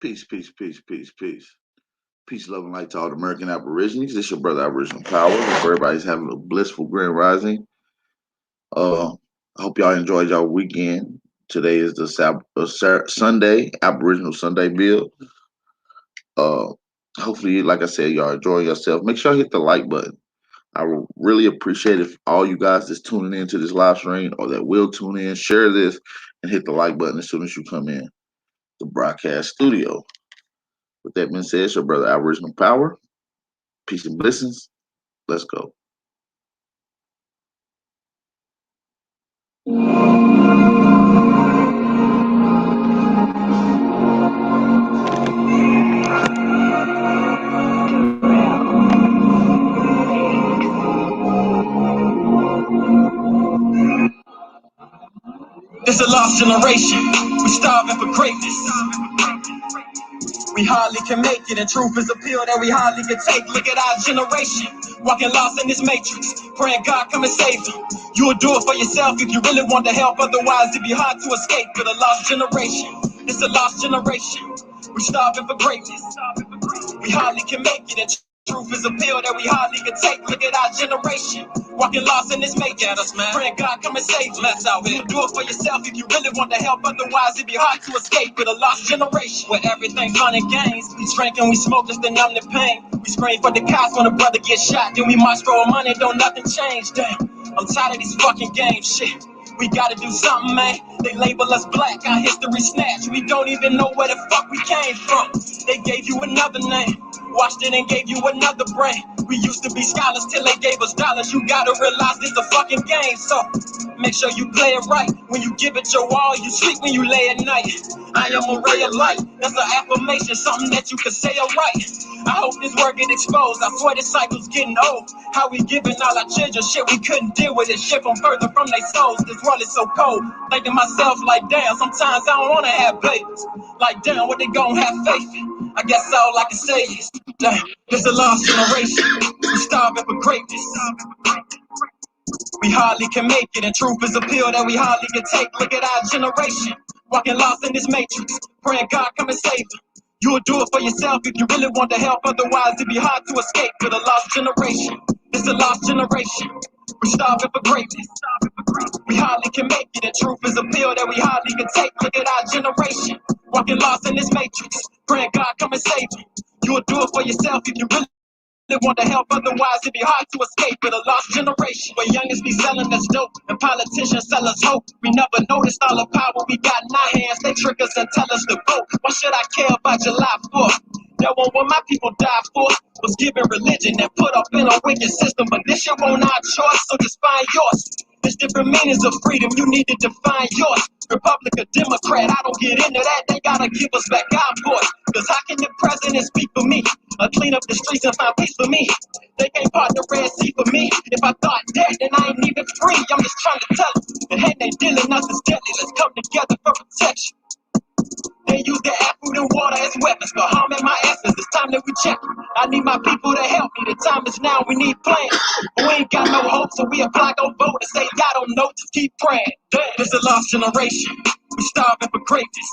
Peace, peace, peace, peace, peace. Peace, love, and light to all the American Aborigines. This your brother Aboriginal Power. Hope everybody's having a blissful grand rising. I hope y'all enjoyed y'all weekend. Today is the Sunday, Aboriginal Sunday build. Uh, Hopefully, like I said, y'all enjoying yourself. Make sure you hit the like button. I will really appreciate if all you guys that's tuning into this live stream or that will tune in, share this and hit the like button as soon as you come in the broadcast studio. With that being said, it's your brother Aboriginal Power. Peace and blessings. Let's go. This a lost generation. We starving for greatness. We hardly can make it, and truth is a pill that we hardly can take. Look at our generation, walking lost in this matrix, praying God come and save you. You'll do it for yourself if you really want to help, otherwise it'd be hard to escape. With a lost generation, it's a lost generation. We starving for greatness. We hardly can make it, and truth is a pill that we hardly can take. Look at our generation, walking lost in this matrix, praying God come and save you. You'll do it for yourself if you really want to help, otherwise it'd be hard to escape. With a lost generation, where everything fun and games, we drink and we smoke just to numb the pain. We scream for the cops when a brother gets shot, then we march for money, don't nothing change. Damn, I'm tired of these fucking games, shit. We gotta do something, man. They label us black, our history snatched. We don't even know where the fuck we came from. They gave you another name, washed it and gave you another brain. We used to be scholars till they gave us dollars. You gotta realize this a fucking game, so make sure you play it right. When you give it your all, you sleep when you lay at night. I am a ray of light, that's an affirmation, something that you can say alright. I hope this word get exposed, I swear this cycle's getting old. How we giving all our children shit we couldn't deal with it, shit from further from their souls. This world is so cold, thinking myself like damn, sometimes I don't wanna have babies. Like damn, what they gon' have faith in? I guess all I can say is, damn, this a lost generation. We starving for greatness. We hardly can make it, and truth is a pill that we hardly can take. Look at our generation, walking lost in this matrix, praying God come and save you. You'll do it for yourself if you really want to help, otherwise it'd be hard to escape. With a lost generation, it's a lost generation. We starving for greatness. We hardly can make it, and truth is a pill that we hardly can take. Look at our generation, walking lost in this matrix, praying God come and save you. You'll do it for yourself if you really want to help, otherwise it'd be hard to escape. With a lost generation, where youngins be selling us dope and politicians sell us hope. We never noticed all the power we got in our hands. They trick us and tell us to vote. Why should I care about July 4th? That one what my people died for was given religion and put up in a wicked system. But this shit won't our choice, so just find yours. There's different meanings of freedom, you need to define yours. Republic or Democrat, I don't get into that. They gotta give us back our voice. Cause how can the president speak for me? Or clean up the streets and find peace for me? They can't part the Red Sea for me. If I thought that, then I ain't even free. I'm just trying to tell them. The hate they dealing us is deadly. Let's come together for protection. They use the air, food, and water as weapons for harming my essence. It's time that we check. I need my people to help me. The time is now. We need plans. But we ain't got no hope, so we apply, go vote, and say, I don't know, just keep praying. Damn, this a lost generation. We starving for greatness.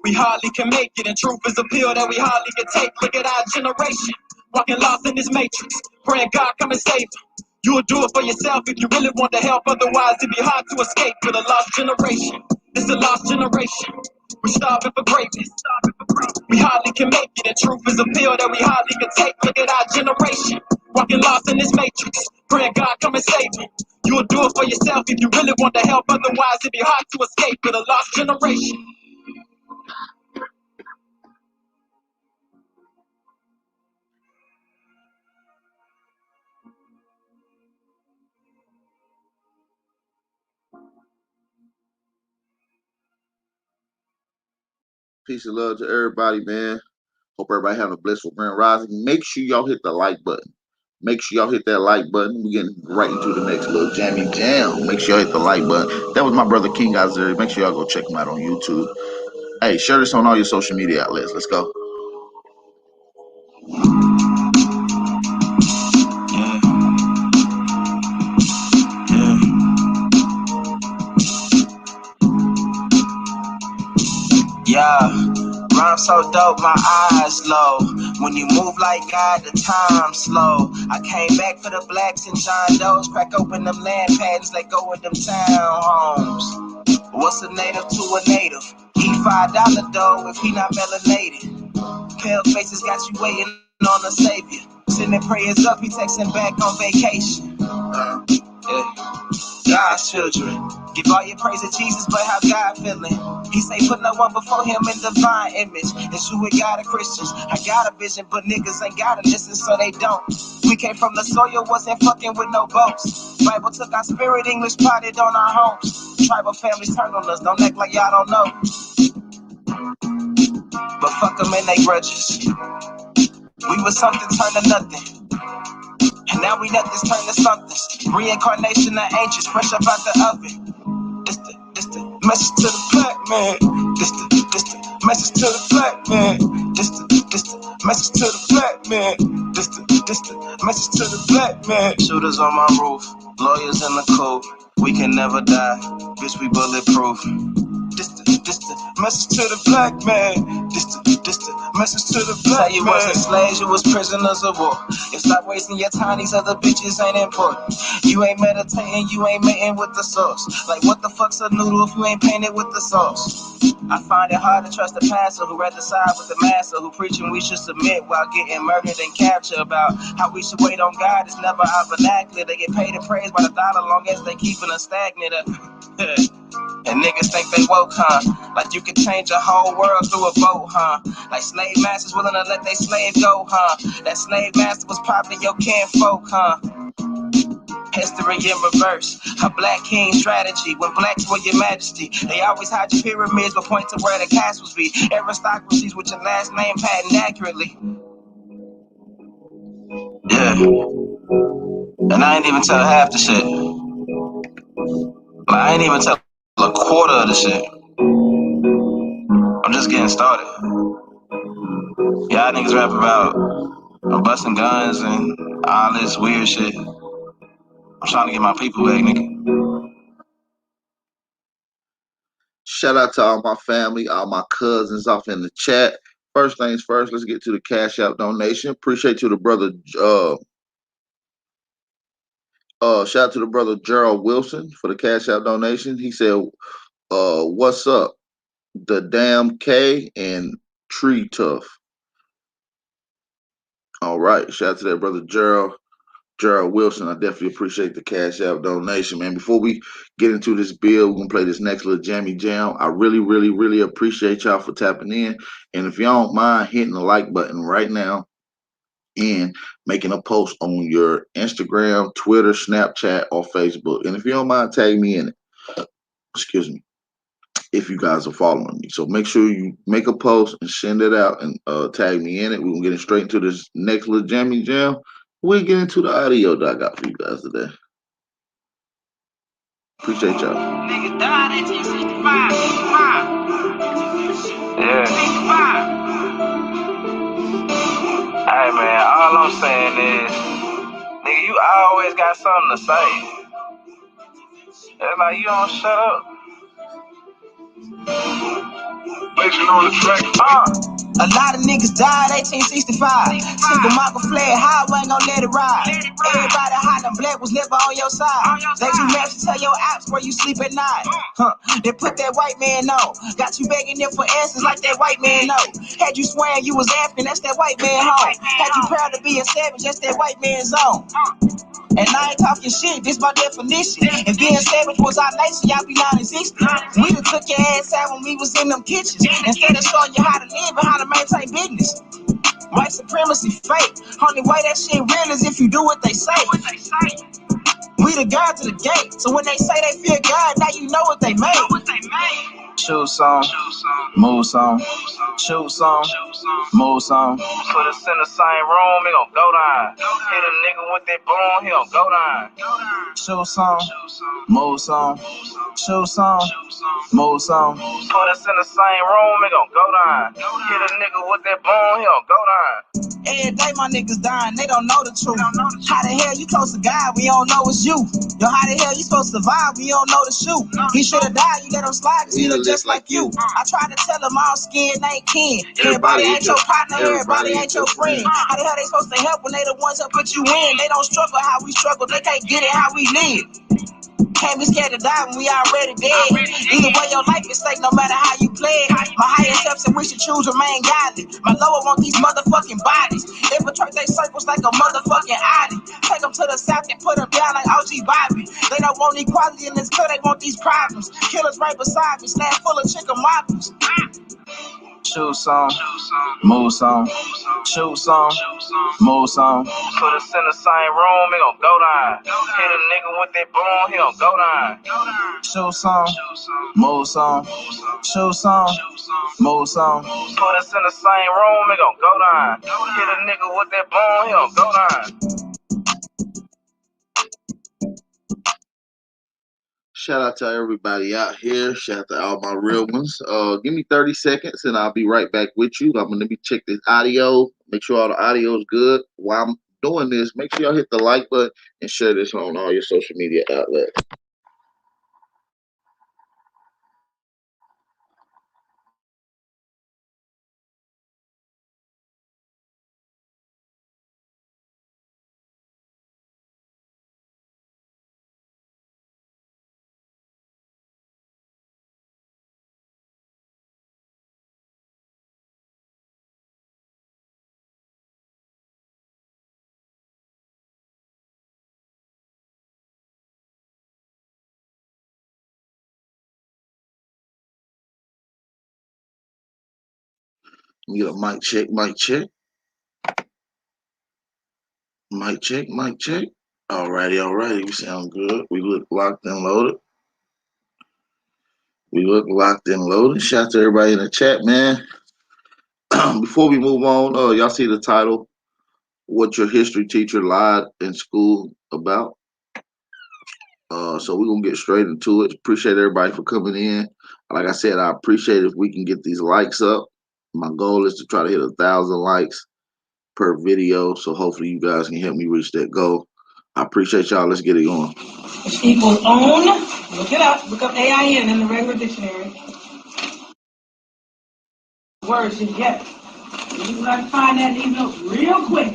We hardly can make it, and truth is a pill that we hardly can take. Look at our generation, walking lost in this matrix, praying God come and save you. You'll do it for yourself if you really want to help, otherwise it'd be hard to escape. With a lost generation, it's a lost generation. We starving for greatness. We hardly can make it, and truth is a pill that we hardly can take. Look at our generation, walking lost in this matrix, praying God come and save you. You'll do it for yourself if you really want to help, otherwise it'd be hard to escape. With a lost generation. Peace and love to everybody, man. Hope everybody having a blissful grand rising. Make sure y'all hit the like button. Make sure y'all hit that like button. We're getting right into the next little jammy jam. Make sure y'all hit the like button. That was my brother King Azuri. Make sure y'all go check him out on YouTube. Hey, share this on all your social media outlets. Let's go. Yeah. Rhyme so dope, my eyes low. When you move like God, the time slow. I came back for the blacks and John Doe's. Crack open them land patents, let go of them townhomes. What's a native to a native? Eat $5 dough if he not melanated. Pale faces got you waiting on a savior. Sending prayers up, he texting back on vacation. God's children. Give all your praise to Jesus, but how God feeling? He say put no one before him in divine image. It's you and God are Christians. I got a vision, but niggas ain't gotta listen, so they don't. We came from the soil, wasn't fucking with no boats. Bible took our spirit, English potted on our homes. Tribal families turn on us, don't act like y'all don't know. But fuck them and they grudges. We was something turned to nothing. And now we nothing's turned to something. Reincarnation of ancients, fresh up out the oven. This the message to the black man. This the message to the black man. This the message to the black man. This the message to the black man. Shooters on my roof, lawyers in the coop. We can never die, bitch, we bulletproof. This the message to the black man. This the message to the black man. You wasn't slaves, you was prisoners of war. You stop wasting your time, these other bitches ain't important. You ain't meditating, you ain't mating with the source. Like what the fuck's a noodle if you ain't painted with the sauce? I find it hard to trust the pastor who rather side with the master who preaching we should submit while getting murdered and captured. About how we should wait on God is never our vernacular. They get paid and praised by the dollar long as they keeping us stagnant. And niggas think they woke, huh? Like you could change a whole world through a vote, huh? Like slave masters willing to let they slave go, huh? That slave master was probably your kinfolk, huh? History in reverse, a black king strategy. When blacks were your majesty, they always hide your pyramids but point to where the castles be. Aristocracies with your last name patent accurately. Yeah. And I ain't even tell half the shit. Like, I ain't even tell a quarter of the shit. I'm just getting started. Y'all niggas rap about busting guns and all this weird shit. I'm trying to get my people back, nigga. Shout out to all my family, all my cousins off in the chat. First things first, let's get to the Cash App donation. Appreciate you, the brother. Shout out to the brother Gerald Wilson for the Cash App donation. He said, "What's up, the damn K and Tree Tough." All right, shout out to that brother Gerald Wilson. I definitely appreciate the Cash App donation, man. Before we get into this bill, we're gonna play this next little jammy jam. I really, really, really appreciate y'all for tapping in. And if y'all don't mind hitting the like button right now and making a post on your Instagram, Twitter, Snapchat, or Facebook. And if you don't mind, tag me in it. Excuse me. If you guys are following me. So make sure you make a post and send it out and tag me in it. We're gonna get straight into this next little jammy jam. We'll get into the audio that I got for you guys today. Appreciate y'all. Niggas died in 1965. Yeah. 65. Hey man, all I'm saying is, nigga, you always got something to say. It's like you don't shut up. On the track. A lot of niggas died 1865. Single Michael fled high, ain't gon' let it ride. Everybody hot and black was never on your side. They do maps to tell your apps where you sleep at night. They put that white man on. Got you begging them for answers like that white man know. Had you swearing you was African, that's that white man home. Had you proud to be a savage, that's that white man's zone. And I ain't talking shit, this my definition. If being savage was our nature, y'all be non-existent. We done took your ass out when we was in them kitchens. Instead of showing you how to live and how to maintain business. White supremacy fake. Only way that shit real is if you do what they say. We the God to the gate. So when they say they fear God, now you know what they made. Shoot some, move some, shoot some, move some. Put us in the same room, he gon' go down. Hit a nigga with that boom, he gon' go down. Shoot some, move some, shoot some, move some. Put us in the same room, he gon' go down. Hit a nigga with that boom, he gon' go down. Every day my niggas dying, they don't know the truth. How the hell you close to God, we don't know it's you. Yo, how the hell you supposed to survive when you don't know the shoot? He should have died, you let him slide, cause he look just like you. I tried to tell him all skin ain't kin. Everybody ain't your partner, everybody ain't your friend. How the hell they supposed to help when they the ones that put you in? They don't struggle how we struggle, they can't get it how we live. Can't be scared to die when we already dead. Either way, your life is stake no matter how you play it. My higher self said we should choose remain godly. My lower want these motherfucking bodies. Infiltrate they circles like a motherfucking Audi. Take them to the south and put them down like OG Bobby. They don't want equality in this club, they want these problems. Killers right beside me, stand full of chicken waffles. Shoot song, move song, shoot song, move song. Put us in the same room, it gon' go down. Hit a nigga with that boom, he gon' go down. Shoot song, move song, shoot song, move song. Put us in the same room, it gon' go down. Hit a nigga with that boom, he gon' go down. Shout out to everybody out here. Shout out to all my real ones. Give me 30 seconds and I'll be right back with you. I'm gonna check this audio. Make sure all the audio is good. While I'm doing this, make sure y'all hit the like button and share this on all your social media outlets. Let me get a mic check, mic check. Mic check, mic check. Alrighty. We sound good. We look locked and loaded. Shout out to everybody in the chat, man. Before we move on, y'all see the title, What Your History Teacher Lied in School About? So we're going to get straight into it. Appreciate everybody for coming in. Like I said, I appreciate if we can get these likes up. My goal is to try to hit 1,000 likes per video. So hopefully you guys can help me reach that goal. I appreciate y'all. Let's get it going. Which equals own. Look it up. Look up AIN in the regular dictionary. Words you get. You got to find that in these notes real quick.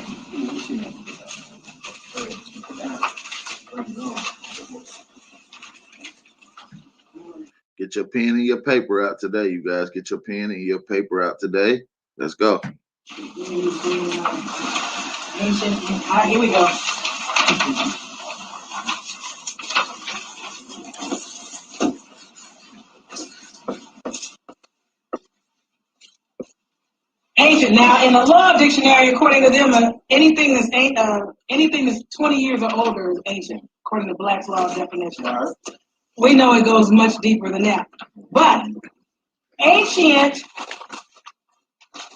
Get your pen and your paper out today, you guys. Get your pen and your paper out today. Let's go. Ancient. All right, here we go. Ancient. Now, in the Law Dictionary, according to them, anything that's 20 years or older is ancient, according to Black's Law definition. Right. We know it goes much deeper than that. But ancient,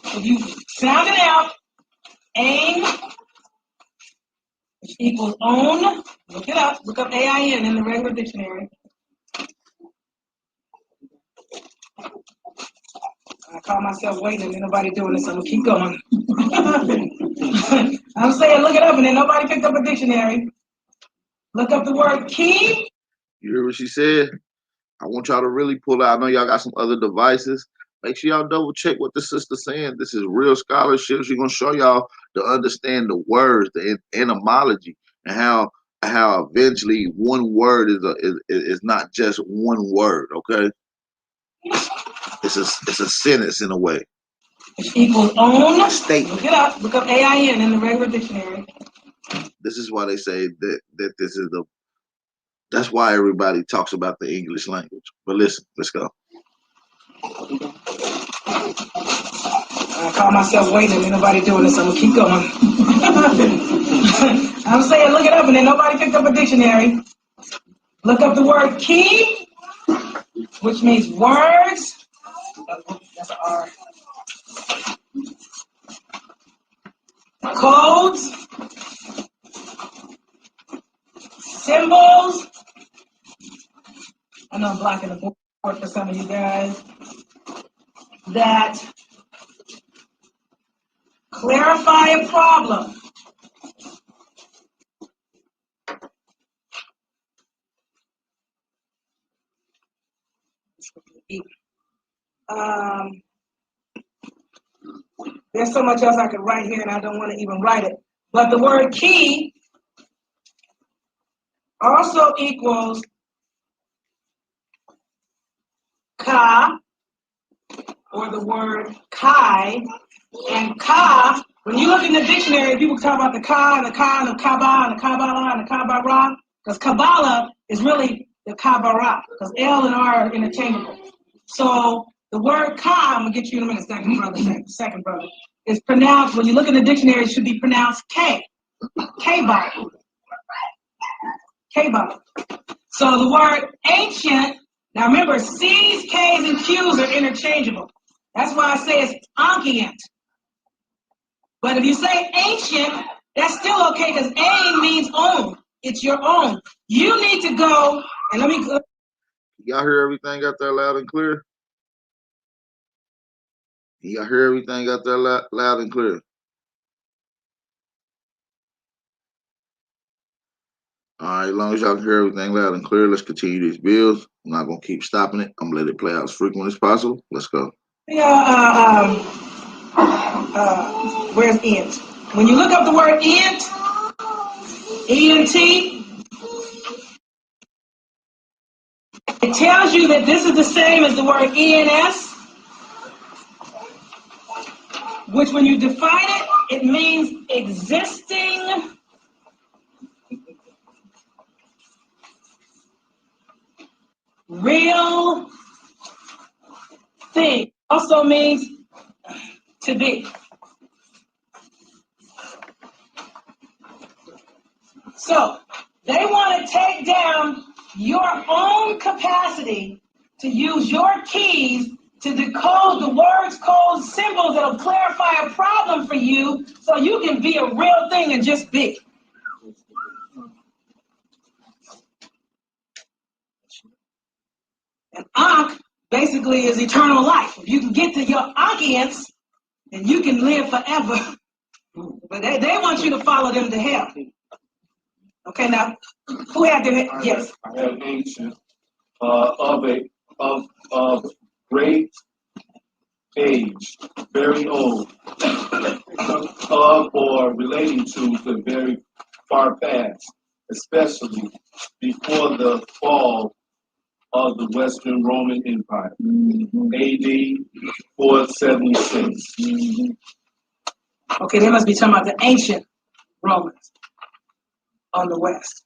if you sound it out, aim, which equals own. Look it up. Look up AIN in the regular dictionary. I call myself waiting and nobody doing this, so I'm gonna keep going. I'm saying look it up and then nobody picked up a dictionary. Look up the word key. You hear what she said? I want y'all to really pull out. I know y'all got some other devices. Make sure y'all double check what the sister's saying. This is real scholarship. She's gonna show y'all to understand the words, the etymology, and how eventually one word is not just one word. Okay, it's a sentence in a way. Which equals own. Statement. Look it up. Look up AIN in the regular dictionary. This is why they say that this is the. That's why everybody talks about the English language. But listen, let's go. I call myself waiting and nobody doing this, so I'm gonna keep going. I'm saying look it up and then nobody picked up a dictionary. Look up the word key, which means words. That's an R. Codes, symbols. I know I'm blocking the board for some of you guys. That clarify a problem. There's so much else I could write here, and I don't want to even write it. But the word key also equals ka, or the word kai. And ka, when you look in the dictionary, people talk about the ka and the ka and the kaba and the kabbalah and the kabbalah, because Kabbalah is really the kabbalah, because L and R are interchangeable. So the word ka, I'm going to get you in a minute, second brother, is pronounced, when you look in the dictionary, it should be pronounced K. K-Baba. K-Baba. So the word ancient, now remember, C's, K's, and Q's are interchangeable. That's why I say it's ancient. But if you say ancient, that's still okay, because A means own. It's your own. You need to go, and let me go. Y'all hear everything out there loud and clear? Y'all hear everything out there loud and clear? All right, as long as y'all can hear everything loud and clear, let's continue these builds. I'm not going to keep stopping it. I'm going to let it play out as frequent as possible. Let's go. Yeah, where's ent? When you look up the word ent, E-N-T, it tells you that this is the same as the word E-N-S, which when you define it, it means existing real thing. Also means to be. So they want to take down your own capacity to use your keys to decode the words, codes, symbols that'll clarify a problem for you so you can be a real thing and just be. And Ankh basically is eternal life. If you can get to your Ankhians, then you can live forever. But they want you to follow them to hell. Okay, now, who had their, yes? I have ancient, of great age, very old, of or relating to the very far past, especially before the fall of the Western Roman Empire, AD 476. Okay, they must be talking about the ancient Romans on the west.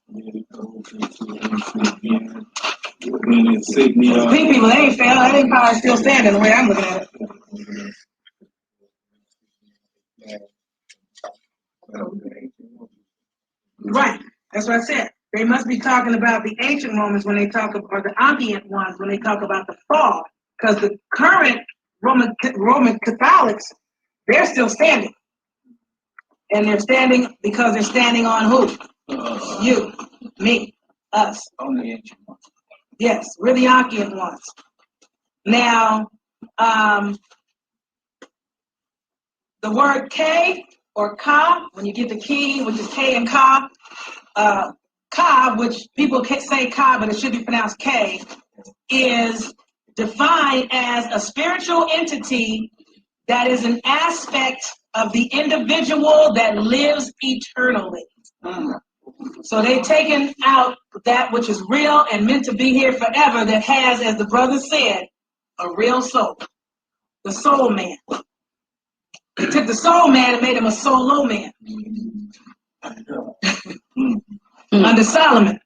Insignia. Big people, they ain't failed. That empire is still standing the way I'm looking at it. Right, that's what I said. They must be talking about the ancient Romans when they talk about, or the ancient ones when they talk about the fall, because the current Roman Catholics, they're still standing. And they're standing because they're standing on who? You, me, us. Only ancient ones. Yes, we're the ancient ones. Now, the word K or Ka, when you get the key, which is K and Ka, Ka, which people say Ka, but it should be pronounced K, is defined as a spiritual entity that is an aspect of the individual that lives eternally. So they've taken out that which is real and meant to be here forever, that has, as the brother said, a real soul. The soul man. They took the soul man and made him a solo man. Under Solomon.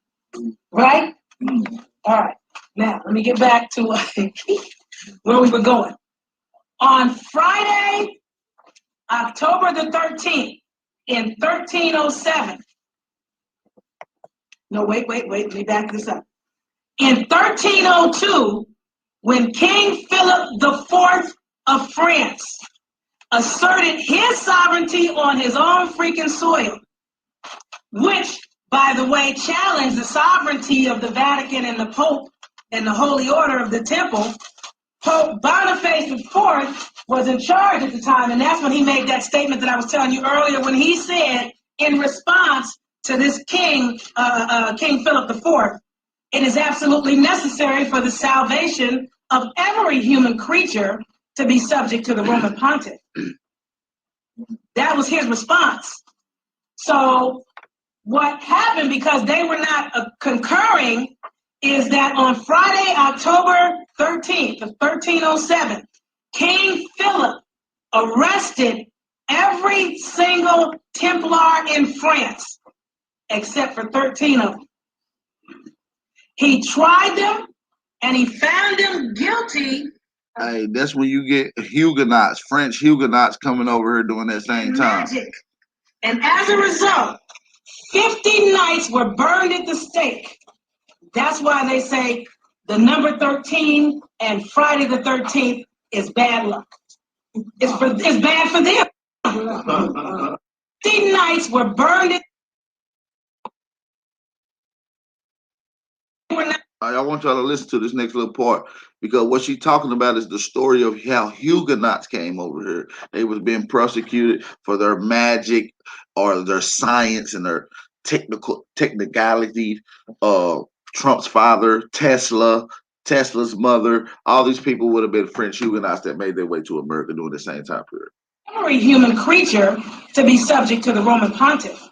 Right? All right. Now, let me get back to where we were going. On Friday, October the 13th, in 1307. No, wait, let me back this up. In 1302, when King Philip IV of France asserted his sovereignty on his own freaking soil, which, by the way, challenged the sovereignty of the Vatican and the Pope and the Holy Order of the Temple, Pope Boniface IV was in charge at the time, and that's when he made that statement that I was telling you earlier, when he said, in response to this king, King Philip IV, it is absolutely necessary for the salvation of every human creature to be subject to the Roman pontiff. That was his response. So what happened, because they were not concurring, is that on Friday, October 13th of 1307, King Philip arrested every single Templar in France, except for 13 of them. He tried them, and he found them guilty. Hey, that's when you get Huguenots, French Huguenots coming over here doing that same time. Magic. And as a result, 50 knights were burned at the stake. That's why they say the number 13 and Friday the 13th is bad luck. It's bad for them. 50 knights were burned at. I want y'all to listen to this next little part, because what she's talking about is the story of how Huguenots came over here. They was being persecuted for their magic or their science and their technicality. Trump's father, Tesla's mother, all these people would have been French Huguenots that made their way to America during the same time period. Every human creature to be subject to the Roman pontiff.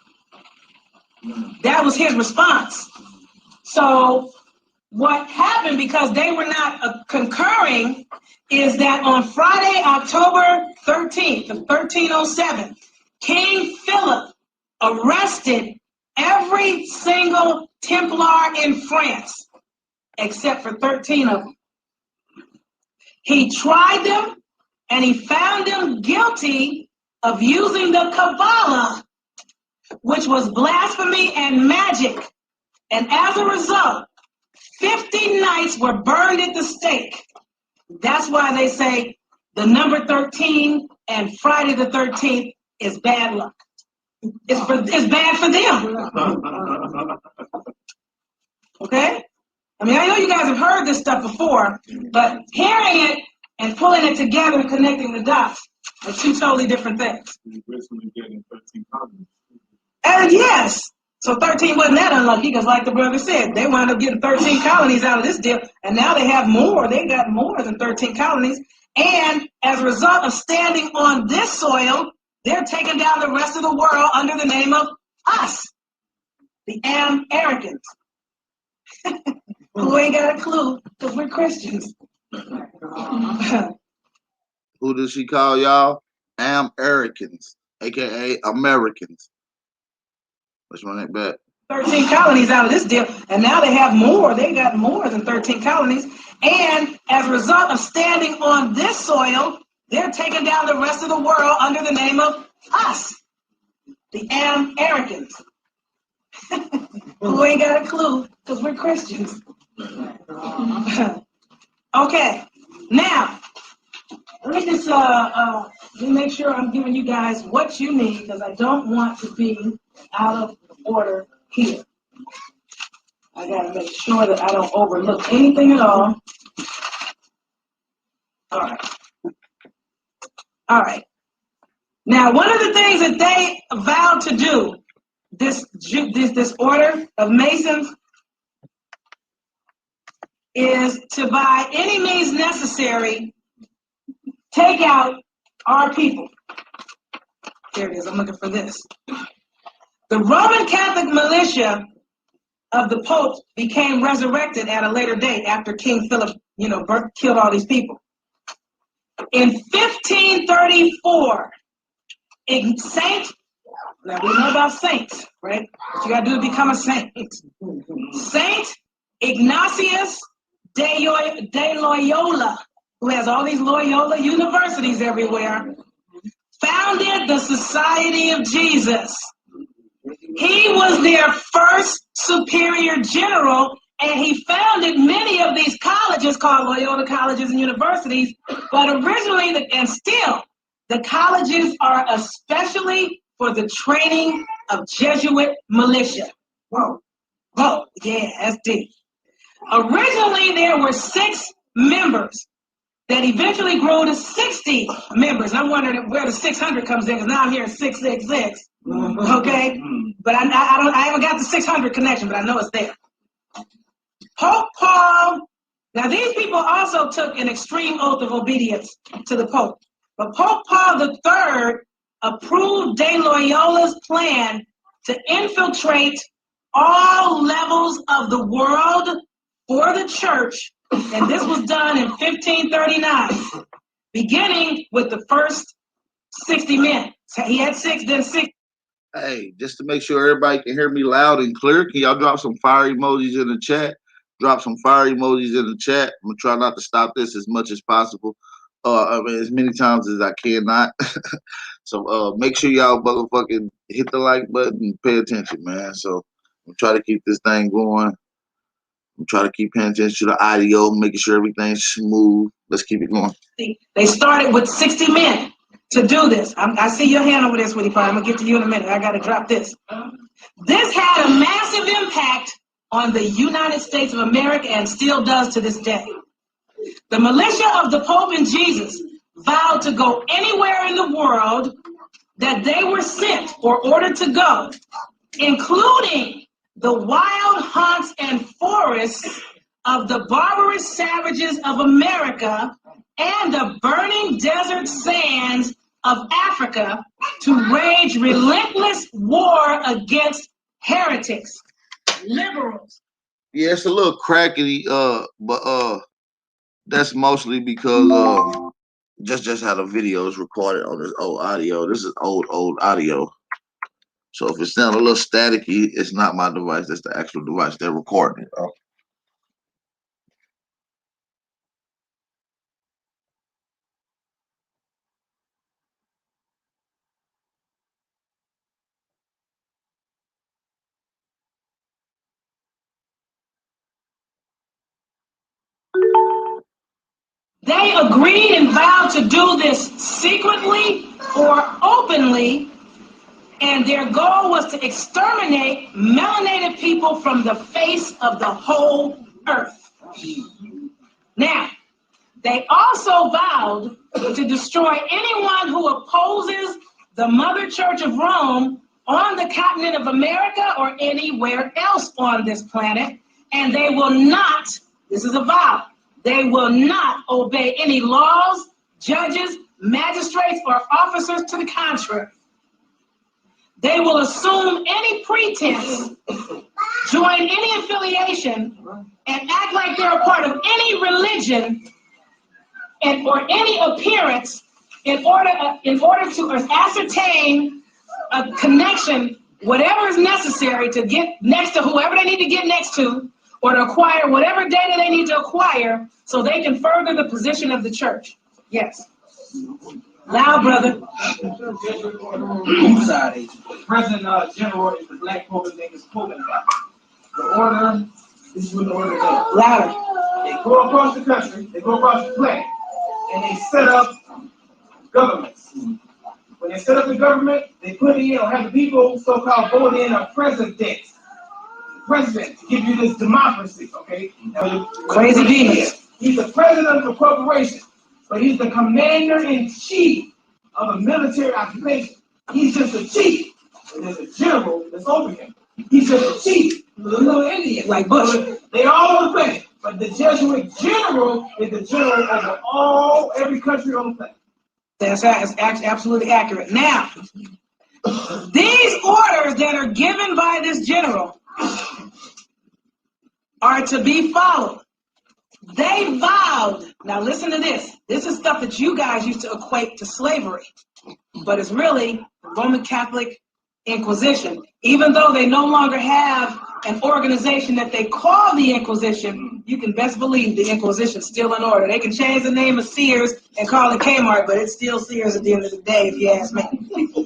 That was his response. So what happened, because they were not concurring, is that on Friday, October 13th of 1307, King Philip arrested every single Templar in France, except for 13 of them. He tried them, and he found them guilty of using the Kabbalah, which was blasphemy and magic. And as a result, 50 knights were burned at the stake. That's why they say the number 13 and Friday the 13th is bad luck. It's bad for them. Okay? I mean, I know you guys have heard this stuff before, but hearing it and pulling it together and connecting the dots are two totally different things. And yes. So 13 wasn't that unlucky, because like the brother said, they wound up getting 13 colonies out of this deal, and now they have more. They got more than 13 colonies. And as a result of standing on this soil, they're taking down the rest of the world under the name of us, the Americans, who ain't got a clue because we're Christians. Who does she call y'all? Americans, aka Americans. Let's run that back. 13 colonies out of this deal, and now they have more. They got more than 13 colonies. And as a result of standing on this soil, they're taking down the rest of the world under the name of us, the Americans, who ain't got a clue because we're Christians. Okay, now let me just make sure I'm giving you guys what you need, because I don't want to be out of order here. I gotta make sure that I don't overlook anything at all. All right. Now, one of the things that they vowed to do, this order of Masons, is to, by any means necessary, take out our people. Here it is. I'm looking for this. The Roman Catholic militia of the Pope became resurrected at a later date after King Philip, killed all these people. In 1534, now we know about saints, right? What you gotta do to become a saint. Saint Ignatius de Loyola, who has all these Loyola universities everywhere, founded the Society of Jesus. He was their first superior general, and he founded many of these colleges called Loyola colleges and universities, but originally, and still, the colleges are especially for the training of Jesuit militia. Whoa, yeah, that's deep. Originally, there were 6 members that eventually grew to 60 members. I'm wondering where the 600 comes in, because now I'm hearing 666. Okay, but I haven't got the 600 connection, but I know it's there. Pope Paul, now these people also took an extreme oath of obedience to the Pope. But Pope Paul III approved De Loyola's plan to infiltrate all levels of the world for the church, and this was done in 1539, beginning with the first 60 men. So he had 6, then 60. Hey, just to make sure everybody can hear me loud and clear, can y'all drop some fire emojis in the chat? Drop some fire emojis in the chat. I'm gonna try not to stop this as much as possible. As many times as I cannot. So make sure y'all motherfucking hit the like button and pay attention, man. So I'm trying to keep this thing going. I'm trying to keep paying attention to the audio, making sure everything's smooth. Let's keep it going. They started with 60 men to do this. I see your hand over there, sweetie pie. I'm gonna get to you in a minute. I gotta drop this. This had a massive impact on the United States of America and still does to this day. The militia of the Pope and Jesus vowed to go anywhere in the world that they were sent or ordered to go, including the wild haunts and forests of the barbarous savages of America and the burning desert sands of Africa to wage relentless war against heretics, liberals. Yeah, it's a little crackety, but that's mostly because just how the video is recorded on this old audio. This is old audio. So if it sounds a little staticky, it's not my device. That's the actual device they're recording it on. They agreed and vowed to do this secretly or openly, and their goal was to exterminate melanated people from the face of the whole earth. Now, they also vowed to destroy anyone who opposes the Mother Church of Rome on the continent of America or anywhere else on this planet, and they will not, this is a vow, they will not obey any laws, judges, magistrates, or officers to the contrary. They will assume any pretense, join any affiliation, and act like they're a part of any religion or any appearance in order to ascertain a connection, whatever is necessary to get next to whoever they need to get next to, or to acquire whatever data they need to acquire so they can further the position of the church. Yes. Loud, brother. President General is the black pope, his name is Pope. The order, this is what the order is. Louder. They go across the country, they go across the planet, and they set up governments. When they set up the government, they put in or have the people so-called vote in a president. President to give you this democracy, okay? Now, Crazy bees. He's the president of the corporation, but he's the commander-in-chief of a military occupation. He's just a chief. And there's a general that's over him. He's just a chief. A little Indian, like Bush. They all over the planet. But the Jesuit general is the general over every country on the planet. That's absolutely accurate. Now, these orders that are given by this general are to be followed. They vowed, now listen to this. This is stuff that you guys used to equate to slavery, but it's really the Roman Catholic Inquisition. Even though they no longer have an organization that they call the Inquisition, you can best believe the Inquisition's still in order. They can change the name of Sears and call it Kmart, but it's still Sears at the end of the day, if you ask me.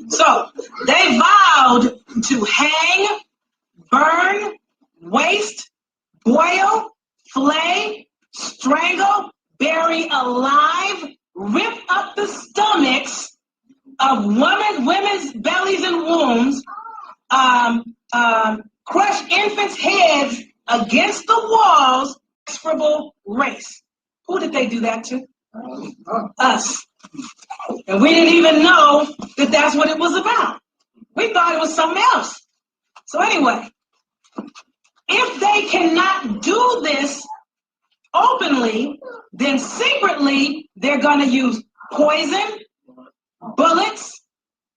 So they vowed to hang, burn, waste, boil, flay, strangle, bury alive, rip up the stomachs of women's bellies and wombs, crush infants' heads against the walls, execrable race. Who did they do that to? Us. And we didn't even know that that's what it was about. We thought it was something else. So anyway, If they cannot do this openly, then secretly they're going to use poison, bullets,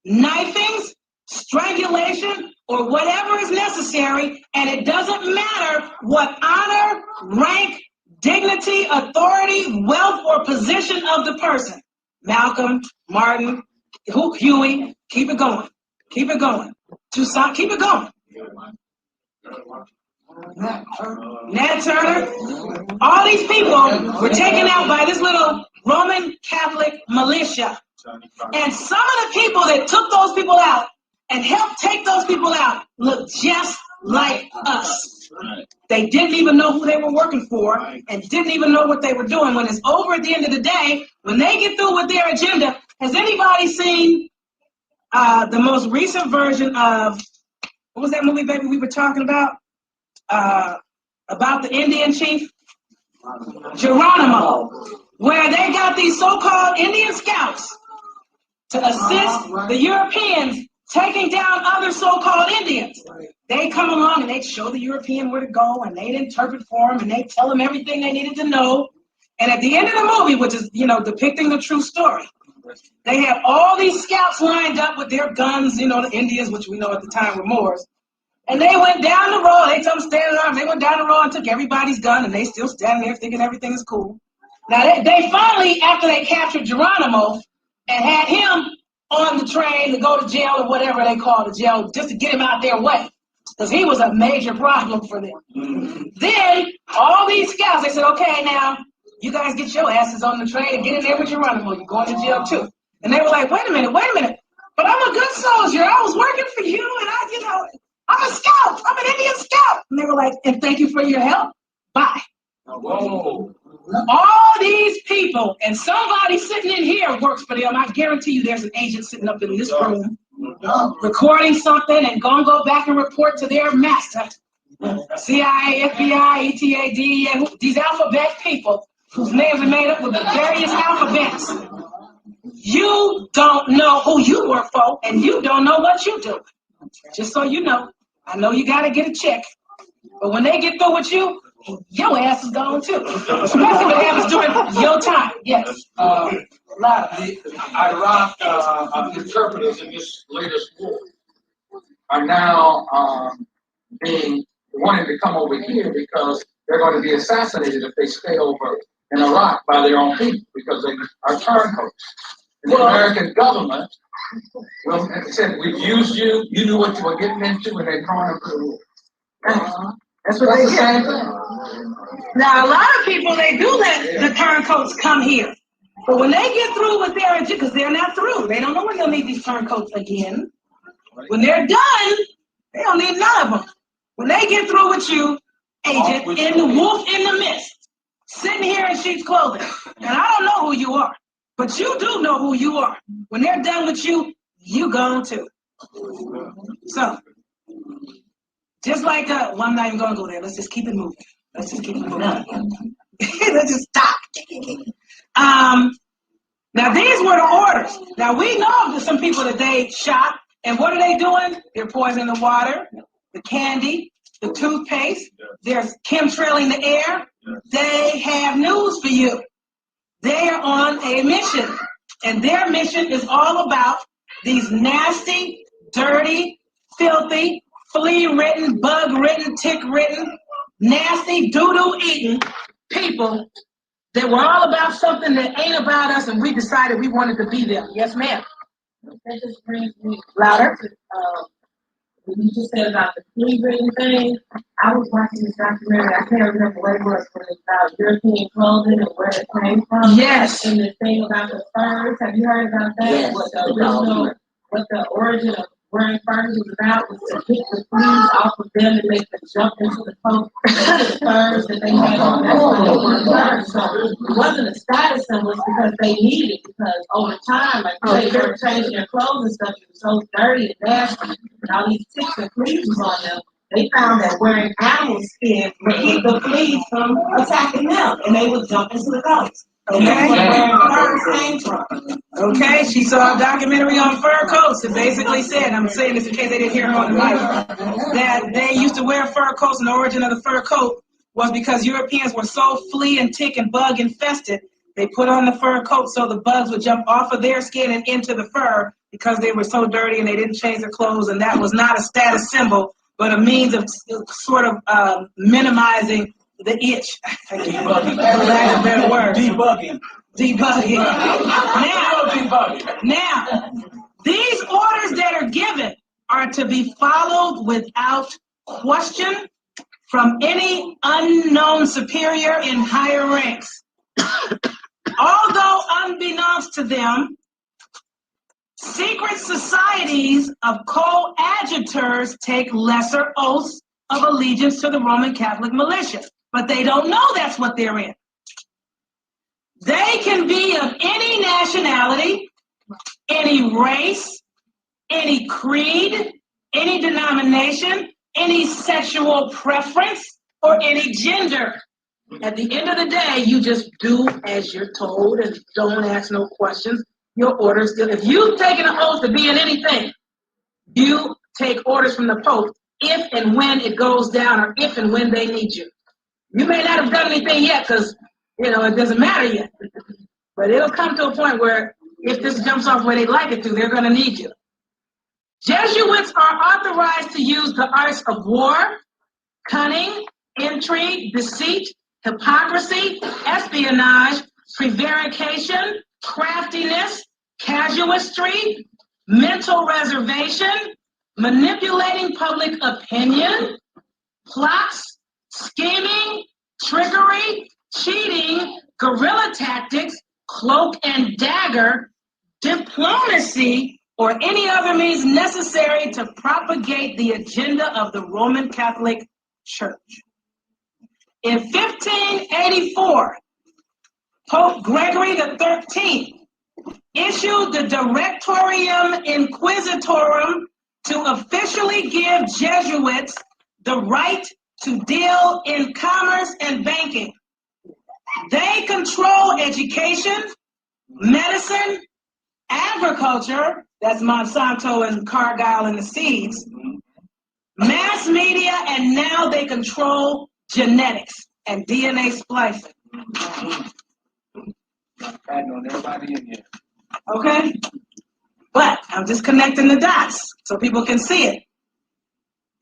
knifings, strangulation, or whatever is necessary, and it doesn't matter what honor, rank, dignity, authority, wealth, or position of the person. Malcolm, Martin, Huey, keep it going. Keep it going. Toussaint, keep it going. Nat Turner, all these people were taken out by this little Roman Catholic militia. And some of the people that took those people out and helped take those people out look just like us. They didn't even know who they were working for and didn't even know what they were doing. When it's over at the end of the day, when they get through with their agenda, has anybody seen the most recent version of, what was that movie, baby, we were talking about? About the Indian chief? Geronimo, where they got these so-called Indian scouts to assist the Europeans taking down other so-called Indians. They come along and they show the European where to go, and they'd interpret for them, and they tell them everything they needed to know. And at the end of the movie, which is, depicting the true story, they have all these scouts lined up with their guns, the Indians, which we know at the time were Moors. And they went down the road. They told them stand up. They went down the road and took everybody's gun, and they still standing there thinking everything is cool. Now, they finally, after they captured Geronimo and had him on the train to go to jail or whatever they call the jail, just to get him out their way, because he was a major problem for them. Then, all these scouts, they said, okay, now, you guys get your asses on the train and get in there with Geronimo. You're going to jail, too. And they were like, wait a minute. But I'm a good soldier. I was working for you, and I'm a scout. I'm an Indian scout. And they were like, and thank you for your help. Bye. Whoa. All these people, and somebody sitting in here works for them. I guarantee you there's an agent sitting up in this room recording something and gonna go back and report to their master. CIA, FBI, ETA, DEA, these alphabet people whose names are made up with the various alphabets. You don't know who you work for, and you don't know what you do. Just so you know, I know you gotta get a check, but when they get through with you, your ass is gone too. Especially when it happens during your time. Yes. The Iraq interpreters in this latest war are now wanting to come over here because they're going to be assassinated if they stay over in Iraq by their own people because they are turncoats. And the American government said, we've used you, you knew what you were getting into, and they're throwing them to the wolves. That's what they say. Now, a lot of people, they do let the turncoats come here. But when they get through with their agenda, because they're not through, they don't know when they'll need these turncoats again. When they're done, they don't need none of them. When they get through with you, agent, in the wolf in the mist, sitting here in sheep's clothing, and I don't know who you are, but you do know who you are. When they're done with you, you gone too. So, just like, well, I'm not even going to go there. Let's just keep it moving. Let's just just stop. Now, these were the orders. Now, we know of some people that they shot, and what are they doing? They're poisoning the water, the candy, the toothpaste. They're chemtrailing the air. They have news for you. They are on a mission, and their mission is all about these nasty, dirty, filthy, flea-ridden, bug-ridden, tick-ridden, nasty, doo-doo eating people that were all about something that ain't about us, and we decided we wanted to be them. Yes, ma'am. That just brings me Louder. What you just said about the flea-ridden thing. I was watching this documentary. I can't remember what it was, but it's about European clothing and where it came from. Yes. And the thing about the furs. Have you heard about that? Yes. What the origin of wearing furs was about was to get the fleas off of them and make them jump into the coat, the furs that they had on. That's why they wore furs. So it wasn't a status symbol, it's because they needed it. Because over time, like they were changing their clothes and stuff, it was so dirty and nasty, and all these ticks and fleas was on them. They found that wearing animal skin would keep the fleas from attacking them, and they would jump into the coats. Okay, fur came from. Okay, she saw a documentary on fur coats that basically said, I'm saying this in case they didn't hear her on the mic, that they used to wear fur coats, and the origin of the fur coat was because Europeans were so flea and tick and bug infested, they put on the fur coat so the bugs would jump off of their skin and into the fur because they were so dirty and they didn't change their clothes, and that was not a status symbol, but a means of sort of minimizing the itch. Debugging. That's a better word. Debugging. Debugging. Now, these orders that are given are to be followed without question from any unknown superior in higher ranks. Although unbeknownst to them, secret societies of coadjutors take lesser oaths of allegiance to the Roman Catholic militia, but they don't know that's what they're in. They can be of any nationality, any race, any creed, any denomination, any sexual preference, or any gender. At the end of the day, you just do as you're told and don't ask no questions. Your orders still. If you've taken an oath to be in anything, you take orders from the Pope if and when it goes down, or if and when they need you. You may not have done anything yet because, it doesn't matter yet. But it'll come to a point where if this jumps off where they like it to, they're going to need you. Jesuits are authorized to use the arts of war, cunning, intrigue, deceit, hypocrisy, espionage, prevarication, craftiness, casuistry, mental reservation, manipulating public opinion, plots, scheming, trickery, cheating, guerrilla tactics, cloak and dagger, diplomacy, or any other means necessary to propagate the agenda of the Roman Catholic Church. In 1584, Pope Gregory XIII issued the Directorium Inquisitorum to officially give Jesuits the right to deal in commerce and banking. They control education, medicine, agriculture, that's Monsanto and Cargill and the seeds, mass media, and now they control genetics and DNA splicing. Okay? But I'm just connecting the dots so people can see it.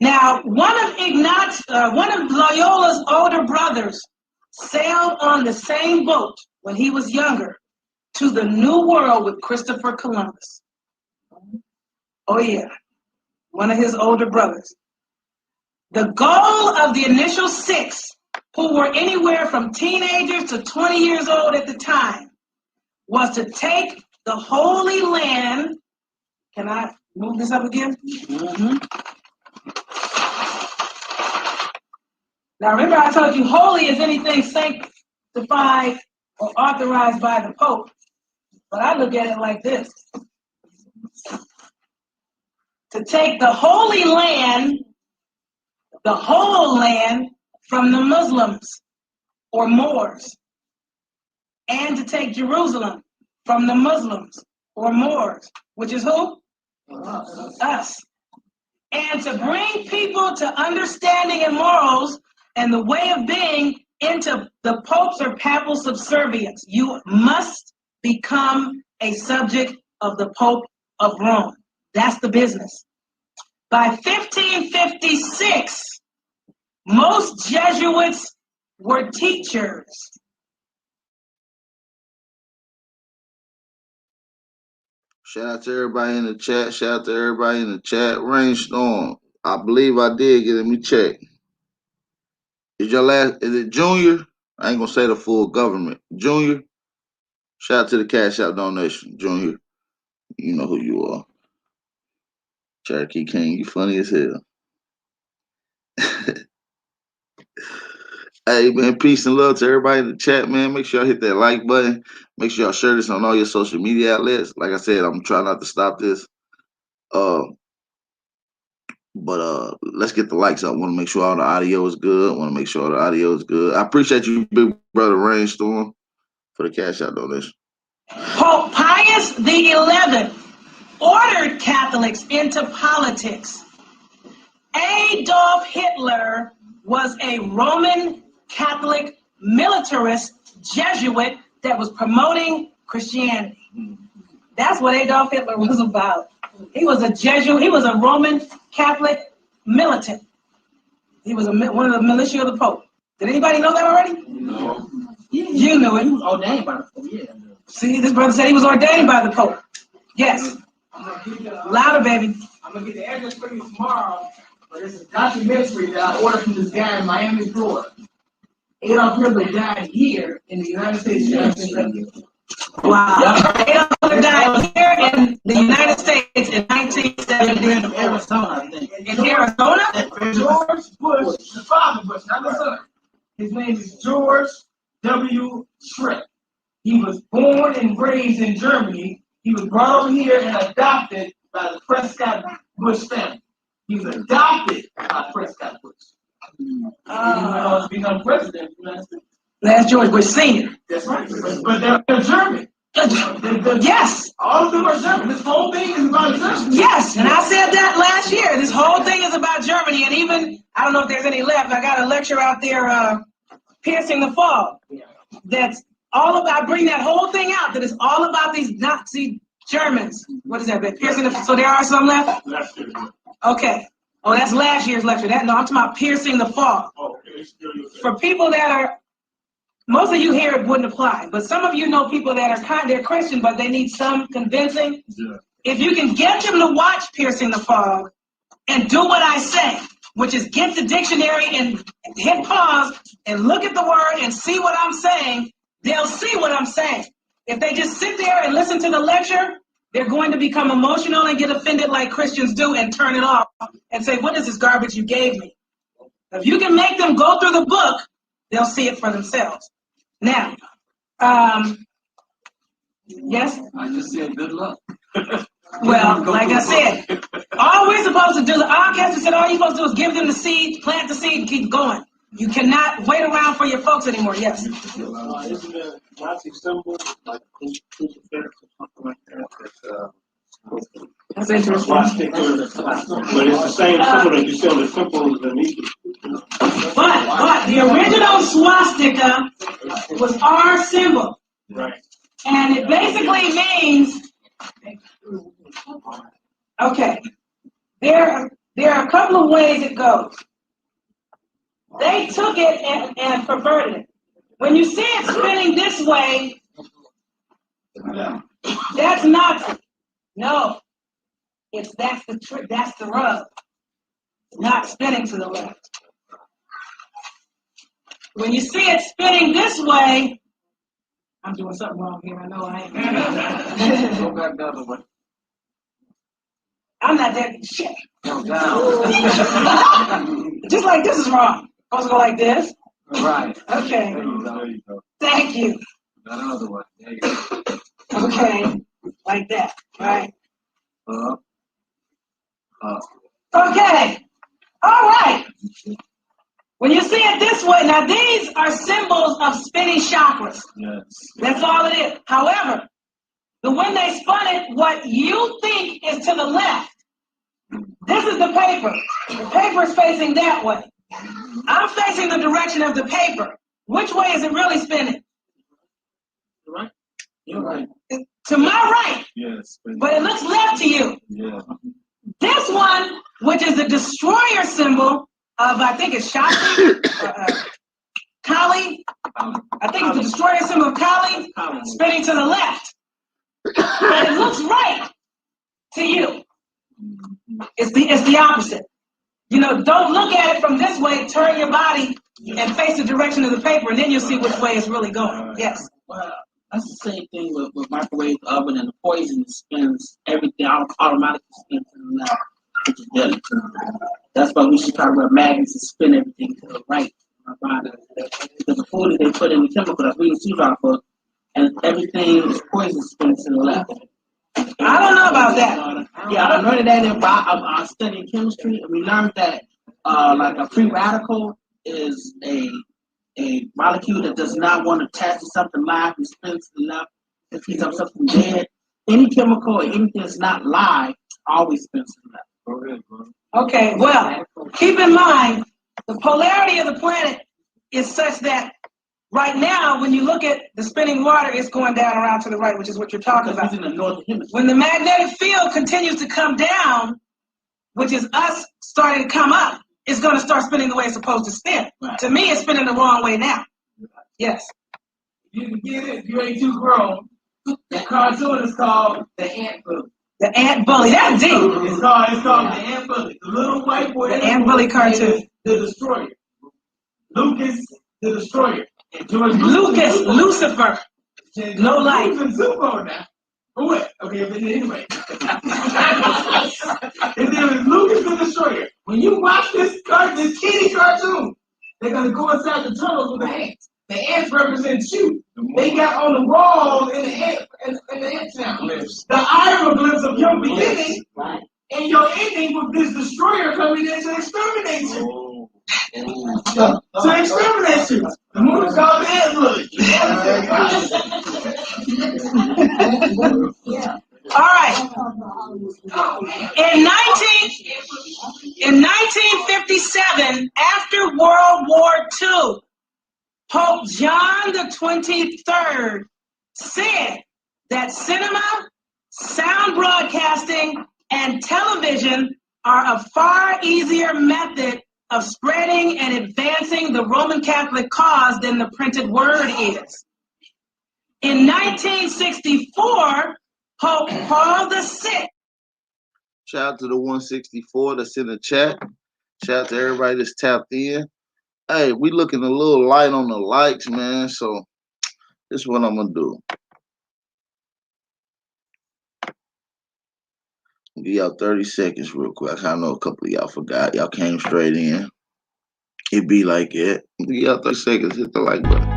Now, one of Loyola's older brothers sailed on the same boat when he was younger to the New World with Christopher Columbus. Oh yeah, one of his older brothers. The goal of the initial 6, who were anywhere from teenagers to 20 years old at the time, was to take the Holy Land. Can I move this up again? Mm-hmm. Now remember I told you holy is anything sanctified or authorized by the Pope. But I look at it like this. To take the Holy Land, the whole land, from the Muslims or Moors, and to take Jerusalem from the Muslims or Moors, which is who? Us. And to bring people to understanding and morals and the way of being into the Pope's or papal subservience. You must become a subject of the Pope of Rome. That's the business. By 1556, most Jesuits were teachers. Shout out to everybody in the chat. Shout out to everybody in the chat. Rainstorm. I believe I did get it. Let me check. Is it Junior? I ain't gonna say the full government. Junior. Shout out to the Cash App donation. Junior. You know who you are. Cherokee King, you funny as hell. Hey man, peace and love to everybody in the chat, man. Make sure y'all hit that like button. Make sure y'all share this on all your social media outlets. Like I said, I'm trying not to stop this. But let's get the likes up. Want to make sure all the audio is good. Want to make sure all the audio is good. I appreciate you, big brother Rainstorm. for the cash out donation. Pope Pius XI ordered Catholics into politics. Adolf Hitler was a Roman Catholic militarist Jesuit that was promoting Christianity. That's what Adolf Hitler was about. He was a Jesuit. He was a Roman Catholic militant. He was one of the militia of the Pope. Did anybody know that already? No. You knew it. He was ordained by the Pope, yeah. See, this brother said he was ordained by the Pope. Yes. Louder, baby. I'm going to get the address for you tomorrow, but it's a documentary that I ordered from this guy in Miami, Florida. Adolf Hitler died here in the United States. Wow. Adolf Hitler died here in the United States in 1970. In Arizona, I think. In Arizona? George Bush, the father Bush, not the son. His name is George W. Schreck. He was born and raised in Germany. He was brought over here and adopted by the Prescott Bush family. He was adopted by Prescott Bush. He went on to become president of the United States. That's George Bush Sr. That's right. But they're German. Yes. All of them are German. This whole thing is about Germany. Yes, and I said that last year. This whole thing is about Germany, and even, I don't know if there's any left, I got a lecture out there, Piercing the Fog, that's all about, I bring that whole thing out, that it's all about these Nazi Germans. What is that, Piercing the, so there are some left? Okay. Oh, that's last year's lecture. No, I'm talking about Piercing the Fog. For people that are, most of you here it wouldn't apply, but some of you know people that are they're Christian, but they need some convincing. Yeah. If you can get them to watch Piercing the Fog and do what I say, which is get the dictionary and hit pause and look at the word and see what I'm saying, they'll see what I'm saying. If they just sit there and listen to the lecture, they're going to become emotional and get offended like Christians do and turn it off and say, what is this garbage you gave me? If you can make them go through the book, they'll see it for themselves. Now, yes? I just said good luck. Well, like I said, all we're supposed to do, our pastor said all you're supposed to do is give them the seed, plant the seed, and keep going. You cannot wait around for your folks anymore. Yes? Isn't the Nazi symbol like crucifix or something like that? That's interesting. Swastika, but it's the same symbol that you see on the symbols beneath it. But the original swastika was our symbol. Right. And it basically means, okay, there are a couple of ways it goes. They took it and perverted it. When you see it spinning this way, that's not, no, that's the trick, that's the rub. Not spinning to the left. When you see it spinning this way, I'm doing something wrong here. I know I ain't. Go back the other way. I'm not that shit. Go down. Just like this is wrong. Supposed to go like this. Right. Okay. There you go. Thank you. That other way. There you go. Okay. Like that. Right. Up. Okay. All right. When you see it this way, now these are symbols of spinning chakras. Yes. That's all it is. However, when they spun it, what you think is to the left, this is the paper. The paper is facing that way. I'm facing the direction of the paper. Which way is it really spinning? Right. You're right. To my right. Yes. But it looks left to you. Yeah. This one, which is the destroyer symbol of, I think it's Shakti, Kali. I think it's the destroyer symbol of Kali, spinning to the left. But it looks right to you. It's the opposite. You know, don't look at it from this way, turn your body and face the direction of the paper, and then you'll see which way it's really going. Yes. Well, that's the same thing with microwave oven and the poison spins everything automatically spins to the left, which is deadly. That's why we should try to wear magnets and spin everything to the right. Because the food that they put in the chemical that we use for, and everything is poison spins to the left. I don't know about that. Yeah, I learned that in studying chemistry, and we learned that like a free radical is a a molecule that does not want to attach to something live and spins enough to piece up something dead. Any chemical or anything that's not live always spins enough. Okay, well, keep in mind, the polarity of the planet is such that right now, when you look at the spinning water, it's going down around to the right, which is what you're talking about. In the northern hemisphere. When the magnetic field continues to come down, which is us starting to come up, it's going to start spinning the way it's supposed to spin. Right. To me, it's spinning the wrong way now. Yes. You can get it if you ain't too grown. The cartoon is called The Ant Bully. The Ant Bully, that's deep. It's called The Ant Bully. The little white boy. The Ant Bully cartoon. The Destroyer. Lucas, the Destroyer. And George Lucas, Lucifer. No light. Lucas Zuko now. But what? Okay, but anyway. And then with Lucas the Destroyer. When you watch this kitty cartoon, they're gonna go inside the tunnels with the ants. The ants represent you. They got on the wall in the ant town. The hieroglyphs of your beginning and your ending with this destroyer coming in to exterminate you. To exterminate you. The movie called The Ant Bully. All right. In 1957, after World War II, Pope John the 23rd said that cinema, sound broadcasting, and television are a far easier method of spreading and advancing the Roman Catholic cause than the printed word is. In 1964, Pope Paul VI. Shout out to the 164 that's in the chat. Shout out to everybody that's tapped in. Hey, we looking a little light on the likes, man. So this is what I'm gonna do. Give y'all 30 seconds real quick. I know a couple of y'all forgot. Y'all came straight in. It be like it. Give y'all 30 seconds. Hit the like button.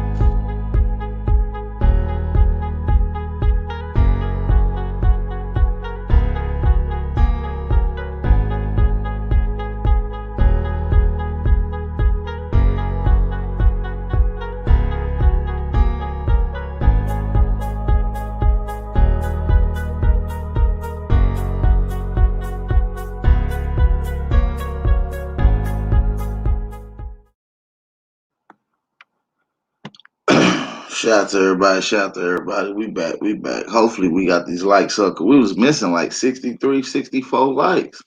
Shout out to everybody. Shout out to everybody. We back. We back. Hopefully we got these likes up. We was missing like 63, 64 likes.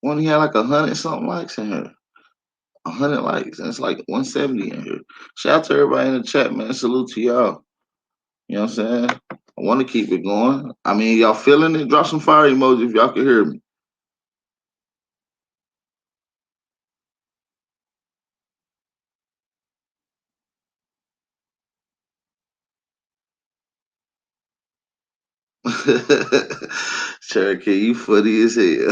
We only had like 100 something likes in here. 100 likes. And it's like 170 in here. Shout out to everybody in the chat, man. Salute to y'all. You know what I'm saying? I want to keep it going. I mean, y'all feeling it? Drop some fire emojis if y'all can hear me. Cherokee, you funny as hell.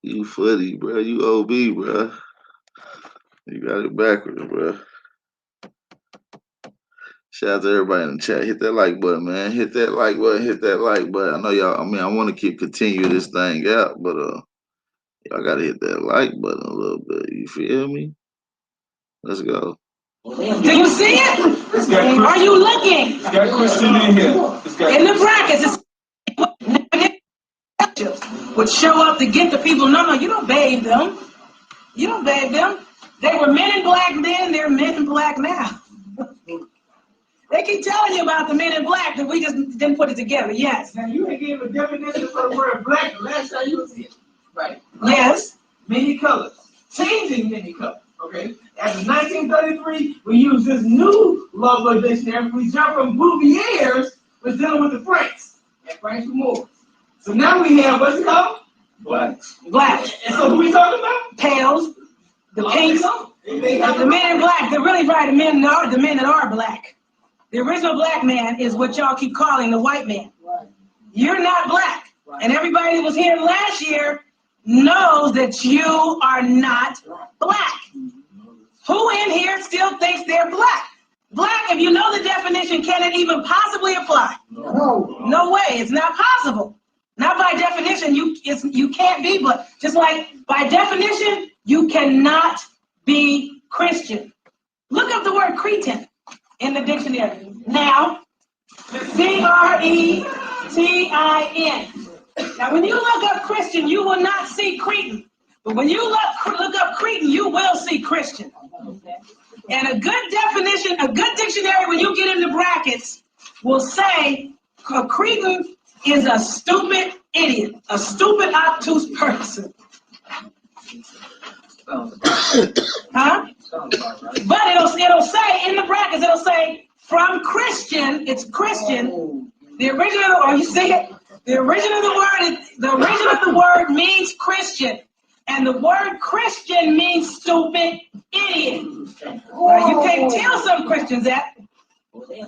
You funny, bro. You OB, bro. You got it backwards, bro. Shout out to everybody in the chat. Hit that like button, man. Hit that like button. Hit that like button. I know y'all. I mean, I want to continue this thing out, but y'all gotta hit that like button a little bit. You feel me? Let's go. Do you see it? Are you looking? Got Christian in here. In the brackets, would show up to get the people. No, you don't bathe them. You don't bathe them. They were men in black then. They're men in black now. They keep telling you about the men in black, but we just didn't put it together. Yes. Now you ain't gave a definition for the word black the last time you was here. Right. Yes. Many colors. Changing many colors. Okay. After 1933, we use this new Loveloy dictionary. We jump from Bouvier's, was dealing with the Franks. And Franks were Moors. So now we have, what's it called? Black. And so who we talking about? Pales. The pinks. The men in black. They're really right. The men that are black. The original black man is what y'all keep calling the white man. Right. You're not black. Right. And everybody that was here last year knows that you are not black. Who in here still thinks they're black? Black, if you know the definition, can it even possibly apply? No. No way. It's not possible. Not by definition. You can't be, but just like by definition, you cannot be Christian. Look up the word Cretan in the dictionary. Now, C-R-E-T-I-N. Now, when you look up Christian, you will not see Cretan. But when you look up Cretan, you will see Christian. And a good definition, a good dictionary, when you get into brackets, will say a Cretan is a stupid idiot, a stupid, obtuse person. Huh? But it'll say in the brackets, it'll say from Christian, it's Christian. The original, or you see it? The original of the word means Christian. And the word Christian means stupid idiot. You can't tell some Christians that.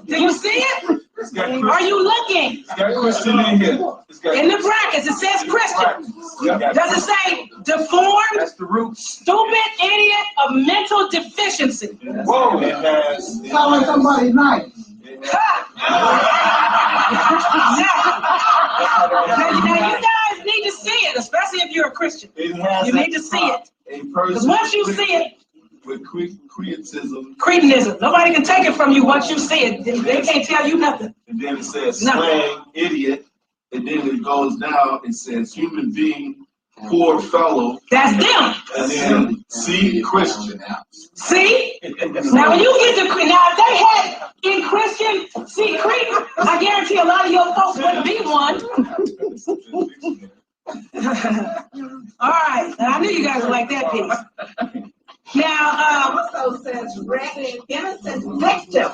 Do you see it? Are you looking? It's got Christian in here. In the brackets, it says Christian. Does it say deformed? That's the root. Stupid idiot of mental deficiency. Whoa, it has. Sound like somebody nice. Now, you guys need to see it, especially if you're a Christian. You need to see it. Because once you see it, with Cretanism. Cretanism. Nobody can take it from you once you see it. They can't tell you nothing. And then it says slang, idiot. And then it goes down and says human being, poor fellow. That's them. And then see Christian. See? Now when you get to now if they had in Christian, see Cretan, I guarantee a lot of your folks wouldn't be one. All right. I knew you guys would like that piece. Now, also says innocent victim.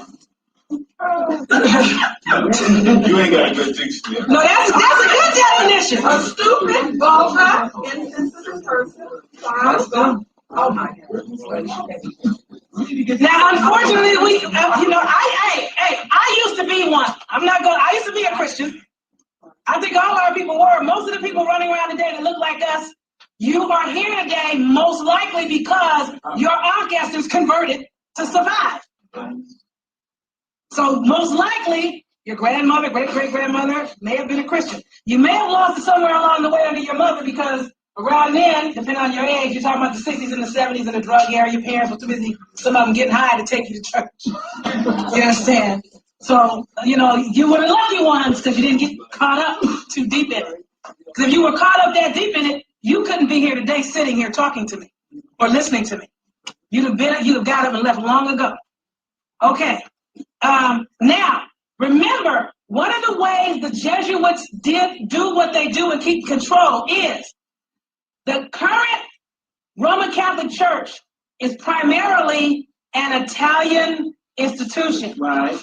You ain't got a good dictionary. no, that's a good definition. A stupid, vulgar, insensitive person. Oh my God. Now, unfortunately, I used to be one. I used to be a Christian. I think all our people were. Most of the people running around today that look like us, you are here today most likely because your ancestors converted to survive. So most likely, your grandmother, great-great-grandmother may have been a Christian. You may have lost it somewhere along the way under your mother because around then, depending on your age, you're talking about the 60s and the 70s in the drug era, your parents were too busy, some of them getting high to take you to church. You understand? So, you were the lucky ones because you didn't get caught up too deep in it. Because if you were caught up that deep in it, you couldn't be here today sitting here talking to me or listening to me. You'd have got up and left long ago. Okay. Now, remember, one of the ways the Jesuits did do what they do and keep control is the current Roman Catholic Church is primarily an Italian institution. Right.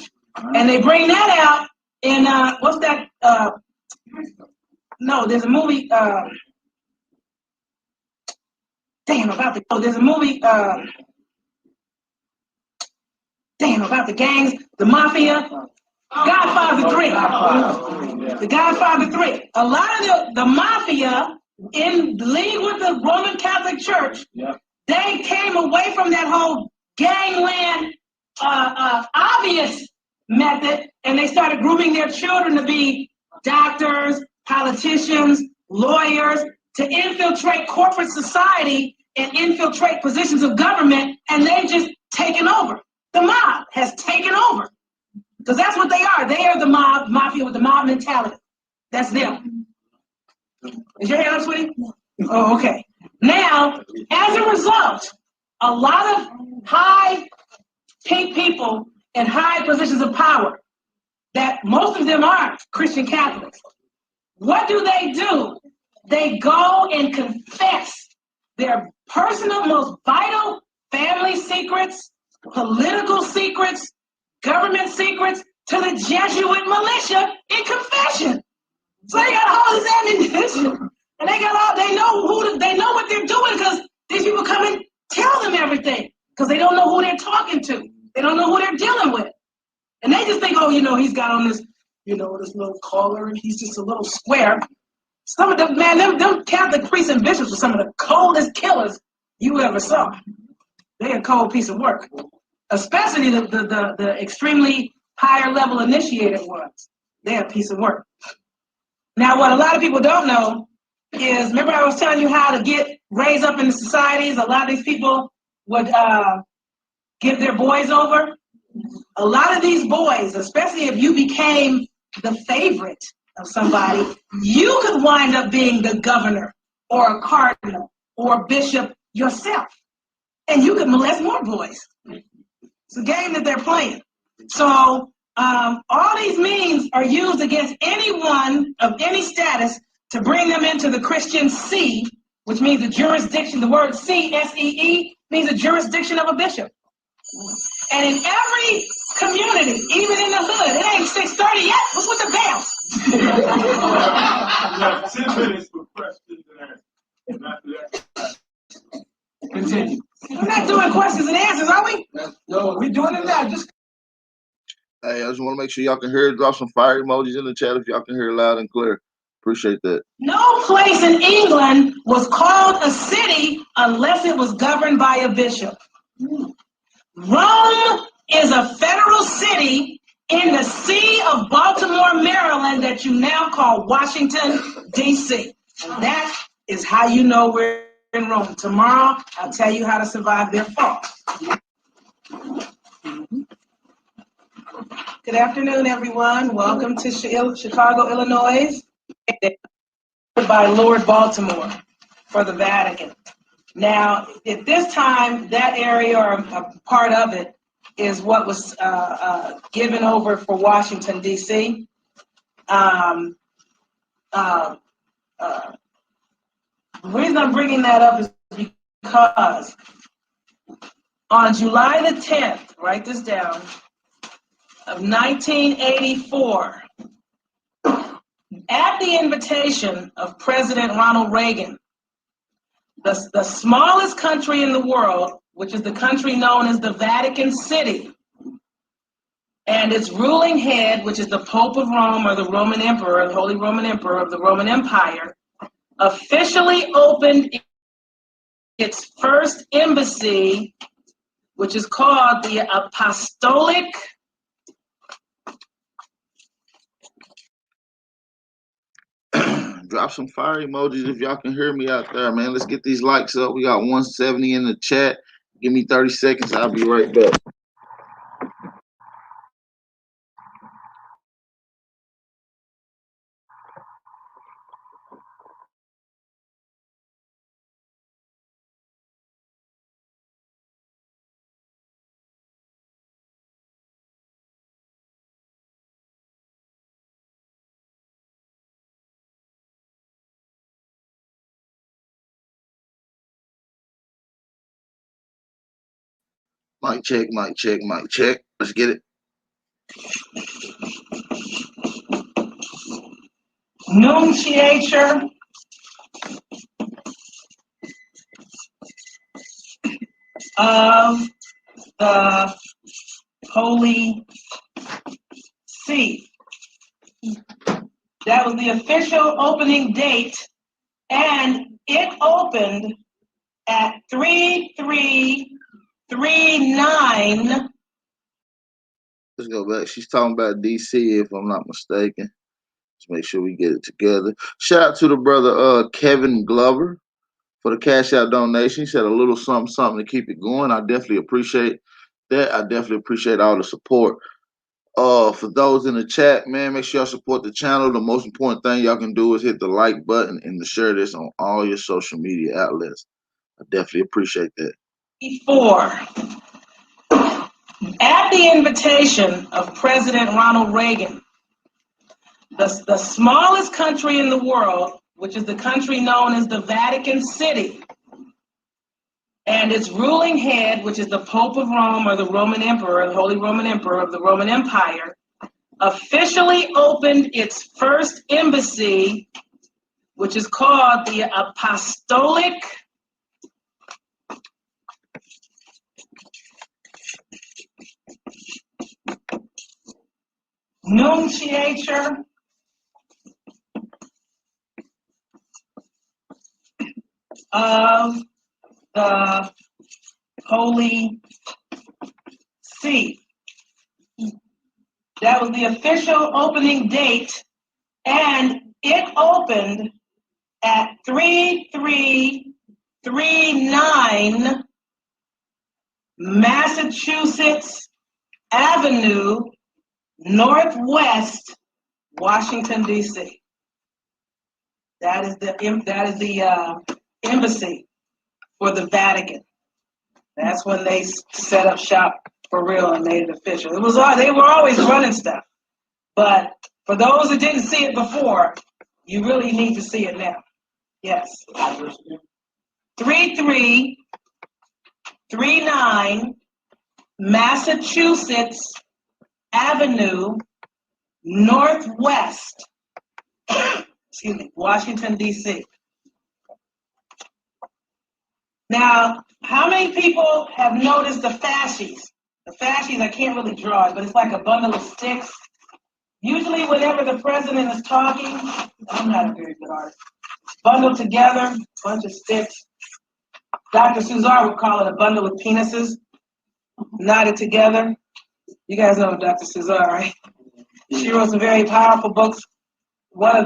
And they bring that out in, what's that? No, there's a movie, there's a movie, about the gangs, the mafia, Godfather 3. The Godfather 3. A lot of the mafia in league with the Roman Catholic Church, they came away from that whole gangland, obvious method, and they started grooming their children to be doctors, politicians, lawyers, to infiltrate corporate society and infiltrate positions of government, and they've just taken over. The mob has taken over. Because that's what they are. They are the mafia with the mob mentality. That's them. Is your hand up, sweetie? Oh, okay. Now, as a result, a lot of high pink people in high positions of power, that most of them aren't Christian Catholics. What do? They go and confess their personal, most vital family secrets, political secrets, government secrets to the Jesuit militia in confession. So they got all this ammunition, and they know what they're doing because these people come and tell them everything because they don't know who they're talking to. They don't know who they're dealing with, and they just think, he's got on this, this little collar, and he's just a little square. Some of them, them Catholic priests and bishops are some of the coldest killers you ever saw. They're a cold piece of work, especially the extremely higher level initiated ones. They're a piece of work. Now, what a lot of people don't know is, remember I was telling you how to raised up in the societies, a lot of these people would give their boys over. A lot of these boys, especially if you became the favorite of somebody, you could wind up being the governor or a cardinal or a bishop yourself. And you could molest more boys. It's a game that they're playing. So all these means are used against anyone of any status to bring them into the Christian see, which means the jurisdiction. The word see, S-E-E, means the jurisdiction of a bishop. And in every community, even in the hood, it ain't 6:30 yet. What's with the bell? You have 10 minutes for questions and answers. Continue. We're not doing questions and answers, are we? No, we're doing it now. Just Hey, I just want to make sure y'all can hear it. Drop some fire emojis in the chat if y'all can hear it loud and clear. Appreciate that. No place in England was called a city unless it was governed by a bishop. Rome is a federal city in the See of Baltimore, Maryland, that you now call Washington, D.C. That is how you know we're in Rome. Tomorrow, I'll tell you how to survive their fall. Good afternoon, everyone. Welcome to Chicago, Illinois, by Lord Baltimore for the Vatican. Now, at this time, that area or a part of it is what was given over for Washington, D.C. The reason I'm bringing that up is because on July the 10th, write this down, of 1984, at the invitation of President Ronald Reagan, the smallest country in the world, which is the country known as the Vatican City, and its ruling head, which is the Pope of Rome or the Roman Emperor, the Holy Roman Emperor of the Roman Empire, officially opened its first embassy, which is called the Apostolic Drop some fire emojis if y'all can hear me out there, man. Let's get these likes up. We got 170 in the chat. Give me 30 seconds. I'll be right back. Mic check, mic check, mic check. Let's get it. Nunciature of the Holy See. That was the official opening date, and it opened at 3339. Let's go back. She's talking about DC, if I'm not mistaken. Let's make sure we get it together. Shout out to the brother Kevin Glover for the Cash Out donation. He said a little something to keep it going. I definitely appreciate that. I definitely appreciate all the support. For those in the chat, man, make sure y'all support the channel. The most important thing y'all can do is hit the like button and to share this on all your social media outlets. I definitely appreciate that. Before, at the invitation of President Ronald Reagan, the smallest country in the world, which is the country known as the Vatican City, and its ruling head, which is the Pope of Rome or the Roman Emperor, the Holy Roman Emperor of the Roman Empire, officially opened its first embassy, which is called the Apostolic Nunciature of the Holy See. That was the official opening date, and it opened at 3339 Massachusetts Avenue, Northwest, Washington, D.C. That is the embassy for the Vatican. That's when they set up shop for real and made it official. They were always running stuff, but for those that didn't see it before, you really need to see it now. Yes. 3339 Massachusetts Avenue, Northwest, excuse me, Washington, D.C. Now, how many people have noticed the fascies? The fascies, I can't really draw it, but it's like a bundle of sticks. Usually whenever the president is talking, I'm not a very good artist, bundled together, bunch of sticks. Dr. Suzar would call it a bundle of penises, knotted together. You guys know Dr. Suzar, right? She wrote some very powerful books. The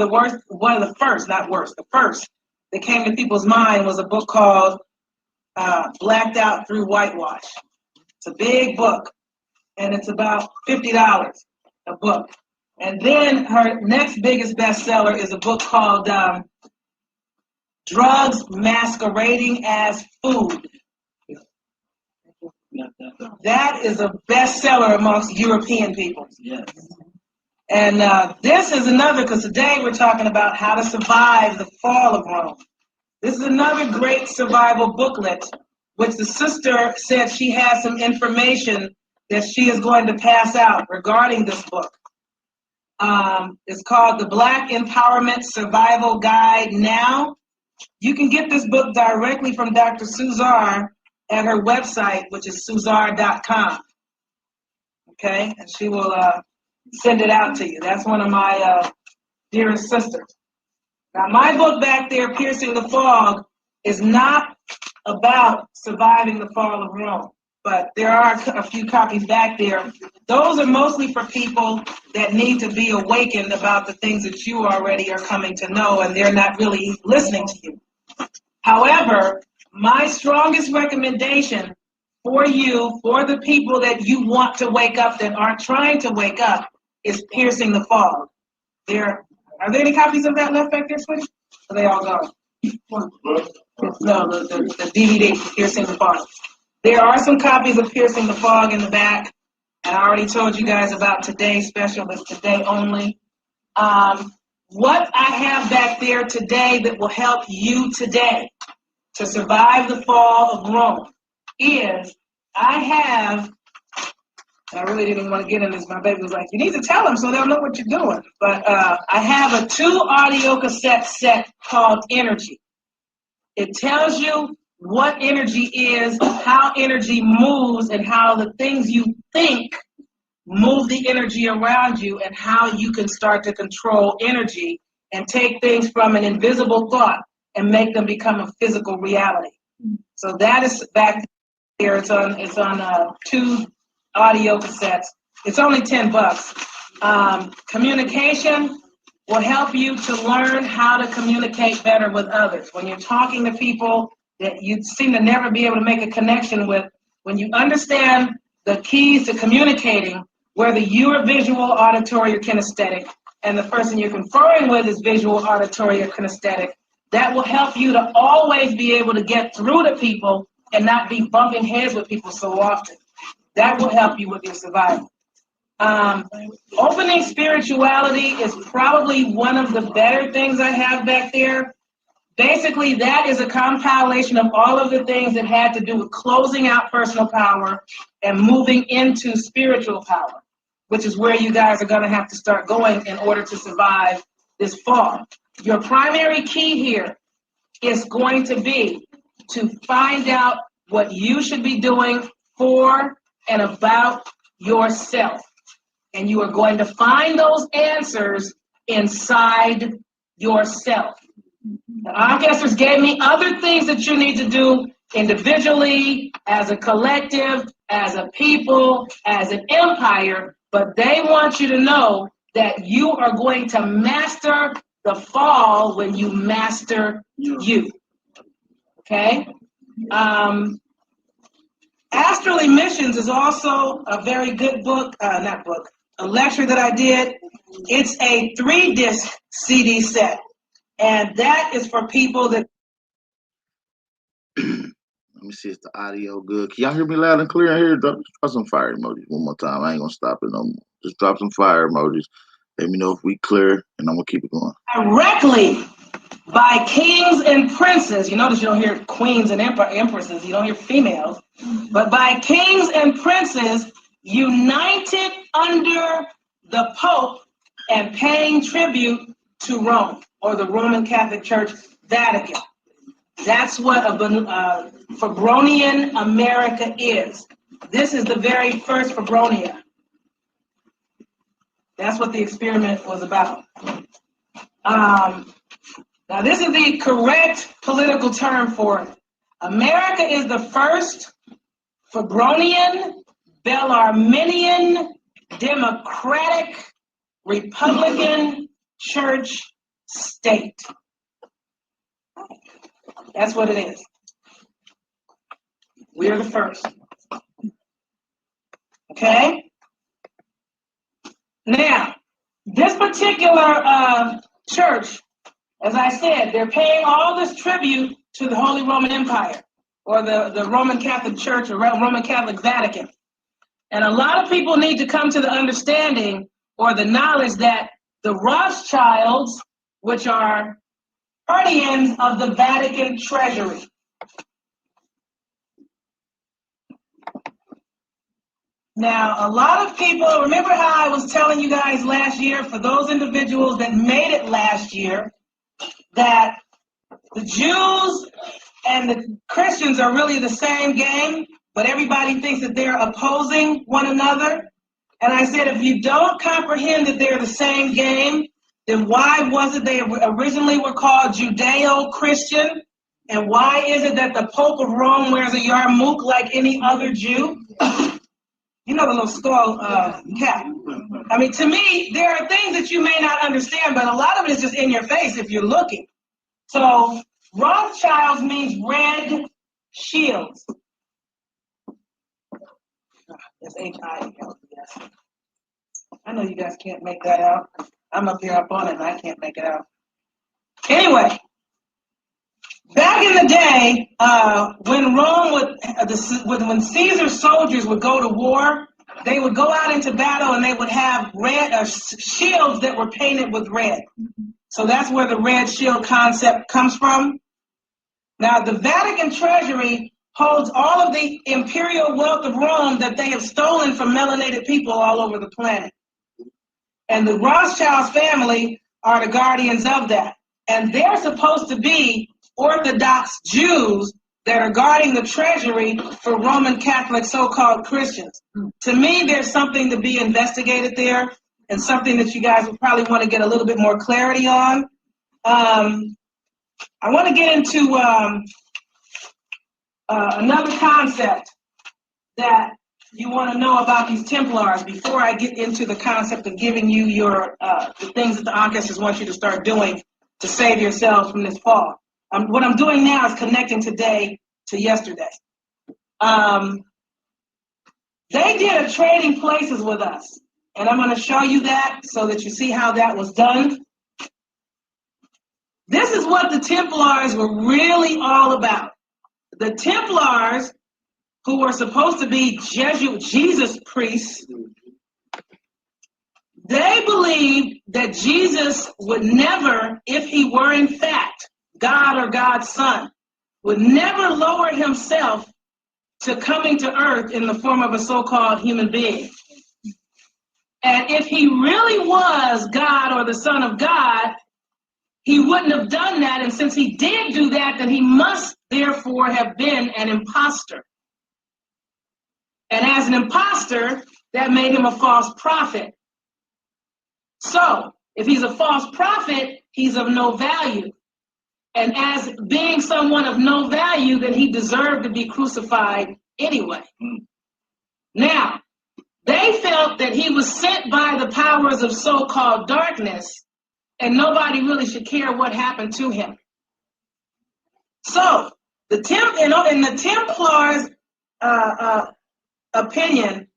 first that came to people's mind was a book called Blacked Out Through Whitewash. It's a big book, and it's about $50 a book. And then her next biggest bestseller is a book called Drugs Masquerading as Food. That is a bestseller amongst European people. Yes. And this is another, because today we're talking about how to survive the fall of Rome. This is another great survival booklet, which the sister said she has some information that she is going to pass out regarding this book. It's called The Black Empowerment Survival Guide Now. You can get this book directly from Dr. Suzar at her website, which is suzar.com. Okay, and she will send it out to you. That's one of my dearest sisters. Now, my book back there, Piercing the Fog, is not about surviving the fall of Rome, but there are a few copies back there. Those are mostly for people that need to be awakened about the things that you already are coming to know, and they're not really listening to you. However, my strongest recommendation for you, for the people that you want to wake up that aren't trying to wake up, is Piercing the Fog. Are there any copies of that left back there, Sweetie? Are they all gone? No, the DVD, Piercing the Fog. There are some copies of Piercing the Fog in the back, and I already told you guys about today's special. It's today only. What I have back there today that will help you today to survive the fall of Rome is I really didn't want to get in this. My baby was like, you need to tell them so they'll know what you're doing. But I have a 2 audio cassette set called Energy. It tells you what energy is, how energy moves, and how the things you think move the energy around you, and how you can start to control energy and take things from an invisible thought and make them become a physical reality. So that is back there. It's on 2 audio cassettes. It's only $10. Communication will help you to learn how to communicate better with others. When you're talking to people that you seem to never be able to make a connection with, when you understand the keys to communicating, whether you are visual, auditory, or kinesthetic, and the person you're conferring with is visual, auditory, or kinesthetic, that will help you to always be able to get through to people and not be bumping heads with people so often. That will help you with your survival. Opening spirituality is probably one of the better things I have back there. Basically, that is a compilation of all of the things that had to do with closing out personal power and moving into spiritual power, which is where you guys are going to have to start going in order to survive this fall. Your primary key here is going to be to find out what you should be doing for and about yourself. And you are going to find those answers inside yourself. The ancestors gave me other things that you need to do individually, as a collective, as a people, as an empire, but they want you to know that you are going to master the fall when you master you. Okay? Astral Emissions is also a very good book, a lecture that I did. It's a 3-disc CD set, and that is for people that. Let me see if the audio good. Can y'all hear me loud and clear in here? Drop some fire emojis one more time. I ain't gonna stop it no more. Just drop some fire emojis. Let me know if we clear, and I'm gonna keep it going. Directly by kings and princes. You notice you don't hear queens and empresses. You don't hear females. But by kings and princes united under the Pope and paying tribute to Rome, or the Roman Catholic Church, Vatican. That's what a Febronian America is. This is the very first Febronia. That's what the experiment was about. Now, this is the correct political term for it. America is the first Febronian, Bellarminian, Democratic, Republican church state. That's what it is. We're the first. Okay? Now, this particular church, as I said, they're paying all this tribute to the Holy Roman Empire, or the Roman Catholic Church, or Roman Catholic Vatican. And a lot of people need to come to the understanding or the knowledge that the Rothschilds, which are guardians of the Vatican treasury. Now, a lot of people, remember how I was telling you guys last year, for those individuals that made it last year, that the Jews and the Christians are really the same game, but everybody thinks that they're opposing one another. And I said, if you don't comprehend that they're the same game, then why was it they originally were called Judeo-Christian? And why is it that the Pope of Rome wears a yarmulke like any other Jew? You know, the little skull cap. I mean, to me, there are things that you may not understand, but a lot of it is just in your face if you're looking. So Rothschilds means red shields. It's H-I-E-L-D-S. I know you guys can't make that out. I'm up here up on it and I can't make it out. Anyway, back in the day, when Rome when Caesar's soldiers would go to war, they would go out into battle and they would have red shields that were painted with red. So that's where the red shield concept comes from. Now, the Vatican treasury holds all of the imperial wealth of Rome that they have stolen from melanated people all over the planet. And the Rothschild family are the guardians of that. And they're supposed to be Orthodox Jews that are guarding the treasury for Roman Catholic so-called Christians. To me, there's something to be investigated there, and something that you guys would probably want to get a little bit more clarity on. I want to get into another concept that you want to know about these Templars before I get into the concept of giving you your the things that the ancestors want you to start doing to save yourselves from this fall. What I'm doing now is connecting today to yesterday. They did a trading places with us, and I'm going to show you that so that you see how that was done. This is what the Templars were really all about. The Templars, who were supposed to be Jesuit Jesus priests, they believed that Jesus would never, if he were in fact God or God's son, would never lower himself to coming to earth in the form of a so-called human being. And if he really was God or the Son of God, he wouldn't have done that. And since he did do that, then he must therefore have been an imposter. And as an imposter, that made him a false prophet. So, if he's a false prophet, he's of no value. And as being someone of no value, then he deserved to be crucified anyway. Now, they felt that he was sent by the powers of so-called darkness, and nobody really should care what happened to him. So, the Templars opinion,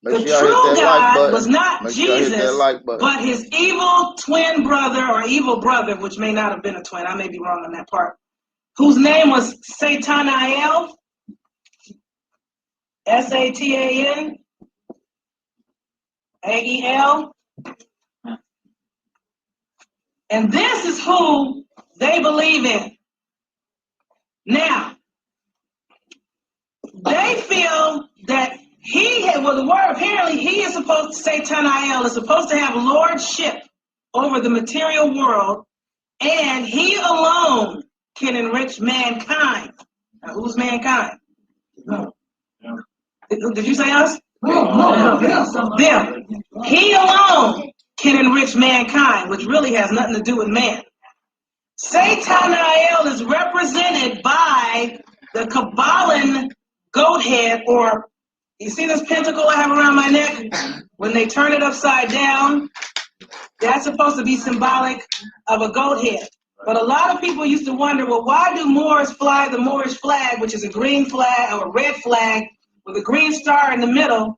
Make the sure y'all hit true that like God button. was not Make sure y'all hit that Jesus, like button. but his evil twin brother or evil brother, which may not have been a twin, I may be wrong on that part, whose name was Sataniel, Satan-A-E-L. And this is who they believe in. Now, they feel that the word apparently he is supposed to, Sataniel is supposed to have lordship over the material world, and he alone can enrich mankind. Now, who's mankind? No. Did you say us? No. Them. He alone can enrich mankind, which really has nothing to do with man. Sataniel is represented by the Kabbalan goat head, or you see this pentacle I have around my neck? When they turn it upside down, that's supposed to be symbolic of a goat head. But a lot of people used to wonder, well, why do Moors fly the Moorish flag, which is a green flag or a red flag with a green star in the middle,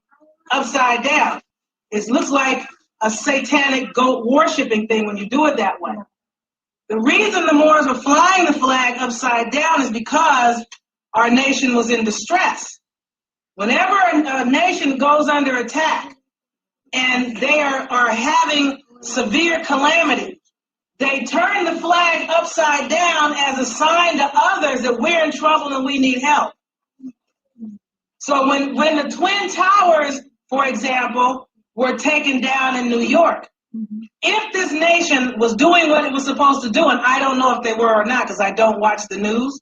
upside down? It looks like a satanic goat worshiping thing when you do it that way. The reason the Moors were flying the flag upside down is because our nation was in distress. Whenever a nation goes under attack and they are having severe calamity, they turn the flag upside down as a sign to others that we're in trouble and we need help. So when the Twin Towers, for example, were taken down in New York, if this nation was doing what it was supposed to do, and I don't know if they were or not because I don't watch the news,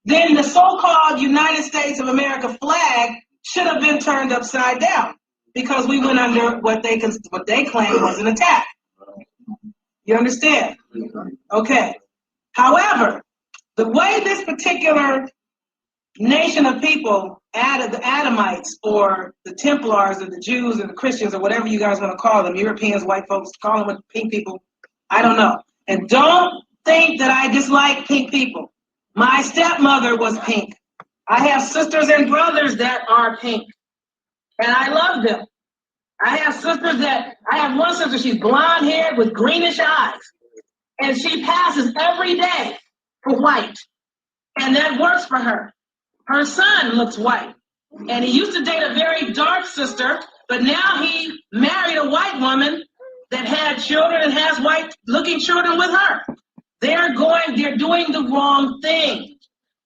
then the so-called United States of America flag should have been turned upside down because we went under what they claimed was an attack. You understand? Okay. However, the way this particular nation of people, the Adamites or the Templars or the Jews or the Christians or whatever you guys want to call them, Europeans, white folks, call them what, pink people, I don't know. And don't think that I dislike pink people. My stepmother was pink. I have sisters and brothers that are pink, and I love them. I have one sister, she's blonde haired with greenish eyes, and she passes every day for white, and that works for her. Her son looks white, and he used to date a very dark sister, but now he married a white woman that had children and has white-looking children with her. They're doing the wrong thing.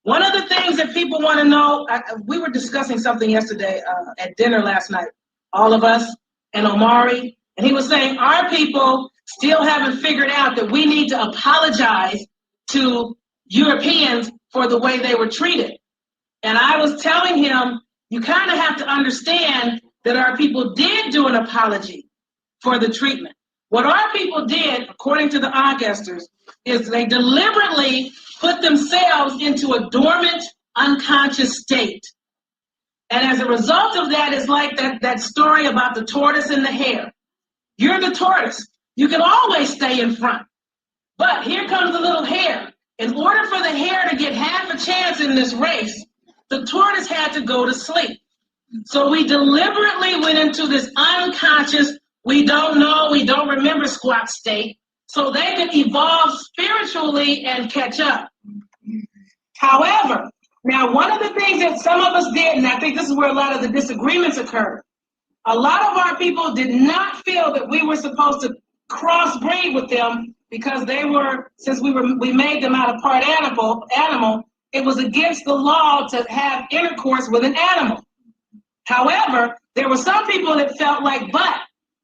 One of the things that people want to know, we were discussing something yesterday at dinner last night, all of us, and Omari, and he was saying our people still haven't figured out that we need to apologize to Europeans for the way they were treated. And I was telling him, you kind of have to understand that our people did do an apology for the treatment. What our people did, according to the Augusters, is they deliberately put themselves into a dormant, unconscious state. And as a result of that, it's like that story about the tortoise and the hare. You're the tortoise. You can always stay in front. But here comes the little hare. In order for the hare to get half a chance in this race, the tortoise had to go to sleep. So we deliberately went into this unconscious, we don't know, we don't remember squat state, so they could evolve spiritually and catch up. However, now one of the things that some of us did, and I think this is where a lot of the disagreements occurred, a lot of our people did not feel that we were supposed to crossbreed with them because they were, since we made them out of part animal, it was against the law to have intercourse with an animal. However, there were some people that felt like, but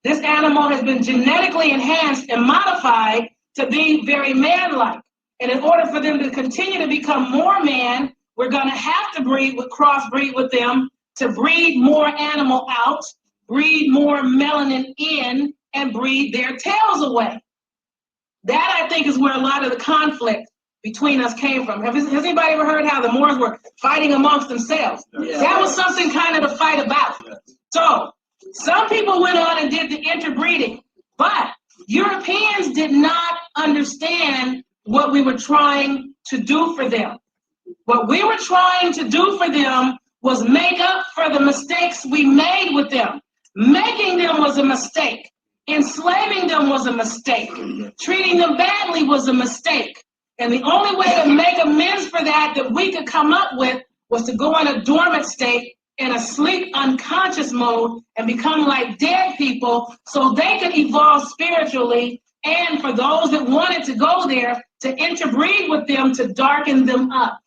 this animal has been genetically enhanced and modified to be very man-like. And in order for them to continue to become more man, we're going to have to crossbreed with them to breed more animal out, breed more melanin in, and breed their tails away. That, I think, is where a lot of the conflict between us came from. Has anybody ever heard how the Moors were fighting amongst themselves? Yeah. That was something kind of to fight about. Yeah. So some people went on and did the interbreeding, but Europeans did not understand what we were trying to do for them. What we were trying to do for them was make up for the mistakes we made with them. Making them was a mistake. Enslaving them was a mistake. Treating them badly was a mistake. And the only way to make amends for that we could come up with was to go in a dormant state, in a sleep unconscious mode, and become like dead people so they could evolve spiritually, and for those that wanted to go there, to interbreed with them to darken them up.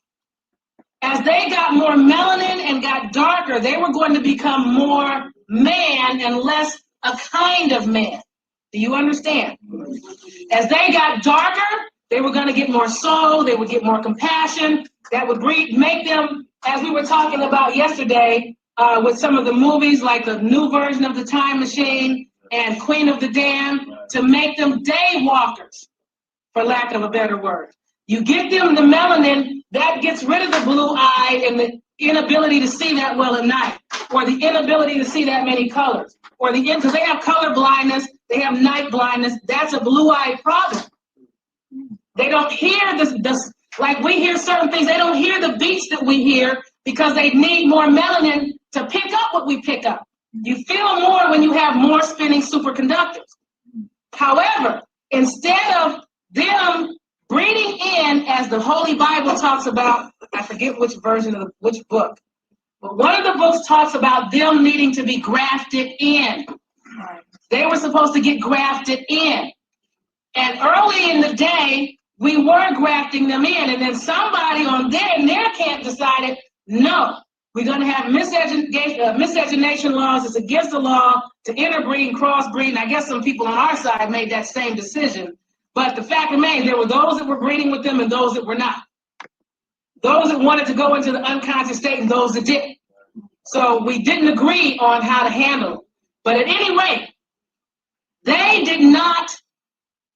As they got more melanin and got darker, they were going to become more man and less a kind of man. Do you understand? As they got darker, they were going to get more soul, they would get more compassion. That would make them, as we were talking about yesterday, with some of the movies like the new version of The Time Machine and Queen of the Damned, to make them day walkers, for lack of a better word. You get them the melanin, that gets rid of the blue eye and the inability to see that well at night, or the inability to see that many colors, or because they have color blindness, they have night blindness. That's a blue eye problem. They don't hear this, like we hear certain things. They don't hear the beats that we hear because they need more melanin to pick up what we pick up. You feel more when you have more spinning superconductors. However, instead of them breeding in, as the Holy Bible talks about, I forget which version of which book, but one of the books talks about them needing to be grafted in. They were supposed to get grafted in. And early in the day, we were grafting them in, and then somebody on their camp decided, no, we're going to have miscegenation laws. It's against the law to interbreed and crossbreed. And I guess some people on our side made that same decision. But the fact remains, there were those that were breeding with them and those that were not. Those that wanted to go into the unconscious state and those that didn't. So we didn't agree on how to handle it. But at any rate, they did not,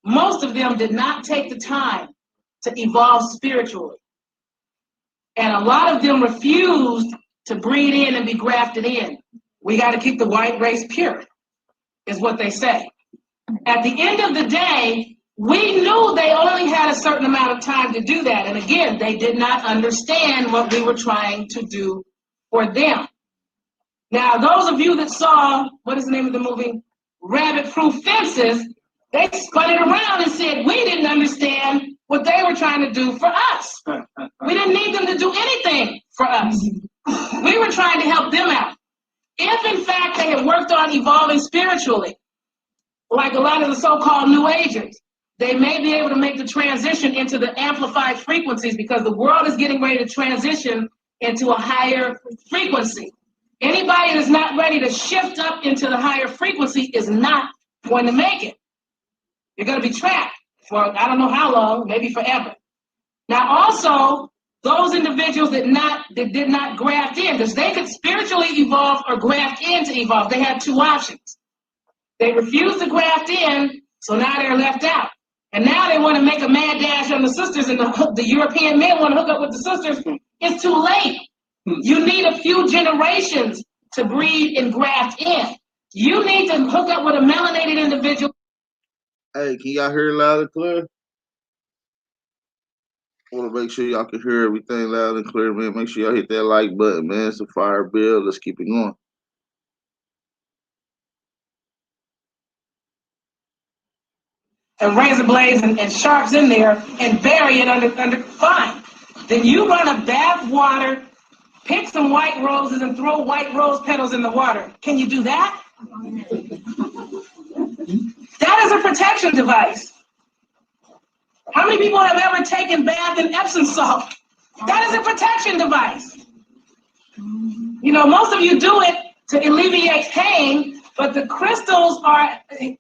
most of them did not take the time to evolve spiritually. And a lot of them refused to breed in and be grafted in. We got to keep the white race pure, is what they say. At the end of the day, we knew they only had a certain amount of time to do that. And again, they did not understand what we were trying to do for them. Now, those of you that saw, what is the name of the movie? Rabbit Proof Fences, they spun it around and said, we didn't understand what they were trying to do for us. We didn't need them to do anything for us. We were trying to help them out. If, in fact, they had worked on evolving spiritually, like a lot of the so-called New Agers, they may be able to make the transition into the amplified frequencies, because the world is getting ready to transition into a higher frequency. Anybody that's not ready to shift up into the higher frequency is not going to make it. You're going to be trapped for I don't know how long, maybe forever. Now, also, those individuals that did not graft in, because they could spiritually evolve or graft in to evolve. They had two options. They refused to graft in, so now they're left out. And now they want to make a mad dash on the sisters, and the European men want to hook up with the sisters. It's too late. You need a few generations to breed and graft in. You need to hook up with a melanated individual. Hey, can y'all hear loud and clear? I want to make sure y'all can hear everything loud and clear, man. Make sure y'all hit that like button, man. It's a fire bill. Let's keep it going. And razor blades and sharps in there and bury it under fine. Then you run a bath water, pick some white roses and throw white rose petals in the water. Can you do that? That is a protection device. How many people have ever taken bath in Epsom salt? That is a protection device. You know, most of you do it to alleviate pain, but the crystals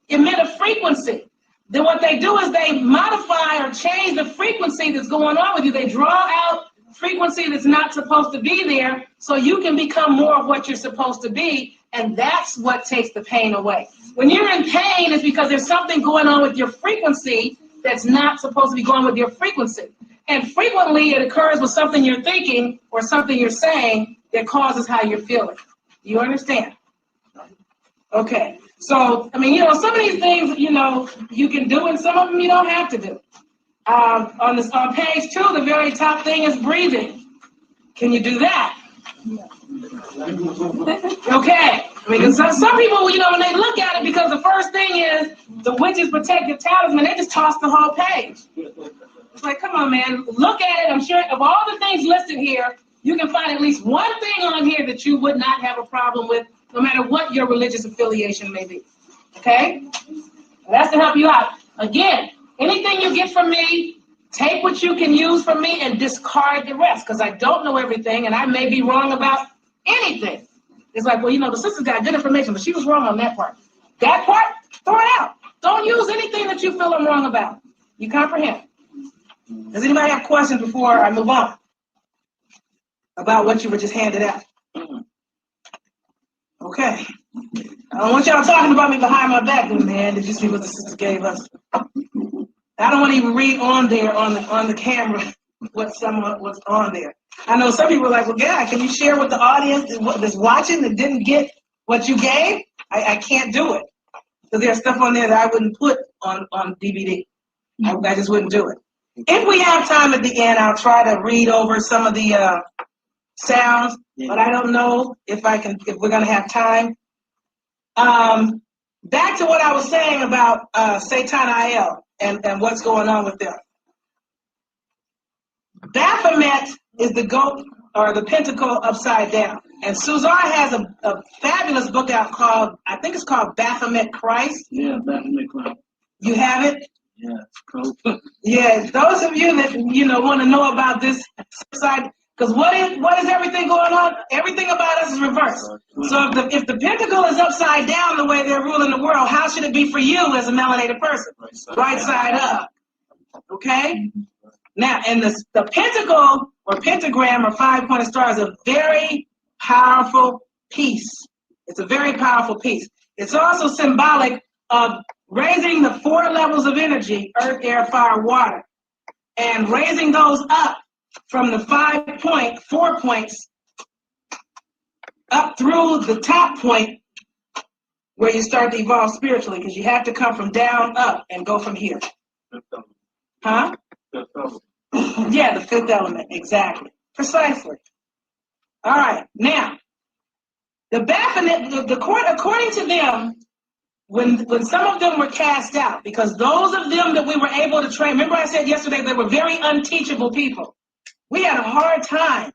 emit a frequency. Then what they do is they modify or change the frequency that's going on with you. They draw out frequency that's not supposed to be there so you can become more of what you're supposed to be, and that's what takes the pain away. When you're in pain, it's because there's something going on with your frequency that's not supposed to be going with your frequency. And frequently it occurs with something you're thinking or something you're saying that causes how you're feeling. You understand? Okay. So, I mean, you know, some of these things, you know, you can do, and some of them you don't have to do. On page 2, the very top thing is breathing. Can you do that? Okay, because some people, you know, when they look at it, because the first thing is the witches protect your talisman, they just toss the whole page. It's like, come on, man, look at it. I'm sure of all the things listed here, you can find at least one thing on here that you would not have a problem with, no matter what your religious affiliation may be. Okay? That's to help you out. Again, anything you get from me, take what you can use from me and discard the rest, because I don't know everything and I may be wrong about anything. It's like, well, you know, the sister got good information, but she was wrong on that part. That part, throw it out. Don't use anything that you feel I'm wrong about. You comprehend? Does anybody have questions before I move on about what you were just handed out? Okay. I don't want y'all talking about me behind my back, man. Did you see what the sister gave us? I don't want to even read on there on the camera what someone was on there. I know some people are like, well, God, can you share with the audience that's watching that didn't get what you gave? I can't do it. Because there's stuff on there that I wouldn't put on DVD. I just wouldn't do it. If we have time at the end, I'll try to read over some of the sounds, but I don't know if we're going to have time. Back to what I was saying about Satanael and what's going on with them. Baphomet is the goat or the pentacle upside down. And Suzar has a fabulous book out called, I think it's called Baphomet Christ. Yeah, Baphomet Christ. You have it? Yeah, it's cool. Yeah, those of you that, you know, want to know about this side, because what is everything going on? Everything about us is reversed. So if the pentacle is upside down the way they're ruling the world, how should it be for you as a melanated person? Right side up. Okay? Now, and the pentacle or pentagram or five-pointed star is a very powerful piece. It's a very powerful piece. It's also symbolic of raising the 4 levels of energy, earth, air, fire, water, and raising those up from the 4 points up through the top point where you start to evolve spiritually, because you have to come from down up and go from here. Huh? Yeah, the 5th element, exactly. Precisely. All right, now, the Baphomet, according to them, when some of them were cast out, because those of them that we were able to train, remember I said yesterday they were very unteachable people. We had a hard time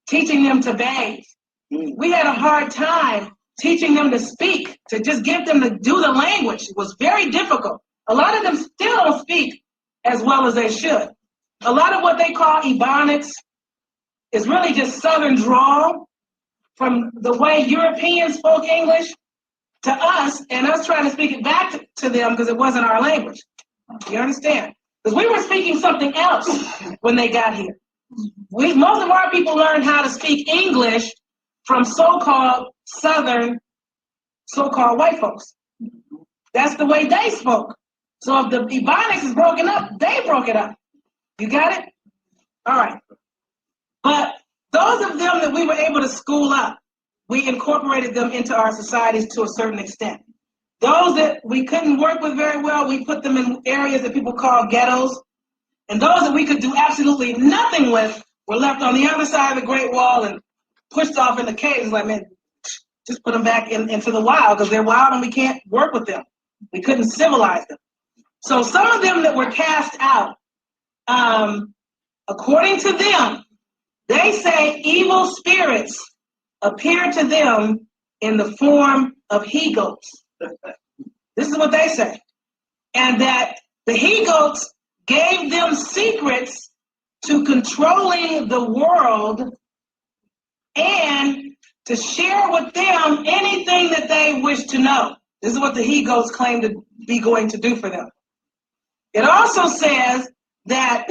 teaching them to bathe. We had a hard time teaching them to speak, to just get them to do the language. It was very difficult. A lot of them still don't speak as well as they should. A lot of what they call Ebonics is really just Southern drawl from the way Europeans spoke English to us, and us trying to speak it back to them because it wasn't our language. You understand? Because we were speaking something else when they got here. Most of our people learned how to speak English from so-called Southern, so-called white folks. That's the way they spoke. So if the Ebonics is broken up, they broke it up. You got it? All right. But those of them that we were able to school up, we incorporated them into our societies to a certain extent. Those that we couldn't work with very well, we put them in areas that people call ghettos. And those that we could do absolutely nothing with were left on the other side of the Great Wall and pushed off in the caves. Like, man, just put them back into the wild, because they're wild and we can't work with them. We couldn't civilize them. So some of them that were cast out, according to them, they say evil spirits appear to them in the form of he-goats. This is what they say. And that the he-goats gave them secrets to controlling the world and to share with them anything that they wish to know. This is what the he-goats claim to be going to do for them. It also says that,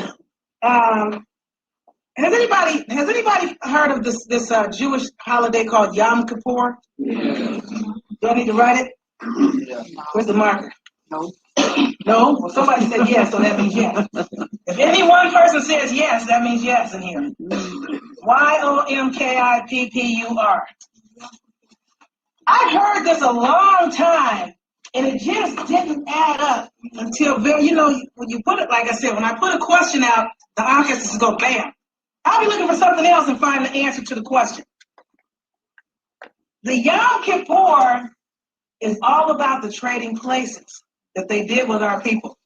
has anybody heard of this Jewish holiday called Yom Kippur? Yeah. Do I need to write it? Yeah. Where's the marker? No. No? Well, somebody said yes, so that means yes. If any one person says yes, that means yes in here. YOMKIPPUR. I heard this a long time, and it just didn't add up until very, when you put it, like I said, when I put a question out, the ancestors go bam. I'll be looking for something else and find the answer to the question. The Yom Kippur is all about the trading places that they did with our people.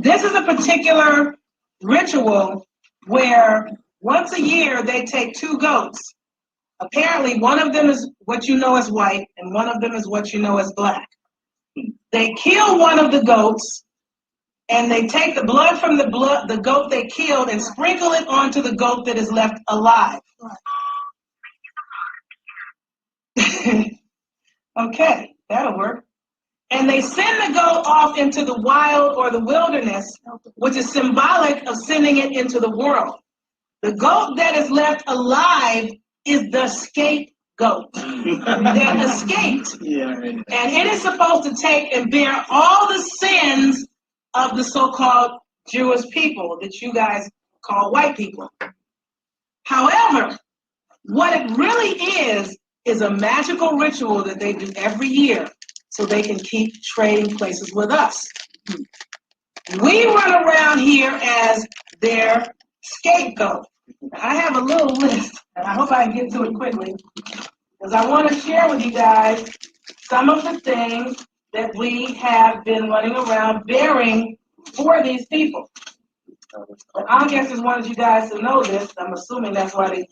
This is a particular ritual where once a year they take two goats. Apparently, one of them is what you know as white, and one of them is what you know as black. They kill one of the goats, and they take the blood from the goat they killed and sprinkle it onto the goat that is left alive. Okay, that'll work. And they send the goat off into the wild or the wilderness, which is symbolic of sending it into the world. The goat that is left alive is the scapegoat that escaped. And it is supposed to take and bear all the sins of the so-called Jewish people that you guys call white people. However, what it really is a magical ritual that they do every year so they can keep trading places with us. We run around here as their scapegoat. I have a little list, and I hope I can get to it quickly, because I want to share with you guys some of the things that we have been running around bearing for these people. But I guess just wanted you guys to know this. I'm assuming that's why they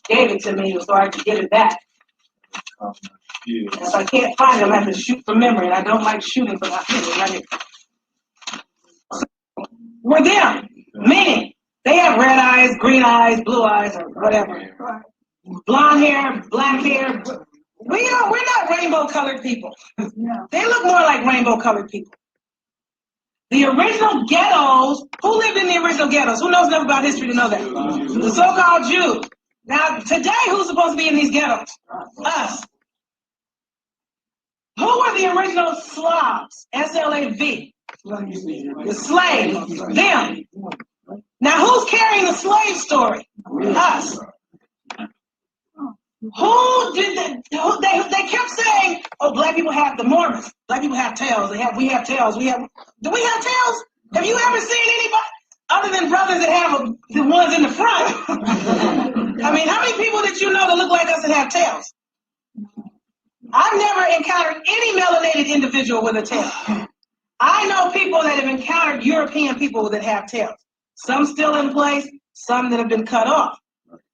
gave it to me, so I could get it back. If I can't find it, I have to shoot from memory, and I don't like shooting from my memory. Right here. So, we're them, meaning they have red eyes, green eyes, blue eyes, or whatever. Blonde hair, black hair. We're not rainbow-colored people. They look more like rainbow-colored people. The original ghettos, who lived in the original ghettos? Who knows enough about history to know that? The so-called Jews. Now, today, who's supposed to be in these ghettos? Us. Who were the original Slavs? S-L-A-V. The slaves. Them. Now, who's carrying the slave story? Us. Who did that? They kept saying, oh, black people have the Mormons. Black people have tails. We have tails. Do we have tails? Have you ever seen anybody other than brothers that have the ones in the front? I mean, how many people did you know that look like us that have tails? I've never encountered any melanated individual with a tail. I know people that have encountered European people that have tails. Some still in place, some that have been cut off.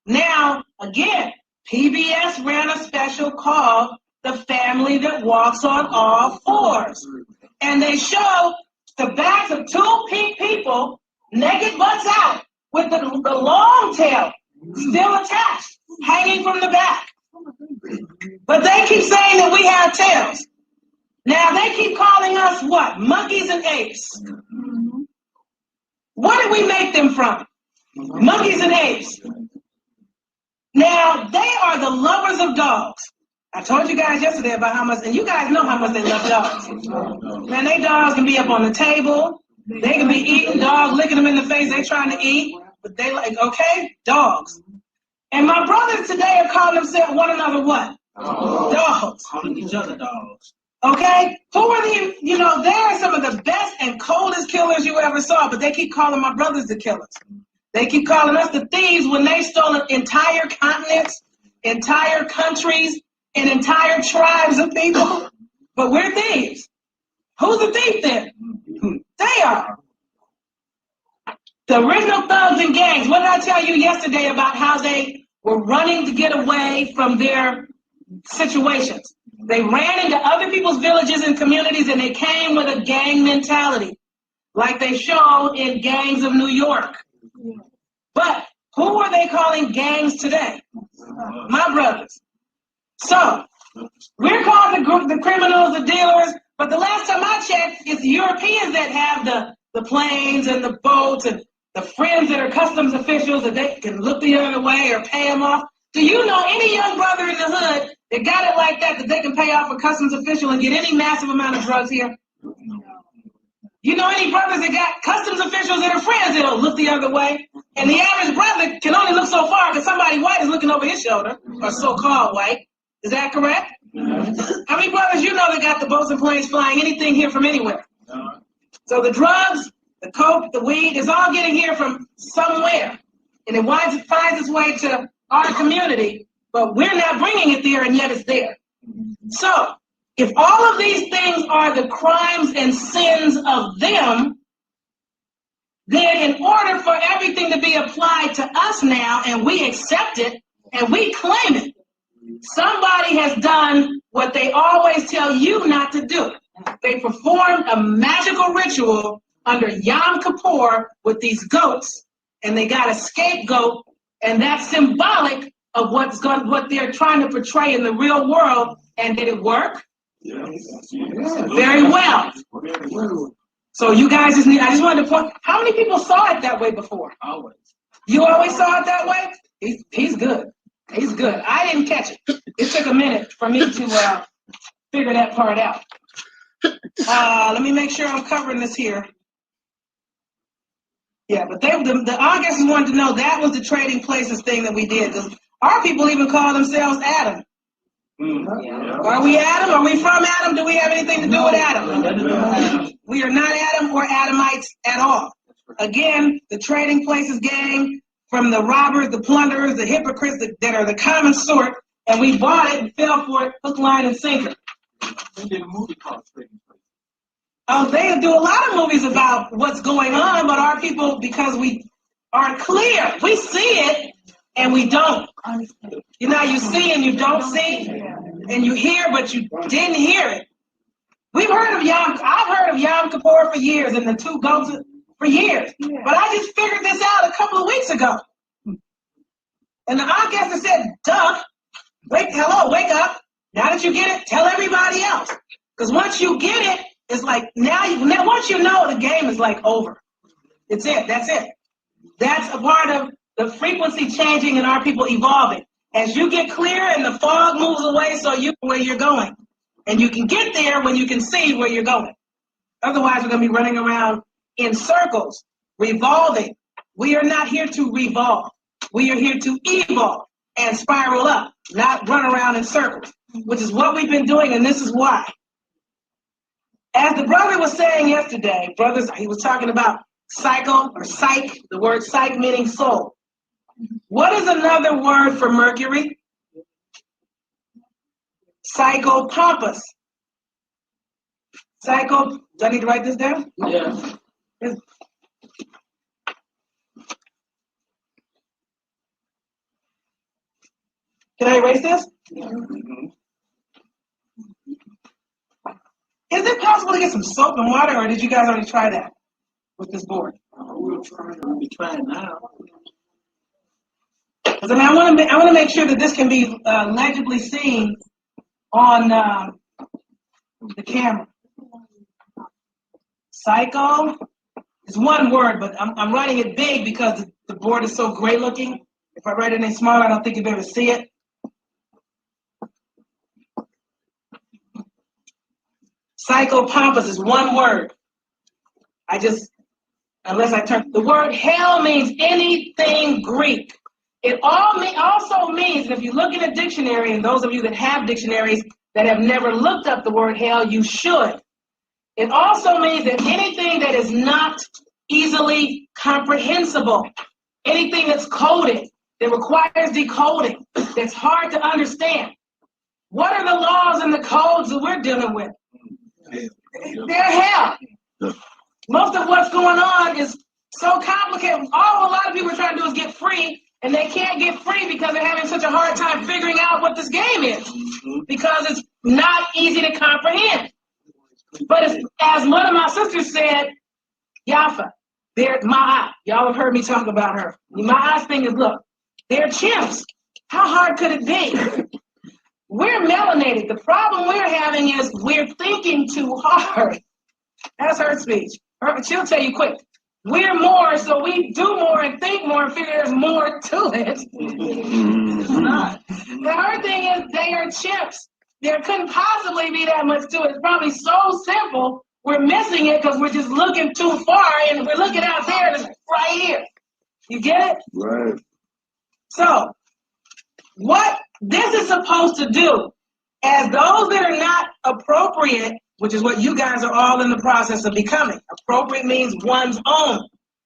Now, again, PBS ran a special called The Family That Walks on All Fours. And they show the backs of two pink people, naked butts out, with the long tail still attached, hanging from the back. But they keep saying that we have tails. Now they keep calling us what? Monkeys and apes. What did we make them from? Monkeys and apes. Now, they are the lovers of dogs. I told you guys yesterday about how much, and you guys know how much they love dogs. Man, they dogs can be up on the table. They can be eating, dog licking them in the face. They trying to eat, but they like, okay, dogs. And my brothers today are calling themselves one another what? Dogs. Calling each other dogs. Okay? Who are the, they are some of the best and coldest killers you ever saw, but they keep calling my brothers the killers. They keep calling us the thieves when they've stolen entire continents, entire countries, and entire tribes of people. But we're thieves. Who's the thief then? They are. The original thugs and gangs. What did I tell you yesterday about how they were running to get away from their situations? They ran into other people's villages and communities, and they came with a gang mentality, like they showed in Gangs of New York. But who are they calling gangs today? My brothers. So, we're called the criminals, the dealers, but the last time I checked, it's the Europeans that have the planes and the boats and the friends that are customs officials that they can look the other way or pay them off. Do you know any young brother in the hood that got it like that they can pay off a customs official and get any massive amount of drugs here? You know any brothers that got customs officials that are friends that'll look the other way? And the average brother can only look so far because somebody white is looking over his shoulder, or so-called white. Is that correct? How many brothers you know that got the boats and planes flying anything here from anywhere? So the drugs, the coke, the weed is all getting here from somewhere. And it finds its way to our community, but we're not bringing it there, and yet it's there. So, if all of these things are the crimes and sins of them, then in order for everything to be applied to us now, and we accept it, and we claim it, somebody has done what they always tell you not to do. They performed a magical ritual under Yom Kippur with these goats, and they got a scapegoat, and that's symbolic of what they're trying to portray in the real world. And did it work? Yes. Very well. So you guys I just wanted to point, how many people saw it that way before? Always. You always saw it that way? He's good. He's good. I didn't catch it. It took a minute for me to figure that part out. Let me make sure I'm covering this here. Yeah, but the Augustins wanted to know that was the trading places thing that we did. Because our people even call themselves Adam. Are we Adam? Are we from Adam? Do we have anything to do with Adam? We are not Adam or Adamites at all. Again, the trading places gang, from the robbers, the plunderers, the hypocrites that are the common sort, and we bought it and fell for it, hook, line, and sinker. We did a movie called Trading Places. Oh, they do a lot of movies about what's going on, but our people, because we aren't clear, we see it and we don't. You know, you see and you don't see, and you hear but you didn't hear it. I've heard of Yom Kippur for years, and the two goats for years, but I just figured this out a couple of weeks ago. And the Augustin said, duh, wake up. Now that you get it, tell everybody else. Because once you get it, it's like, now once you know, the game is like over. It's it, that's it. That's a part of the frequency changing and our people evolving. As you get clear and the fog moves away, so you know where you're going. And you can get there when you can see where you're going. Otherwise, we're going to be running around in circles, revolving. We are not here to revolve. We are here to evolve and spiral up, not run around in circles, which is what we've been doing, and this is why. As the brother was saying yesterday, he was talking about psycho or psych, the word psych meaning soul. What is another word for Mercury? Psychopompus. Do I need to write this down? Yeah. Can I erase this? Is it possible to get some soap and water, or did you guys already try that with this board? We'll be trying now. Because I want to make sure that this can be legibly seen on the camera. Psycho is one word, but I'm writing it big because the board is so great looking. If I write it in small, I don't think you'll be able to see it. Psychopompus is one word. The word hell means anything Greek. It also means, and if you look in a dictionary, and those of you that have dictionaries that have never looked up the word hell, you should. It also means that anything that is not easily comprehensible, anything that's coded, that requires decoding, that's hard to understand. What are the laws and the codes that we're dealing with? They're hell. Most of what's going on is so complicated. All a lot of people are trying to do is get free, and they can't get free because they're having such a hard time figuring out what this game is, because it's not easy to comprehend. But as one of my sisters said, Yafa, they're Ma'a. Y'all have heard me talk about her. Ma'a's thing is, look, they're chimps. How hard could it be? We're melanated. The problem we're having is we're thinking too hard. That's her speech. She'll tell you quick. We're more, so we do more and think more and figure there's more to it. It's not. Her thing is they are chimps. There couldn't possibly be that much to it. It's probably so simple, we're missing it because we're just looking too far, and we're looking out there and it's right here. You get it? Right. So, what this is supposed to do, as those that are not appropriate, which is what you guys are all in the process of becoming. Appropriate means one's own.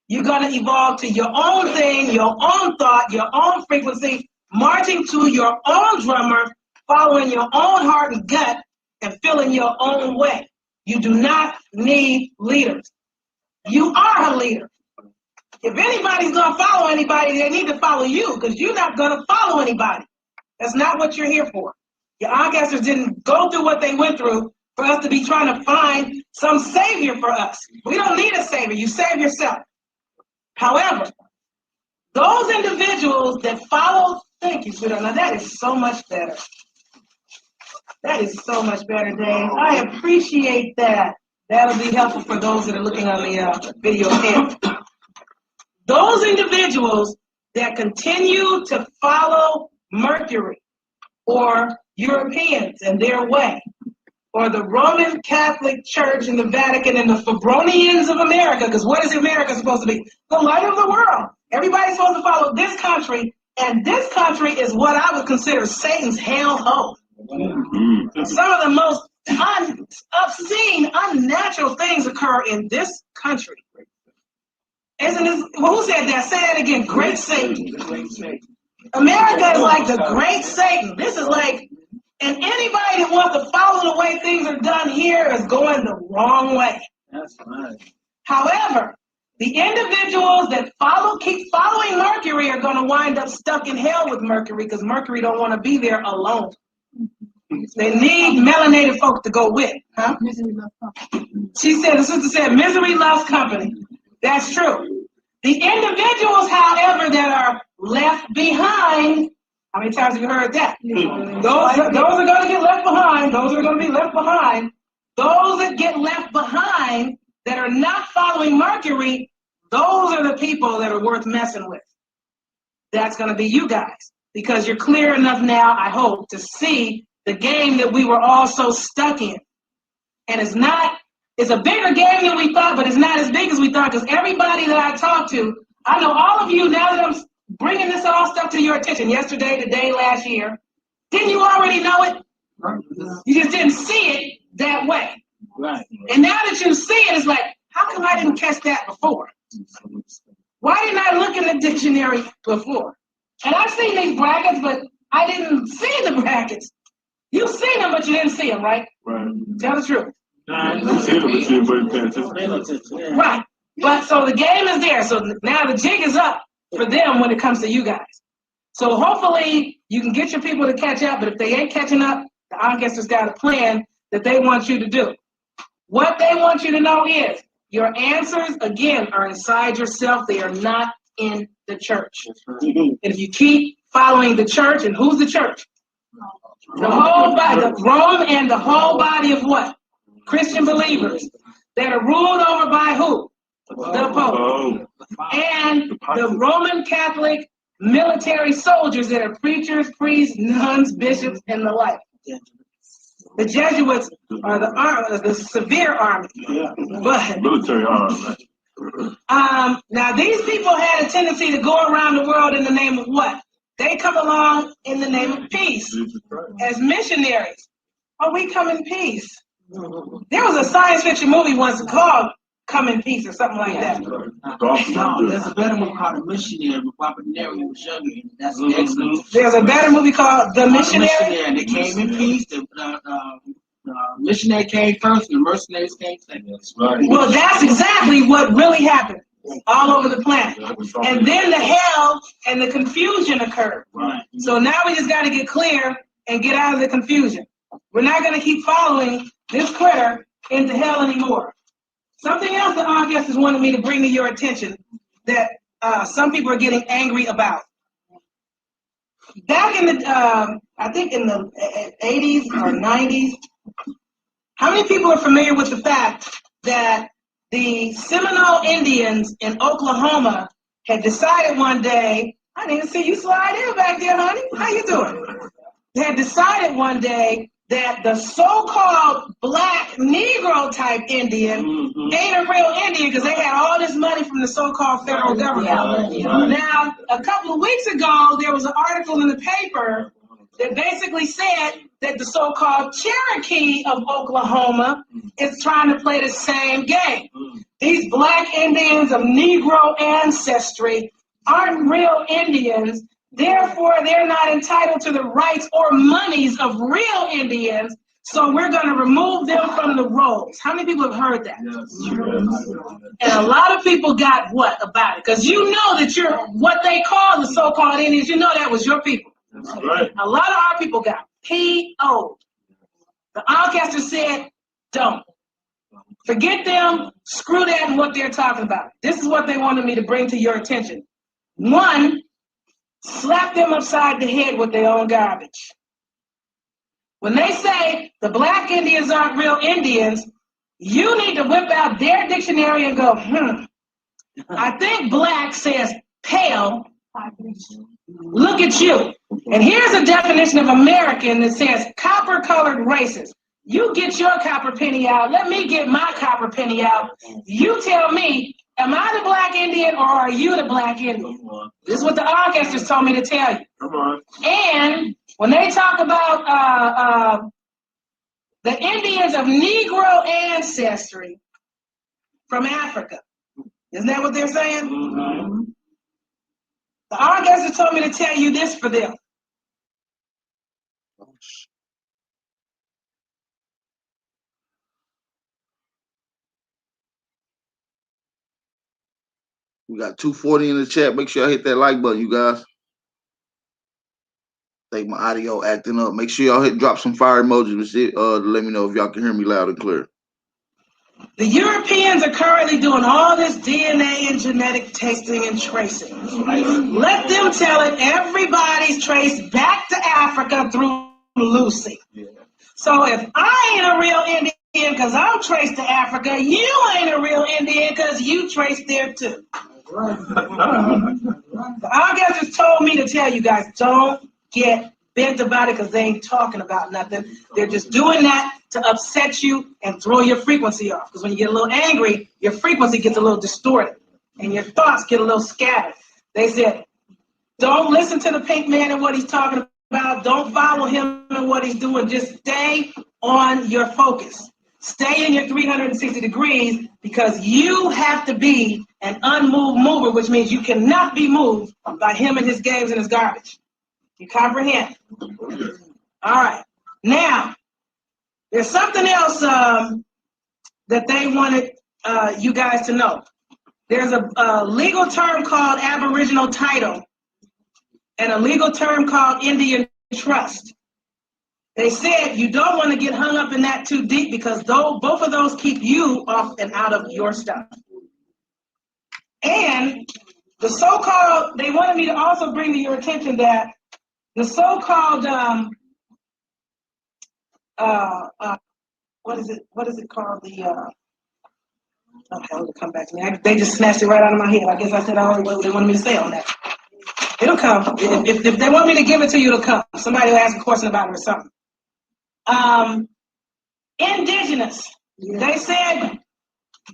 You're going to evolve to your own thing, your own thought, your own frequency, marching to your own drummer, following your own heart and gut and feeling your own way. You do not need leaders. You are a leader. If anybody's going to follow anybody, they need to follow you because you're not going to follow anybody. That's not what you're here for. Your ancestors didn't go through what they went through for us to be trying to find some savior for us. We don't need a savior. You save yourself. However, those individuals that follow, thank you, sweetheart. Now that is so much better. That is so much better, Dave. I appreciate that. That'll be helpful for those that are looking on the video camera. Those individuals that continue to follow Mercury or Europeans and their way, or the Roman Catholic Church and the Vatican and the Febronians of America, because what is America supposed to be? The light of the world. Everybody's supposed to follow this country, and this country is what I would consider Satan's hellhole. Some of the most obscene, unnatural things occur in this country. Isn't this, well, who said that? Say that again. Great Satan. America is like the great Satan. This is like, and anybody that wants to follow the way things are done here is going the wrong way. That's right. However, the individuals that keep following Mercury are going to wind up stuck in hell with Mercury because Mercury don't want to be there alone. They need melanated folk to go with. Huh? She said, the sister said, misery loves company. That's true. The individuals, however, that are left behind, how many times have you heard that? Those are going to get left behind. Those are going to be left behind. Those that get left behind that are not following Mercury, those are the people that are worth messing with. That's going to be you guys. Because you're clear enough now, I hope, to see the game that we were all so stuck in. And it's a bigger game than we thought, but it's not as big as we thought, because everybody that I talked to, I know all of you, now that I'm bringing this all stuff to your attention, yesterday, today, last year, didn't you already know it? You just didn't see it that way. Right. And now that you see it, it's like, how come I didn't catch that before? Why didn't I look in the dictionary before? And I've seen these brackets, but I didn't see the brackets. You've seen them, but you didn't see them, right? Right. Tell the truth. Right. But so the game is there. So now the jig is up for them when it comes to you guys. So hopefully you can get your people to catch up. But if they ain't catching up, the ancestors got a plan that they want you to do. What they want you to know is your answers, again, are inside yourself. They are not in the church. And if you keep following the church, and who's the church? The whole body, the Rome and the whole body of what? Christian believers that are ruled over by who? The Pope. And the Roman Catholic military soldiers that are preachers, priests, nuns, bishops, and the like. The Jesuits are the severe army. But Military army. now these people had a tendency to go around the world in the name of what? They come along in the name of peace as missionaries. Oh, we come in peace. There was a science fiction movie once called Come in Peace or something like that. No, there's a better movie called The Missionary with Robert De Niro was younger. And that's excellent. There's a better movie called The Missionary. And they came in peace. The missionary came first, and the mercenaries came second. Well, that's exactly what really happened all over the planet. And then the hell and the confusion occurred. So now we just got to get clear and get out of the confusion. We're not going to keep following this critter into hell anymore. Something else that ancestors wanted me to bring to your attention that some people are getting angry about. Back in the, I think in the 80s or 90s, how many people are familiar with the fact that the Seminole Indians in Oklahoma had decided one day, I didn't even see you slide in back there, honey. How you doing? They had decided one day that the so-called black Negro type Indian ain't a real Indian because they had all this money from the so-called federal government. Now, a couple of weeks ago, there was an article in the paper that basically said that the so-called Cherokee of Oklahoma is trying to play the same game. These black Indians of Negro ancestry aren't real Indians. Therefore, they're not entitled to the rights or monies of real Indians, so we're going to remove them from the rolls. How many people have heard that? And a lot of people got what about it? Because you know that you're what they call the so-called Indians, you know that was your people. Right. A lot of our people got P.O. The Ancaster said, don't. Forget them, screw that and what they're talking about. This is what they wanted me to bring to your attention. One, slap them upside the head with their own garbage. When they say the black Indians aren't real Indians, you need to whip out their dictionary and go, I think black says pale. Look at you. And here's a definition of American that says copper-colored races. You get your copper penny out. Let me get my copper penny out. You tell me, am I the black Indian or are you the black Indian? This is what the Ancestors told me to tell you. Come on. And when they talk about the Indians of Negro ancestry from Africa, isn't that what they're saying? Mm-hmm. The Ancestors told me to tell you this for them. We got 240 in the chat. Make sure y'all hit that like button, you guys. Think my audio acting up. Make sure y'all drop some fire emojis to let me know if y'all can hear me loud and clear. The Europeans are currently doing all this DNA and genetic testing and tracing. Let them tell it. Everybody's traced back to Africa through Lucy. So if I ain't a real Indian because I'm traced to Africa, you ain't a real Indian because you traced there too. The Ancestors told me to tell you guys, don't get bent about it because they ain't talking about nothing. They're just doing that to upset you and throw your frequency off. Because when you get a little angry, your frequency gets a little distorted and your thoughts get a little scattered. They said, don't listen to the pink man and what he's talking about. Don't follow him and what he's doing. Just stay on your focus. Stay in your 360 degrees because you have to be an unmoved mover, which means you cannot be moved by him and his games and his garbage. You comprehend? All right. Now, there's something else that they wanted you guys to know. There's a legal term called aboriginal title and a legal term called Indian trust. They said you don't want to get hung up in that too deep because both of those keep you off and out of your stuff. And the so-called, they wanted me to also bring to your attention that the so-called, what is it called? Okay, it'll come back to me. They just snatched it right out of my head. I guess I said already what they wanted me to say on that. It'll come. If they want me to give it to you, it'll come. Somebody will ask a question about it or something. Indigenous. They said,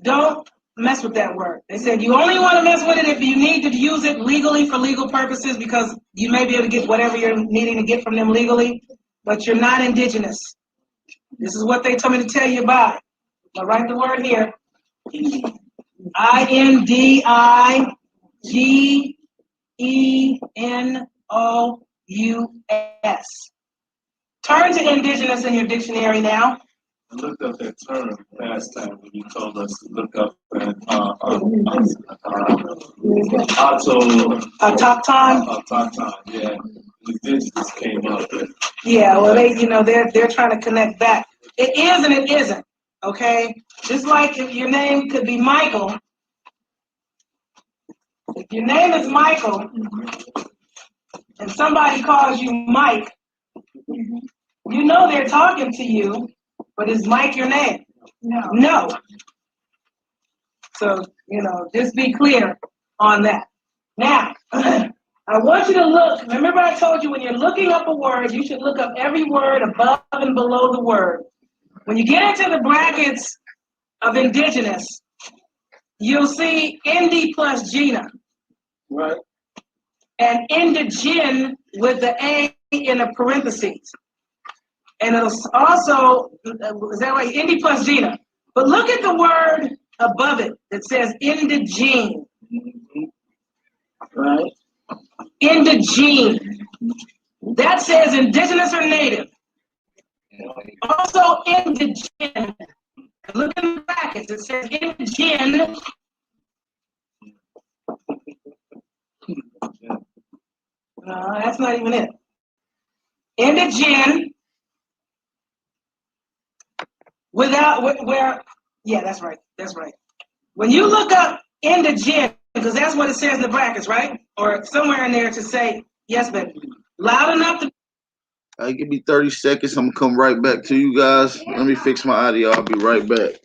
don't mess with that word. They said you only want to mess with it if you need to use it legally for legal purposes because you may be able to get whatever you're needing to get from them legally, but you're not indigenous. This is what they told me to tell you about it. I'll write the word here. INDIGENOUS. Turn to indigenous in your dictionary now. I looked up that term last time when you told us to look up that autochthon, yeah. Indigenous came up. Yeah, well they're trying to connect back. It is and it isn't. Okay? Just like if your name could be Michael. If your name is Michael and somebody calls you Mike, you know they're talking to you, but is Mike your name? No. So, just be clear on that. Now, I want you to look. Remember I told you when you're looking up a word, you should look up every word above and below the word. When you get into the brackets of indigenous, you'll see Indi plus Gina. Right. And indigen with the A in the parentheses. And it'll also, is that right? Indi plus Gina. But look at the word above it that says indigene. Right. Indigene. That says indigenous or native. Also indigene. Look in the brackets. It says indigene. That's not even it. Indigene. Yeah, that's right. That's right. When you look up indigene, because that's what it says in the brackets, right? Or somewhere in there to say, yes, baby. Loud enough to. Give me 30 seconds. I'm gonna come right back to you guys. Let me fix my audio. I'll be right back.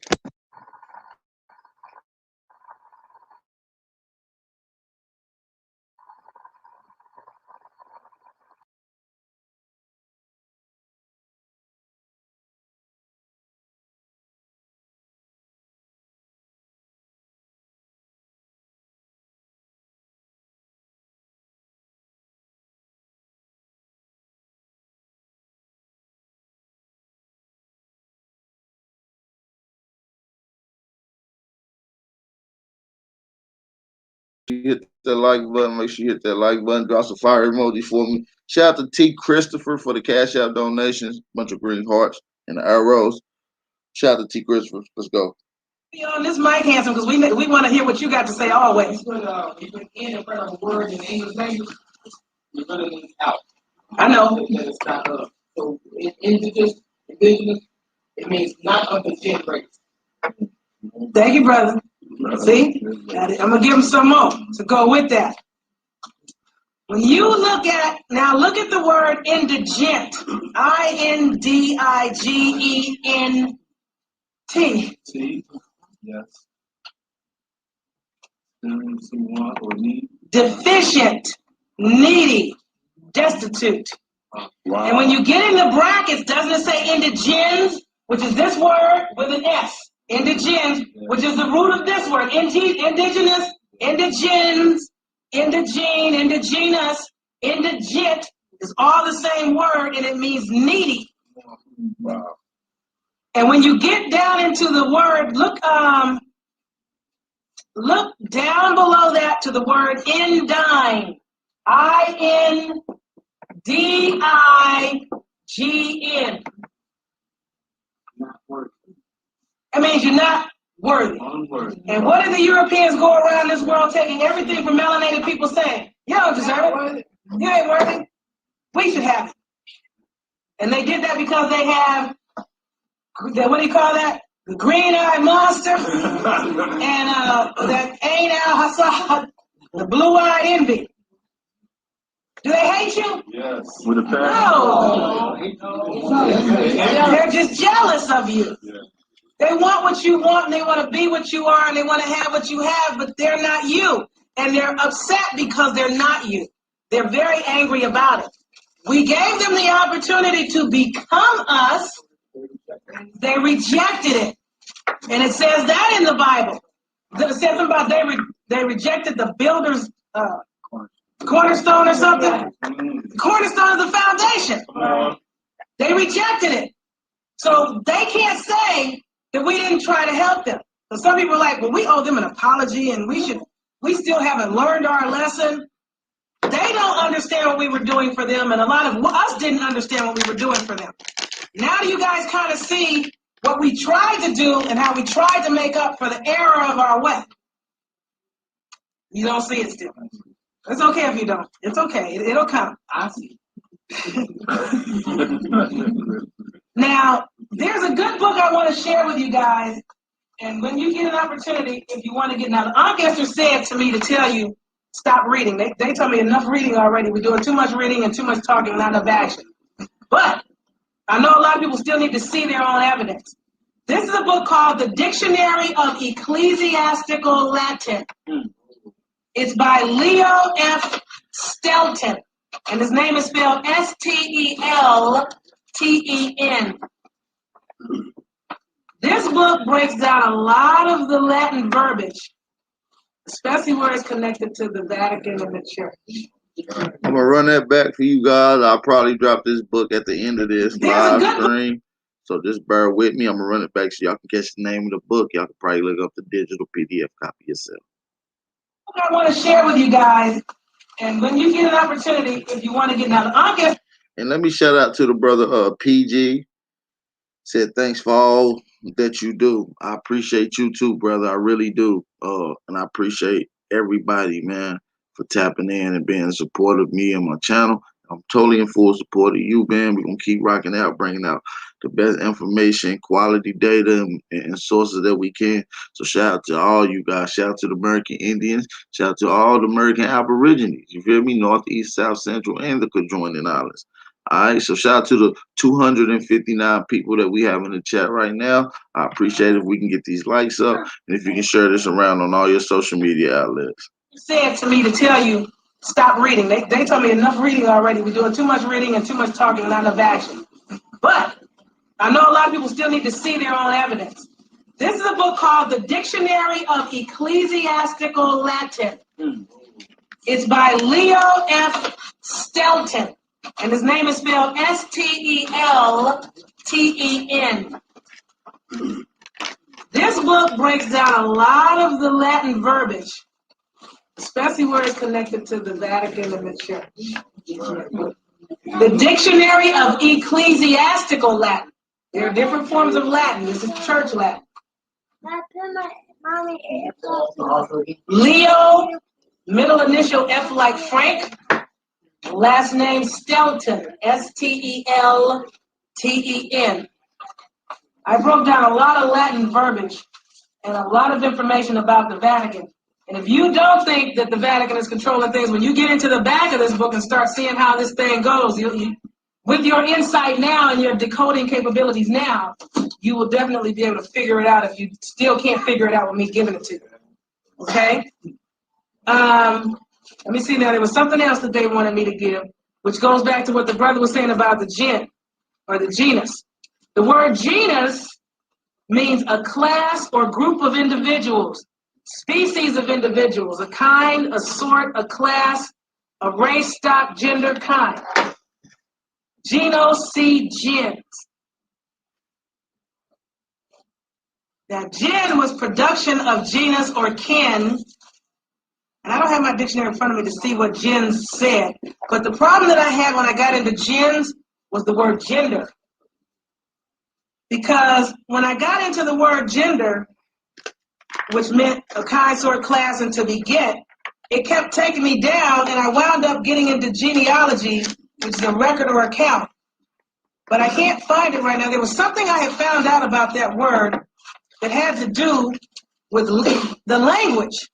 Hit that like button. Make sure you hit that like button. Drop some fire emoji for me. Shout out to T. Christopher for the Cash App donations. Bunch of green hearts and the arrows. Shout out to T. Christopher. Let's go. Be on this mic, handsome, because we want to hear what you got to say always. You put in front of a word in the English language, you put it out. I know. That it's not up. So indigenous, it means not of the generates. Thank you, brother. See? I'm going to give him some more to go with that. When you look at the word indigent. I-N-D-I-G-E-N-T. T. Yes. Want or need. Deficient, needy, destitute. Wow. And when you get in the brackets, doesn't it say indigens, which is this word with an S? Indigens, which is the root of this word. Indigenous, indigens, indigene, indigenous, indigent is all the same word, and it means needy. Wow. And when you get down into the word, look down below that to the word indine. I-N-D-I-G-N. Not worthy. That means you're not worthy. Unworthy. And what do the Europeans go around this world taking everything from melanated people saying, you don't deserve it. You ain't worthy. We should have it. And they did that because they have, what do you call that? The green-eyed monster and that Ain al-Hassad, the blue-eyed envy. Do they hate you? Yes. With a passion. No. They're just jealous of you. Yeah. They want what you want, and they want to be what you are, and they want to have what you have, but they're not you. And they're upset because they're not you. They're very angry about it. We gave them the opportunity to become us. They rejected it. And it says that in the Bible. It says something about they rejected the builder's cornerstone or something. The cornerstone is the foundation. They rejected it. So they can't say that we didn't try to help them. So some people are like, well, we owe them an apology and we still haven't learned our lesson. They don't understand what we were doing for them, and a lot of us didn't understand what we were doing for them. Now you guys kind of see what we tried to do and how we tried to make up for the error of our way. You don't see it still. It's okay if you don't. It's okay. It'll come. I see. Now, there's a good book I want to share with you guys. And when you get an opportunity, if you want to get, now the Aunt Esther said to me to tell you, stop reading. They tell me enough reading already. We're doing too much reading and too much talking, not enough action. But I know a lot of people still need to see their own evidence. This is a book called The Dictionary of Ecclesiastical Latin. It's by Leo F. Stelton, and his name is spelled S-T-E-L-T-E-N. This book breaks down a lot of the Latin verbiage, especially where it's connected to the Vatican and the Church. I'm gonna run that back for you guys. I'll probably drop this book at the end of this live stream, so just bear with me. I'm gonna run it back so y'all can catch the name of the book. Y'all can probably look up the digital PDF copy yourself. What I want to share with you guys And when you get an opportunity, if you want to get now, the Ankh, And let me shout out to the brother PG. Said thanks for all that you do. I appreciate you too, brother. I really do. And I appreciate everybody, man, for tapping in and being supportive of me and my channel. I'm totally in full support of you, man. We're gonna keep rocking out, bringing out the best information, quality data, and sources that we can. So shout out to all you guys. Shout out to the American Indians. Shout out to all the American Aborigines. You feel me? North, East, South, Central, and the Conjoining Islands. All right, so shout out to the 259 people that we have in the chat right now. I appreciate it if we can get these likes up and if you can share this around on all your social media outlets. said to me to tell you, stop reading. They told me enough reading already. We're doing too much reading and too much talking and not enough action. But I know a lot of people still need to see their own evidence. This is a book called The Dictionary of Ecclesiastical Latin. It's by Leo F. Stelton. And his name is spelled Stelten. This book breaks down a lot of the Latin verbiage, especially where it's connected to the Vatican and the Church. The Dictionary of Ecclesiastical Latin. There are different forms of Latin. This is Church Latin. Leo, middle initial F like Frank. Last name Stelton, Stelten. I broke down a lot of Latin verbiage and a lot of information about the Vatican. And if you don't think that the Vatican is controlling things, when you get into the back of this book and start seeing how this thing goes, with your insight now and your decoding capabilities now, you will definitely be able to figure it out if you still can't figure it out with me giving it to you. Okay? Let me see now. There was something else that they wanted me to give, which goes back to what the brother was saying about the gen, or the genus. The word genus means a class or group of individuals, species of individuals, a kind, a sort, a class, a race, stock, gender, kind. Genos, see gens. Now, gen was production of genus or kin. And I don't have my dictionary in front of me to see what gens said. But the problem that I had when I got into gens was the word gender. Because when I got into the word gender, which meant a kind, sort, class, and to beget, it kept taking me down, and I wound up getting into genealogy, which is a record or account. But I can't find it right now. There was something I had found out about that word that had to do with the language.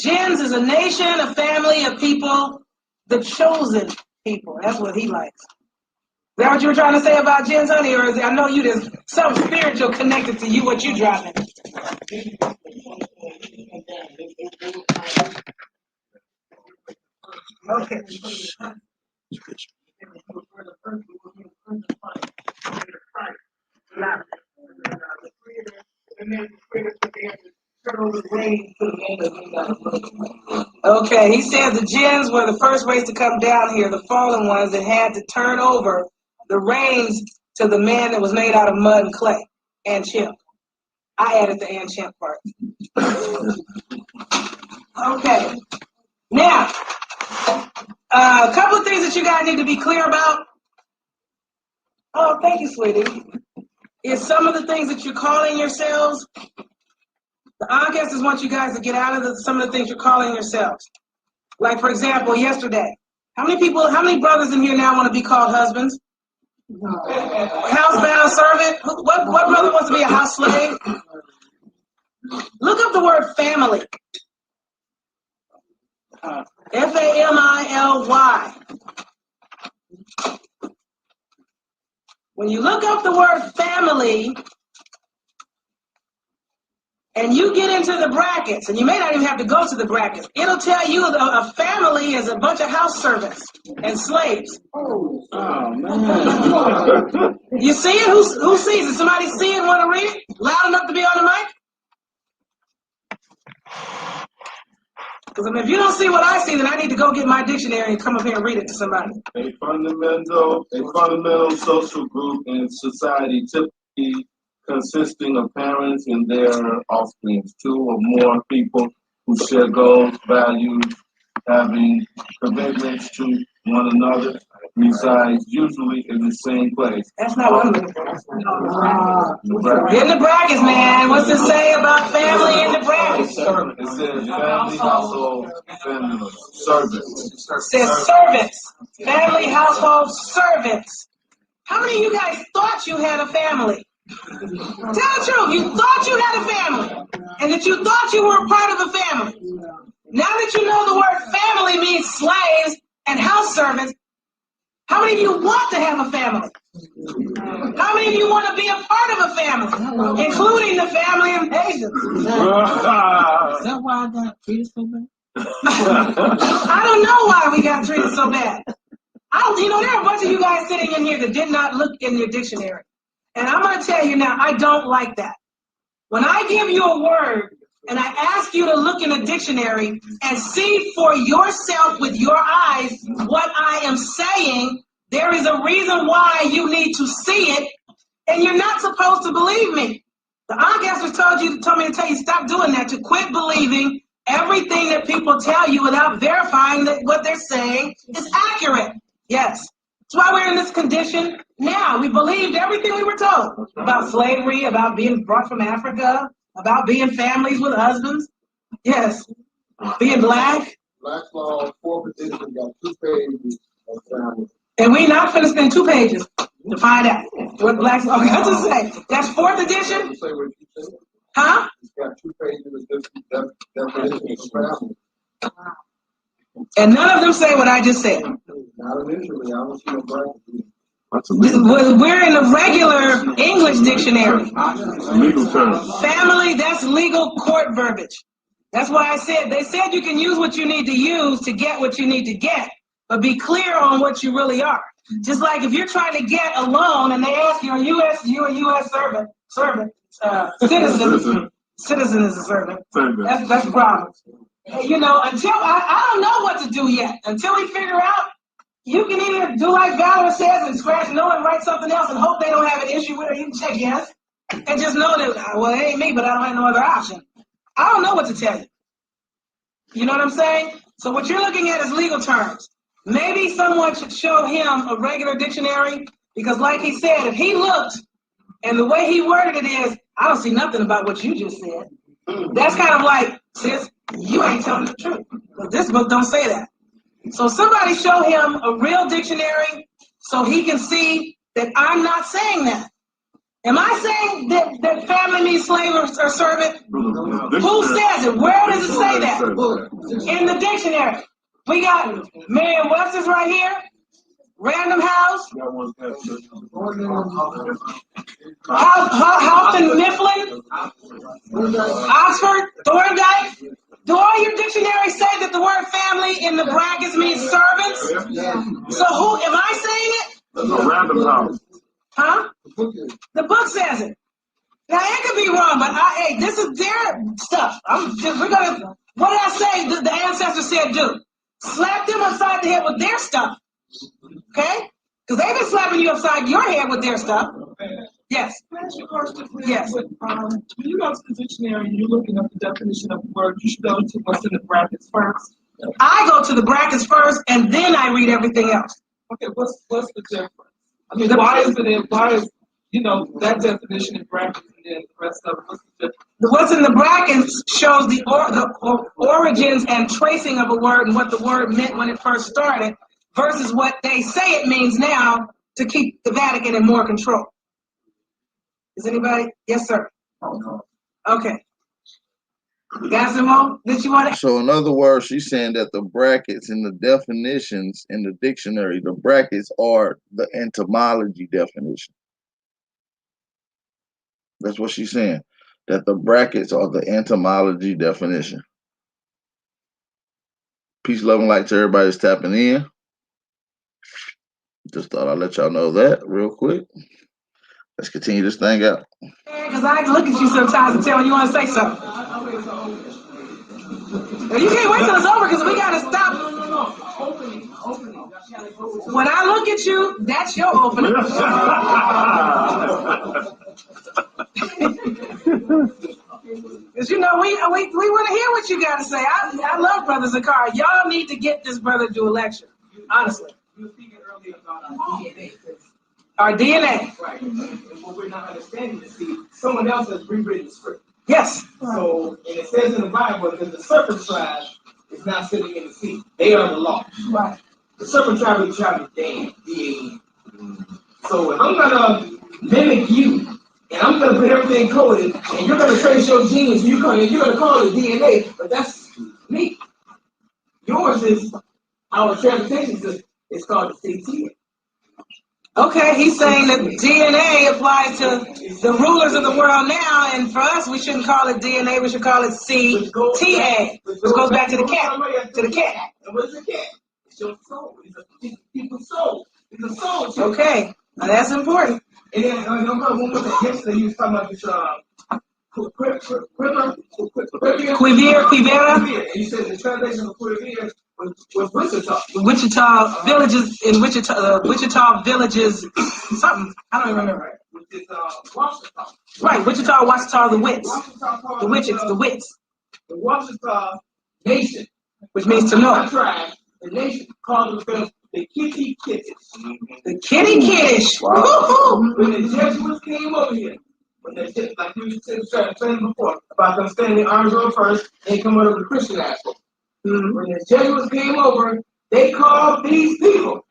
Gens is a nation, a family, a people, the chosen people. That's what he likes. Is that what you were trying to say about gens, honey? Or is it, I know you, there's something spiritual connected to you, what you driving. Okay. Okay, he said the gens were the first race to come down here, the fallen ones that had to turn over the reins to the man that was made out of mud and clay, and chimp. I added the and chimp part. Okay, now, a couple of things that you guys need to be clear about. Oh, thank you, sweetie. Is some of the things that you're calling yourselves. The ancestors want you guys to get out of some of the things you're calling yourselves. Like, for example, yesterday, how many brothers in here now want to be called husbands? Housebound servant? What brother wants to be a house slave? Look up the word family. Family. When you look up the word family, and you get into the brackets, and you may not even have to go to the brackets, it'll tell you a family is a bunch of house servants and slaves. Oh man. You see it? Who sees it? Somebody see it and want to read it? Loud enough to be on the mic? Because if you don't see what I see, then I need to go get my dictionary and come up here and read it to somebody. A fundamental social group in society typically consisting of parents and their offspring, two or more people who share goals, values, having commitments to one another, resides usually in the same place. That's not what I'm looking for. Nebraska. In the brackets, man. What's it say about family in the brackets? It says family, household, family, servants. It says servants. Family, household, servants. How many of you guys thought you had a family? Tell the truth. You thought you had a family. And that you thought you were a part of a family. Now that you know the word family means slaves and house servants, how many of you want to have a family? How many of you want to be a part of a family, including the family of Asia? Is that why I got treated so bad? I don't know why we got treated so bad. There are a bunch of you guys sitting in here that did not look in your dictionary. And I'm going to tell you now, I don't like that. When I give you a word and I ask you to look in a dictionary and see for yourself with your eyes what I am saying, there is a reason why you need to see it, and you're not supposed to believe me. The Ancestors told me to tell you, stop doing that, to quit believing everything that people tell you without verifying that what they're saying is accurate. Yes. That's why we're in this condition now. We believed everything we were told about slavery, about being brought from Africa, about being families with husbands. Yes. Being black. Black law, 4th edition, got 2 pages of family. And we're not going to spend 2 pages to find out what Black law got to say. That's 4th edition? Say what you said. Huh? It's got 2 pages of definition of family. And none of them say what I just said. Not initially, I don't see no bracket. We're in a regular English dictionary. Legal term. Family, that's legal court verbiage. That's why I said, they said you can use what you need to use to get what you need to get, but be clear on what you really are. Just like if you're trying to get a loan and they ask you, you're a U.S. citizen is a servant. That's the problem. Until I don't know what to do yet. Until we figure out, you can either do like Valor says and scratch no and write something else and hope they don't have an issue with it. You can check yes and just know that, well, it ain't me, but I don't have no other option. I don't know what to tell you. You know what I'm saying? So what you're looking at is legal terms. Maybe someone should show him a regular dictionary because like he said, if he looked and the way he worded it is, I don't see nothing about what you just said. That's kind of like, sis, you ain't telling the truth. But this book don't say that. So somebody show him a real dictionary so he can see that I'm not saying that. Am I saying that family means slave or servant? Who says it? Where does it say that? In the dictionary. We got Merriam-Webster's right here. Random House. Houghton Mifflin. Oxford. Thorndike. Do all your dictionaries say that the word family in the brackets means servants? So who, am I saying it? Random House. Huh? The book says it. Now it could be wrong, but hey, this is their stuff. What did I say the ancestors said do? Slap them upside the head with their stuff. Okay? Because they've been slapping you upside your head with their stuff. Yes. Can I ask you a question, please? Yes. When you go to the dictionary and you're looking up the definition of the word, you should go to what's in the brackets first. I go to the brackets first, and then I read everything else. Okay, what's the difference? I mean, why is that definition in brackets and then the rest of it, what's the difference? What's in the brackets shows the origins and tracing of a word and what the word meant when it first started versus what they say it means now to keep the Vatican in more control. Is anybody? Yes, sir. Okay. You got some more that you want to? So in other words, she's saying that the brackets and the definitions in the dictionary, the brackets are the etymology definition. That's what she's saying, that the brackets are the etymology definition. Peace, love, and light to everybody that's tapping in. Just thought I'd let y'all know that real quick. Let's continue this thing out. Because I look at you sometimes and tell you want to say something. You can't wait till it's over because we got to stop. When I look at you, that's your opening. Because you know, we want to hear what you got to say. I love Brother Zakari. Y'all need to get this brother to a lecture. Honestly. You were speaking earlier about our DNA. Our DNA. Right. And what we're not understanding is, see, someone else has rewritten the script. Yes. So, and it says in the Bible that the serpent tribe is not sitting in the seat. They are the law. Right. The serpent tribe is the tribe of Dan, D-A-N. So if I'm gonna mimic you, and I'm gonna put everything coded, and you're gonna trace your genes, you're gonna call it DNA, but that's me. Yours is our transportation system. It's called the CT. Okay, he's saying that DNA applies to the rulers of the world now, and for us, we shouldn't call it DNA, we should call it CTA. Which goes back to the cat. To the cat. And what's the cat? It's your soul. It's a people's soul. It's a soul. Too. Okay, now that's important. And then one more thing. Yesterday you was talking about this Quivira. And you said the translation of Quivira was Wichita. Wichita villages in Wichita villages something. I don't even remember. Which is Washita. Right, Wichita, the wits. The witches, the wits. The Washita nation, which means to know. Tribe, the nation called themselves the Kitty Kittish. The Kitty Kittish. Wow. When the Jesuits came over here, like you said before, about them standing their arms on first, they come over the Christian aspect. When the Jesuits came over, they called these people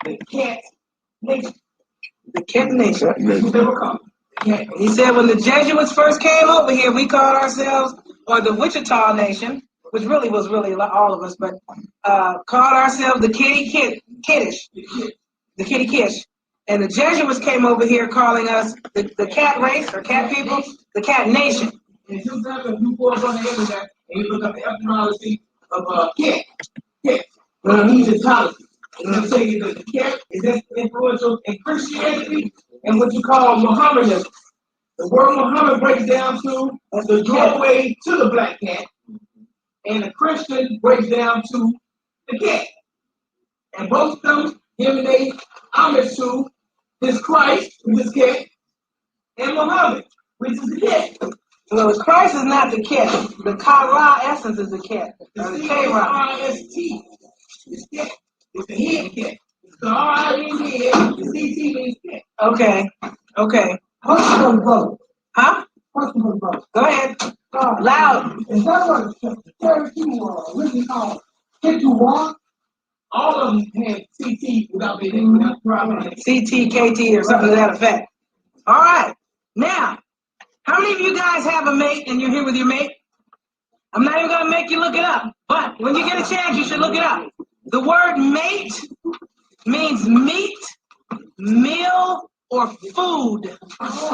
the Cat Nation. The Cat Nation. That's what they were called. He said when the Jesuits first came over here, we called ourselves, or the Wichita Nation, which really was all of us, but called ourselves the Kitty Kittish. The Kitty Kittish. And the Jesuits came over here calling us the cat race, or cat people, the Cat Nation. And sometimes when you go up on the internet and you look up the etymology of cat, Egyptology, and they'll tell you that the cat is as influential in Christianity and what you call Mohammedanism. The word Muhammad breaks down to the doorway to the black cat, and the Christian breaks down to the cat. And both of them give they homage to this Christ, which is cat, and Muhammad, which is the cat. Well, Christ is not the cat. The Kara essence is the cat. The K-R-I-S-T is cat. It's the head cat. It's the R-I-N-D-head. The C-T means cat. Okay. Question vote. Huh? Question vote. Go ahead. Loud. Is that what the 32 really called? K2-1? All of them had CT without being able to problem. CT, KT, or something to that effect. All right. Now, how many of you guys have a mate and you're here with your mate? I'm not even going to make you look it up, but when you get a chance, you should look it up. The word mate means meat, meal, or food. That's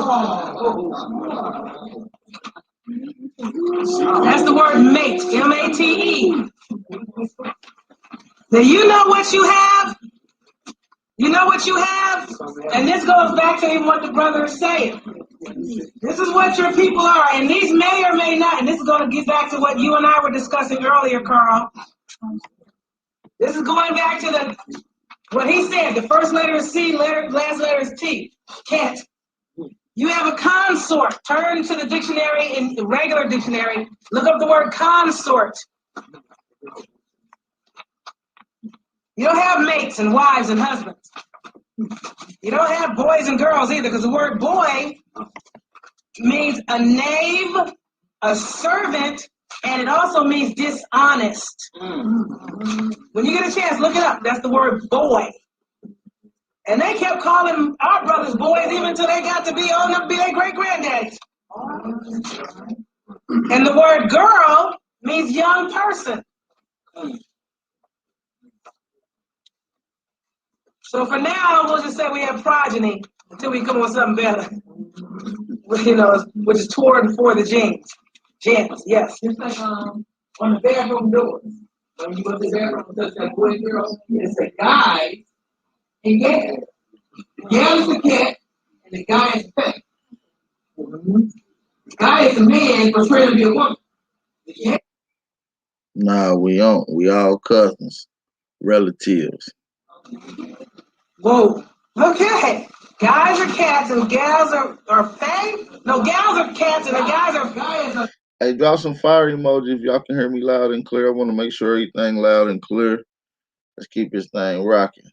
the word mate, M-A-T-E. Now you know what you have? You know what you have? And this goes back to even what the brother is saying. This is what your people are, and these may or may not, and this is going to get back to what you and I were discussing earlier, Carl. This is going back to what he said. The first letter is C, last letter is T. Cat. You have a consort. Turn to the dictionary, in the regular dictionary. Look up the word consort. You don't have mates and wives and husbands. You don't have boys and girls either, because the word boy means a knave, a servant, and it also means dishonest. When you get a chance, look it up. That's the word boy. And they kept calling our brothers boys even until they got to be old enough to be their great-granddaddies. And the word girl means young person. So for now, we'll just say we have progeny until we come on something better. You know, which is toward and for the genes. Gems, yes. It's like on the bathroom doors. When you go to the bathroom, touch that boy and girl, it's a guy and gal. The gal is the cat, and the guy is the pet. The guy is a man portraying to be a woman. Nah, we don't. We all cousins, relatives. Whoa. Okay. Guys are cats and gals are fae? No, gals are cats and the guys are Hey, drop some fire emoji if y'all can hear me loud and clear. I want to make sure everything loud and clear. Let's keep this thing rocking.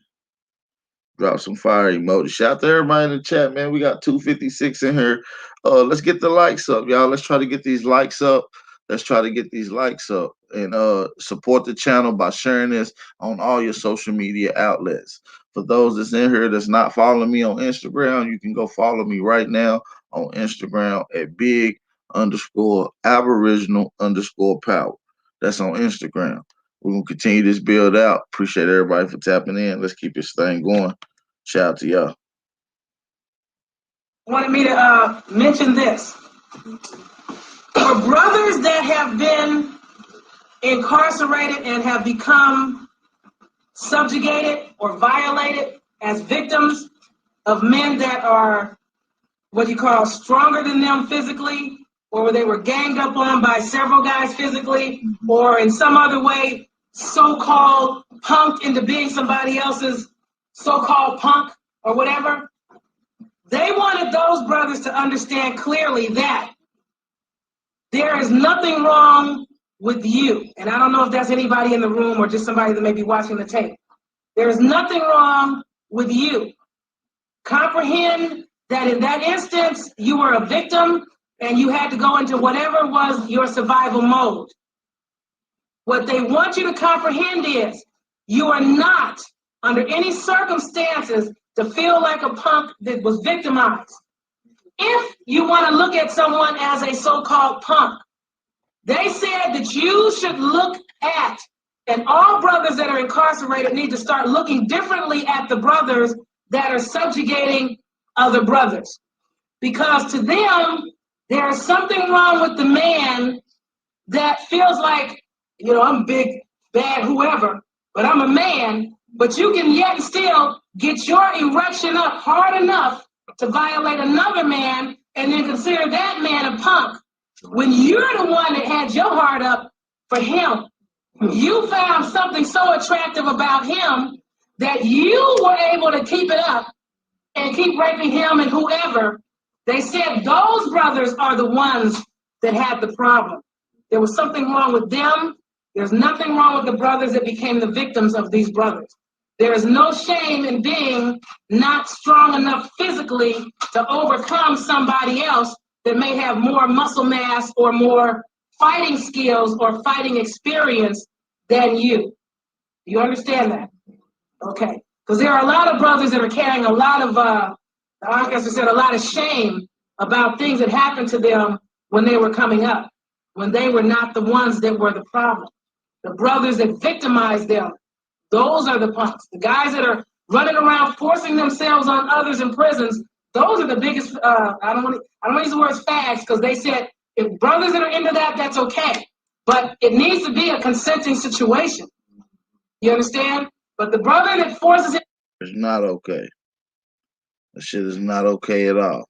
Drop some fire emoji. Shout out to everybody in the chat, man. We got 256 in here. Let's get the likes up, y'all. Let's try to get these likes up. Let's try to get these likes up and support the channel by sharing this on all your social media outlets. For those that's in here that's not following me on Instagram, you can go follow me right now on Instagram at big_Aboriginal_power. That's on Instagram. We're gonna continue this build out. Appreciate everybody for tapping in. Let's keep this thing going. Shout out to y'all. Wanted me to mention this. For brothers that have been incarcerated and have become subjugated or violated as victims of men that are what you call stronger than them physically, or where they were ganged up on by several guys physically, or in some other way so-called punked into being somebody else's so-called punk or whatever. They wanted those brothers to understand clearly that there is nothing wrong with you. And I don't know if that's anybody in the room or just somebody that may be watching the tape. There is nothing wrong with you. Comprehend that in that instance, you were a victim and you had to go into whatever was your survival mode. What they want you to comprehend is you are not, under any circumstances, to feel like a punk that was victimized. If you want to look at someone as a so-called punk, they said that you should look at, and all brothers that are incarcerated need to start looking differently at the brothers that are subjugating other brothers. Because to them, there is something wrong with the man that feels like, you know, I'm big, bad, whoever, but I'm a man, but you can yet still get your erection up hard enough to violate another man and then consider that man a punk. When you're the one that had your heart up for him, you found something so attractive about him that you were able to keep it up and keep raping him and whoever. They said those brothers are the ones that had the problem. There was something wrong with them. There's nothing wrong with the brothers that became the victims of these brothers. There is no shame in being not strong enough physically to overcome somebody else that may have more muscle mass or more fighting skills or fighting experience than you. You understand that? Okay. Because there are a lot of brothers that are carrying a lot of, I guess I said, a lot of shame about things that happened to them when they were coming up, when they were not the ones that were the problem. The brothers that victimized them, those are the punks. The guys that are running around forcing themselves on others in prisons, those are the biggest, I don't want to use the words fags, because they said if brothers that are into that, that's okay. But it needs to be a consenting situation. You understand? But the brother that forces it. It's not okay. That shit is not okay at all.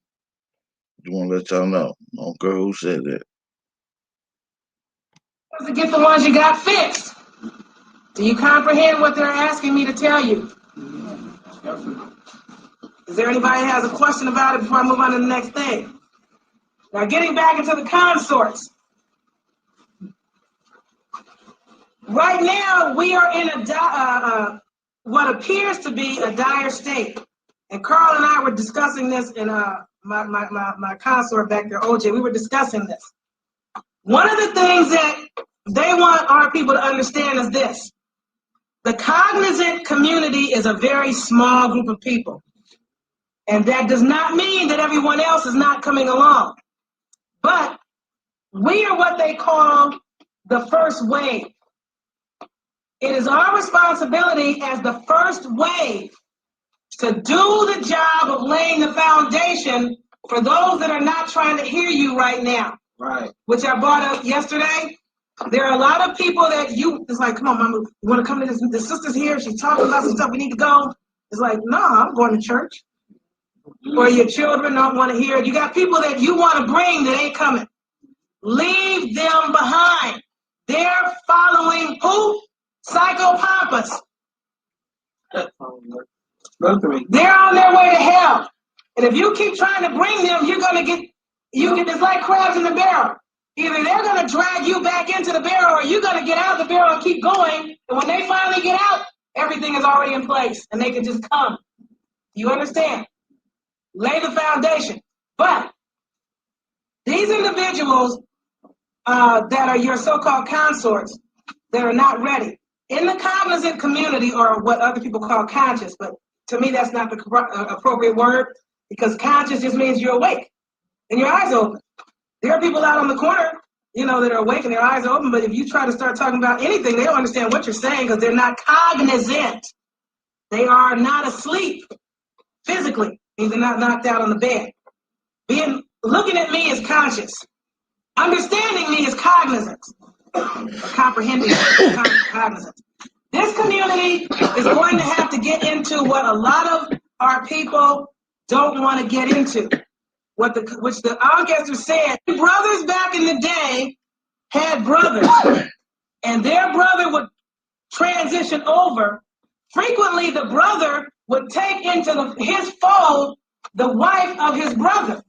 Just want to let y'all know. I don't care who said that. To get the ones you got fixed. Do you comprehend what they're asking me to tell you? Is there anybody that has a question about it before I move on to the next thing? Now, getting back into the consorts. Right now, we are in a what appears to be a dire state. And Carl and I were discussing this in my consort back there, OJ. We were discussing this. One of the things that they want our people to understand is this. The cognizant community is a very small group of people. And that does not mean that everyone else is not coming along. But we are what they call the first wave. It is our responsibility as the first wave to do the job of laying the foundation for those that are not trying to hear you right now. Right. Which I brought up yesterday. There are a lot of people that it's like, come on, mama, you want to come to this? The sister's here. She's talking about some stuff. We need to go. It's like, no, I'm going to church. Or your children don't want to hear it. You got people that you want to bring that ain't coming. Leave them behind. They're following who? Psychopampus. They're on their way to hell. And if you keep trying to bring them, you're going to get, it's like crabs in the barrel. Either they're going to drag you back into the barrel or you're going to get out of the barrel and keep going. And when they finally get out, everything is already in place and they can just come. You understand? Lay the foundation. But these individuals that are your so-called consorts that are not ready, in the cognizant community, or what other people call conscious, but to me that's not the appropriate word, because conscious just means you're awake and your eyes open. There are people out on the corner, you know, that are awake and their eyes are open, but if you try to start talking about anything, they don't understand what you're saying because they're not cognizant. They are not asleep physically, means they're not knocked out on the bed. Looking at me is conscious. Understanding me is cognizant. Comprehending cognizant. This community is going to have to get into what a lot of our people don't want to get into. Which the Alcester said, brothers back in the day had brothers, and their brother would transition over. Frequently, the brother would take into his fold the wife of his brother,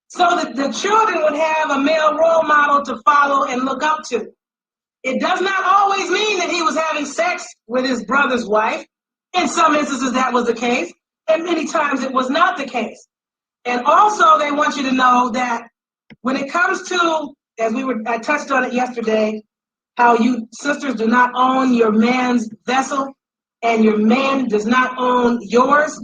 so that the children would have a male role model to follow and look up to. It does not always mean that he was having sex with his brother's wife. In some instances, that was the case, and many times it was not the case. And also, they want you to know that when it comes to, I touched on it yesterday, how you sisters do not own your man's vessel and your man does not own yours.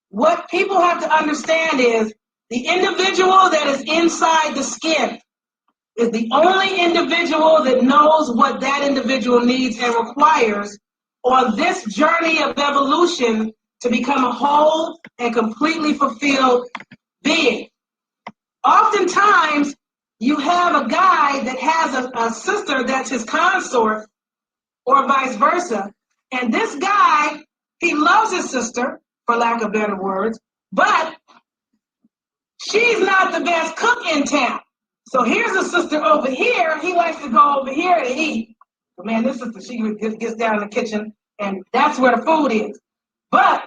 What people have to understand is the individual that is inside the skin is the only individual that knows what that individual needs and requires on this journey of evolution to become a whole and completely fulfilled being. Oftentimes, you have a guy that has a sister that's his consort, or vice versa, and this guy, he loves his sister, for lack of better words, but she's not the best cook in town. So here's a sister over here, he likes to go over here to eat. But man, this sister, she gets down in the kitchen, and that's where the food is. But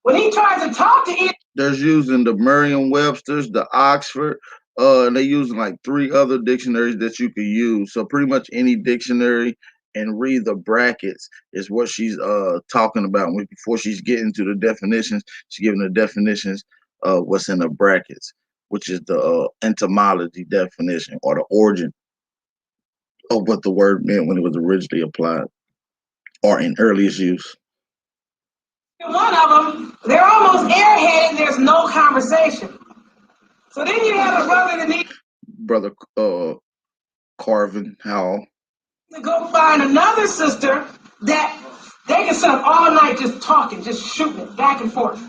when he tries to talk to him, they're using the Merriam-Webster's, the Oxford, and they're using like 3 other dictionaries that you could use. So pretty much any dictionary, and read the brackets is what she's talking about. Before she's getting to the definitions, she's giving the definitions of what's in the brackets, which is the etymology definition, or the origin of what the word meant when it was originally applied or in earliest use. One of them, they're almost airheaded, there's no conversation. So then you have a brother that needs Brother Carvin Howell to go find another sister that they can sit up all night just talking, just shooting it back and forth.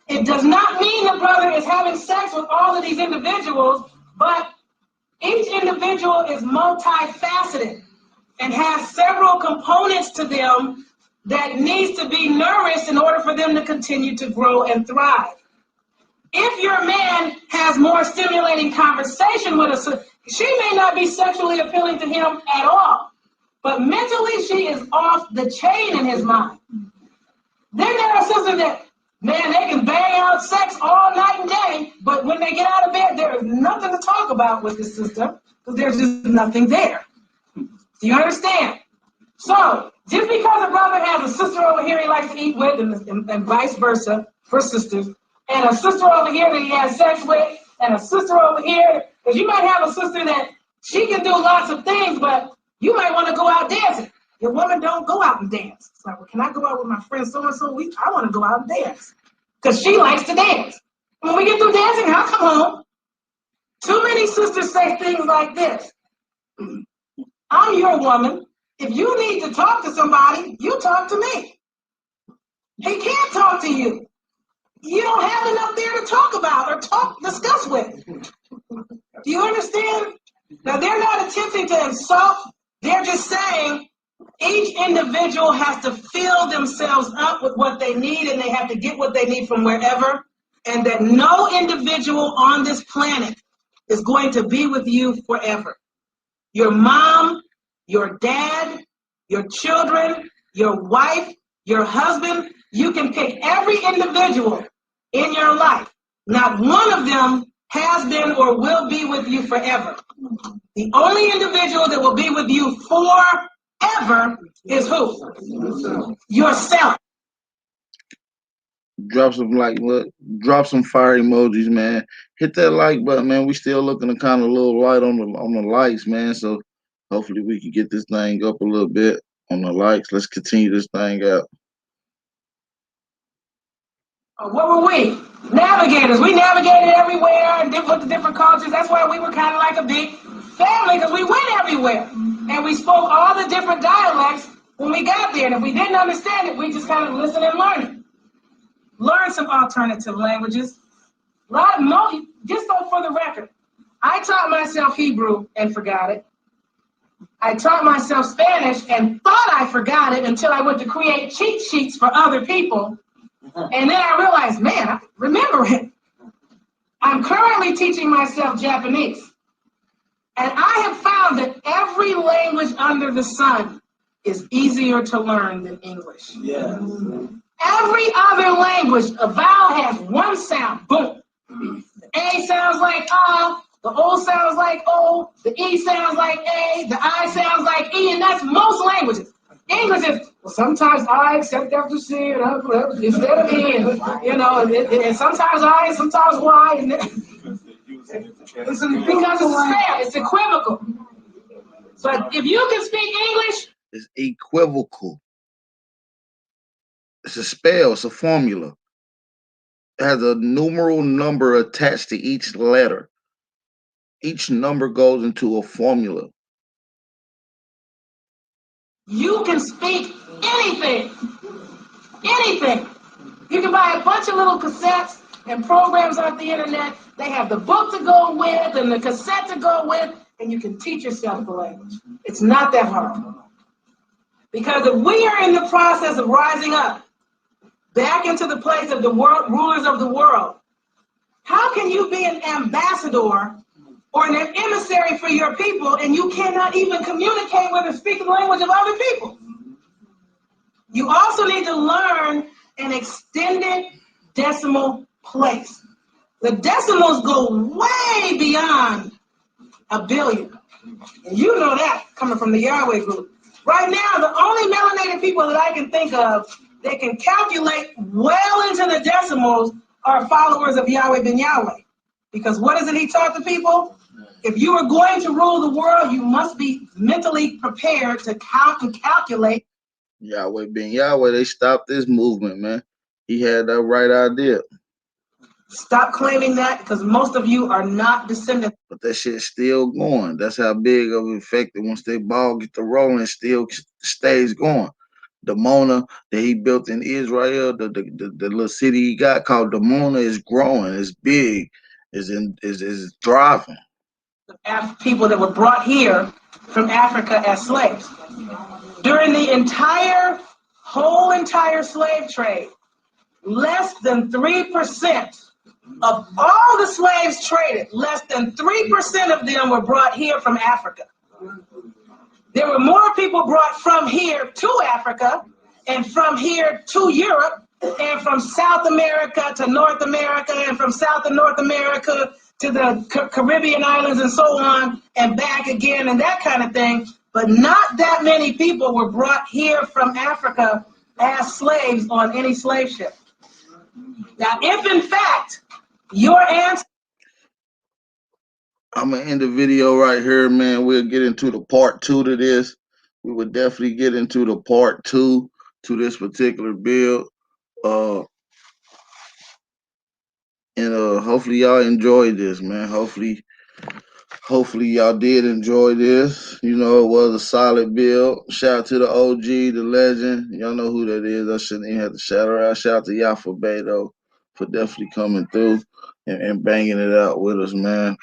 It does not mean the brother is having sex with all of these individuals, but each individual is multifaceted and has several components to them that needs to be nourished in order for them to continue to grow and thrive. If your man has more stimulating conversation with us, she may not be sexually appealing to him at all, but mentally she is off the chain in his mind. Then there are sisters that, man, they can bang out sex all night and day, but when they get out of bed, there is nothing to talk about with the sister because there's just nothing there. Do you understand? So, just because a brother has a sister over here he likes to eat with, and vice versa for sisters, and a sister over here that he has sex with, and a sister over here, because you might have a sister that she can do lots of things, but you might want to go out dancing. Your woman don't go out and dance. It's like, well, can I go out with my friend so-and-so? I want to go out and dance because she likes to dance. When we get through dancing, I'll come home. Too many sisters say things like this. I'm your woman. If you need to talk to somebody, you talk to me. He can't talk to you. You don't have enough there to talk about or discuss with. Do you understand? Now, they're not attempting to insult. They're just saying each individual has to fill themselves up with what they need, and they have to get what they need from wherever, and that no individual on this planet is going to be with you forever. Your mom, your dad, your children, your wife, your husband, you can pick every individual in your life. Not one of them has been or will be with you forever. The only individual that will be with you forever is who? Yourself. Drop some drop some fire emojis, man. Hit that like button, man. We still looking to kind of a little light on the likes, man. So hopefully we can get this thing up a little bit on the likes. Let's continue this thing out. What were we? Navigators. We navigated everywhere with the different cultures. That's why we were kind of like a big family, because we went everywhere. And we spoke all the different dialects when we got there. And if we didn't understand it, we just kind of listened and learned. Learn some alternative languages. Just so for the record, I taught myself Hebrew and forgot it. I taught myself Spanish and thought I forgot it until I went to create cheat sheets for other people. And then I realized, man, I remember it. I'm currently teaching myself Japanese. And I have found that every language under the sun is easier to learn than English. Yeah. Every other language, a vowel has one sound, boom. The A sounds like the O sounds like O, the E sounds like A, the I sounds like E, and that's most languages. English is, well, sometimes I except after C and instead of E, and, and sometimes I, and sometimes Y, and it's because it's spell, it's equivocal. But if you can speak English, it's equivocal. It's a spell, it's a formula. It has a numeral number attached to each letter. Each number goes into a formula. You can speak anything. Anything. You can buy a bunch of little cassettes and programs off the internet. They have the book to go with and the cassette to go with, and you can teach yourself the language. It's not that hard. Because if we are in the process of rising up back into the place of the world, rulers of the world, how can you be an ambassador or an emissary for your people and you cannot even communicate with or speak the language of other people? You also need to learn an extended decimal place. The decimals go way beyond a billion. And you know that coming from the Yahweh group. Right now, the only melanated people that I can think of that can calculate well into the decimals are followers of Yahweh ben Yahweh. Because what is it he taught the people? If you are going to rule the world, you must be mentally prepared to count and calculate. Yahweh ben Yahweh, they stopped this movement, man. He had that right idea. Stop claiming that, because most of you are not descendants. But that shit's still going. That's how big of an effect that once they ball get to rolling, it still stays going. Dimona that he built in Israel, the little city he got called Dimona, is growing, is big, is thriving. People that were brought here from Africa as slaves. During the whole entire slave trade, less than 3% of all the slaves traded, less than 3% of them were brought here from Africa. There were more people brought from here to Africa and from here to Europe and from South America to North America and from South and North America to the Caribbean islands and so on and back again and that kind of thing. But not that many people were brought here from Africa as slaves on any slave ship. Now, if in fact your answer, I'm gonna end the video right here, man. We'll get into the part 2 to this. We would definitely get into the part 2 to this particular build. And hopefully y'all enjoyed this, man. Hopefully y'all did enjoy this. You know, it was a solid build. Shout out to the OG, the legend. Y'all know who that is. I shouldn't even have to shout her out. Shout out to Yafa Beto for definitely coming through and banging it out with us, man.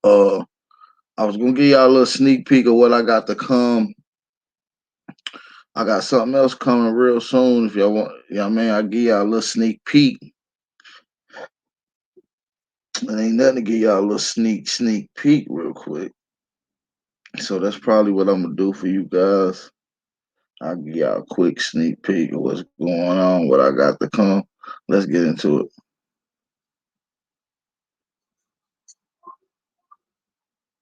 I was gonna give y'all a little sneak peek of what I got to come. I got something else coming real soon. If y'all want, I'll give y'all a little sneak peek. It ain't nothing to give y'all a little sneak peek real quick. So that's probably what I'm gonna do for you guys. I'll give y'all a quick sneak peek of what's going on, what I got to come. Let's get into it.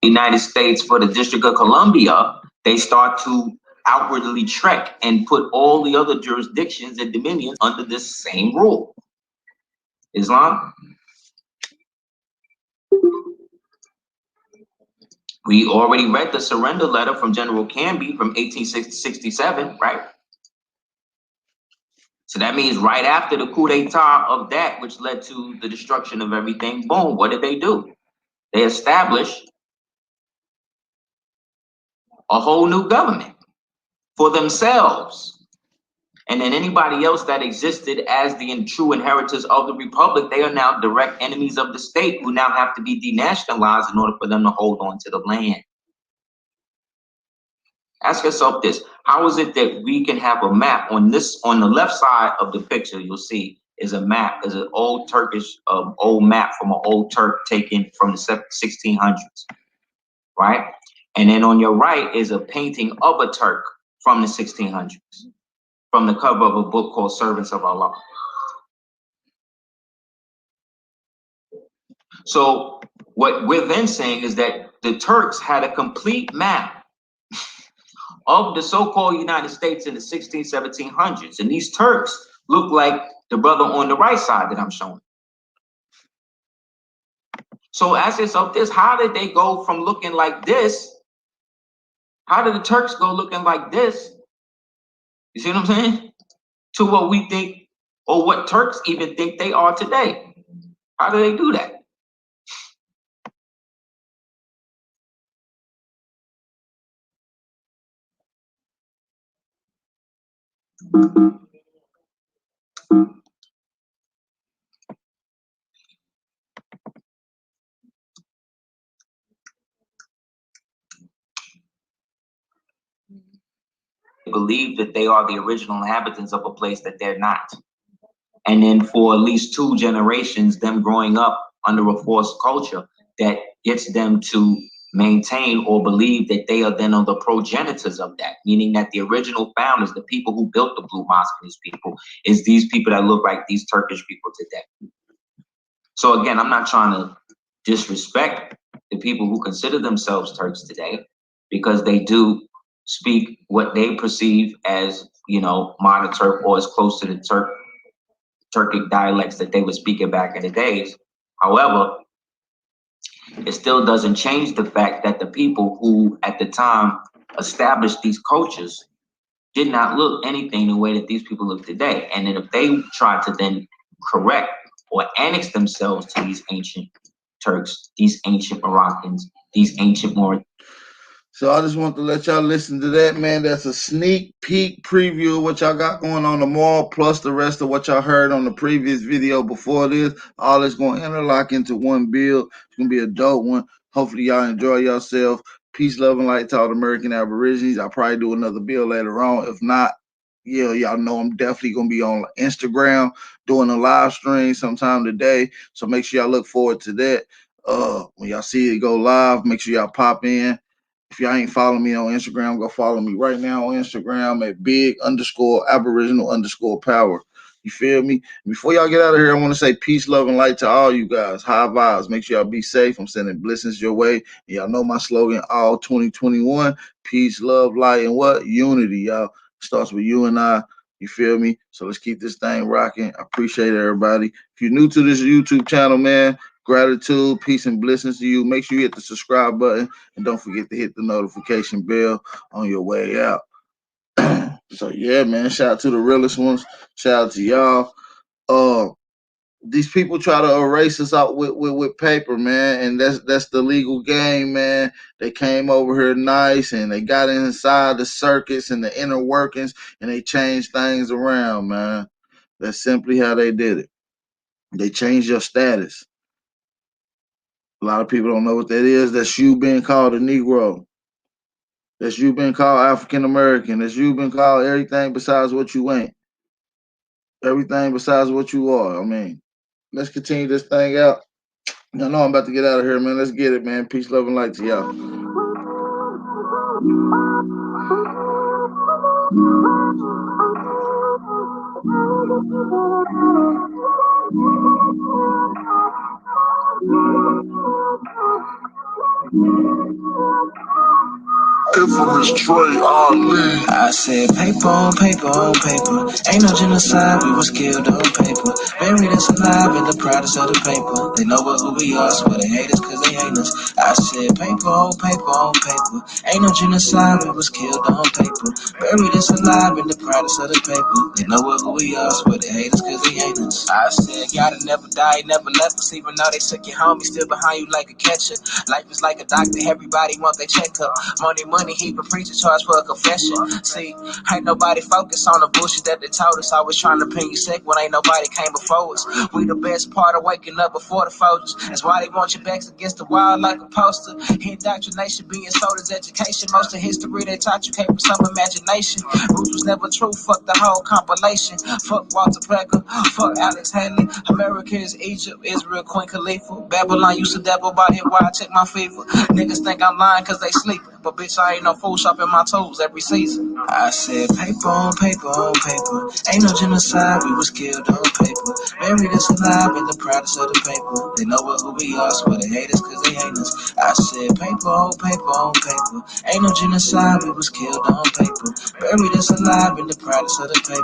United States for the District of Columbia, they start to outwardly trek and put all the other jurisdictions and dominions under this same rule. Islam. We already read the surrender letter from General Canby from 1867, right? So that means right after the coup d'etat of that, which led to the destruction of everything, boom, what did they do? They established a whole new government for themselves. And then anybody else that existed as the true inheritors of the republic, they are now direct enemies of the state who now have to be denationalized in order for them to hold on to the land. Ask yourself this: how is it that we can have a map on the left side of the picture? You'll see is a map, is an old Turkish, old map from an old Turk taken from the 1600s, right? And then on your right is a painting of a Turk from the 1600s, from the cover of a book called Servants of Allah. So what we're then saying is that the Turks had a complete map of the so-called United States in the 1700s. And these Turks look like the brother on the right side that I'm showing. So ask yourself this: how did they go from looking like this? How did the Turks go looking like this? You see what I'm saying? To what we think, or what Turks even think they are today. How do they do that? Believe that they are the original inhabitants of a place that they're not. And then for at least 2 generations, them growing up under a forced culture that gets them to maintain or believe that they are then the progenitors of that, meaning that the original founders, the people who built the Blue Mosque, these people, is these people that look like these Turkish people today. So again, I'm not trying to disrespect the people who consider themselves Turks today, because they do speak what they perceive as, modern Turk, or as close to the Turkic dialects that they were speaking back in the days. However, it still doesn't change the fact that the people who at the time established these cultures did not look anything the way that these people look today. And then if they try to then correct or annex themselves to these ancient Turks, these ancient Moroccans, these ancient Mauritanians. So I just want to let y'all listen to that, man. That's a sneak peek preview of what y'all got going on tomorrow, plus the rest of what y'all heard on the previous video before this. All is going to interlock into one build. It's going to be a dope one. Hopefully y'all enjoy yourself. Peace, love, and light to all the American Aborigines. I'll probably do another build later on. If not, yeah, y'all know I'm definitely going to be on Instagram doing a live stream sometime today. So make sure y'all look forward to that. When y'all see it go live, make sure y'all pop in. If y'all ain't following me on Instagram, go follow me right now on Instagram at big_Aboriginal_power. You feel me? Before y'all get out of here, I want to say peace, love, and light to all you guys. High vibes. Make sure y'all be safe. I'm sending blessings your way. And y'all know my slogan, all 2021. Peace, love, light, and what? Unity, y'all. Starts with you and I. You feel me? So let's keep this thing rocking. I appreciate everybody. If you're new to this YouTube channel, man, gratitude, peace, and blessings to you. Make sure you hit the subscribe button, and don't forget to hit the notification bell on your way out. So yeah, man, shout out to the realest ones. Shout out to y'all. These people try to erase us out with paper, man, and that's the legal game, man. They came over here nice, and they got inside the circuits and the inner workings, and they changed things around, man. That's simply how they did it. They changed your status. A lot of people don't know what that is. That's you being called a Negro. That's you being called African American. That's you being called everything besides what you ain't. Everything besides what you are. I mean, let's continue this thing out. I know I'm about to get out of here, man. Let's get it, man. Peace, love, and light to y'all. Infamous Troy Ali. I said paper on paper on paper. Ain't no genocide, we was killed on paper. Buried us alive in the proudest of the paper. They know what who we are, so they hate us cause they hate us. I said paper on paper on paper. Ain't no genocide, we was killed on paper. Buried us alive in the proudest of the paper. They know what who we are, so they hate us cause they hate us. I said gotta never die, never left us. Even though they took you home, he still behind you like a catcher. Life is like a doctor, everybody want their checkup. Money, he a preacher charge for a confession. See, ain't nobody focused on the bullshit that they told us. Always trying to pin you sick when ain't nobody came before us. We the best part of waking up before the Folgers. That's why they want your backs against the wall like a poster. Indoctrination being sold as education. Most of history they taught you came from some imagination. Roots was never true, fuck the whole compilation. Fuck Walter Plecker, fuck Alex Haley. America is Egypt, Israel, Queen Khalifa. Babylon used to dabble about here while I check my fever. Niggas think I'm lying cause they sleep. But bitch, I ain't no fool shopping my toes every season. I said paper on paper on paper. Ain't no genocide, we was killed on paper. Buried us alive in the proudest of the paper. They know what who we are, so they hate us cause they hate us. I said paper on paper on paper. Ain't no genocide, we was killed on paper. Buried us alive in the proudest of the paper.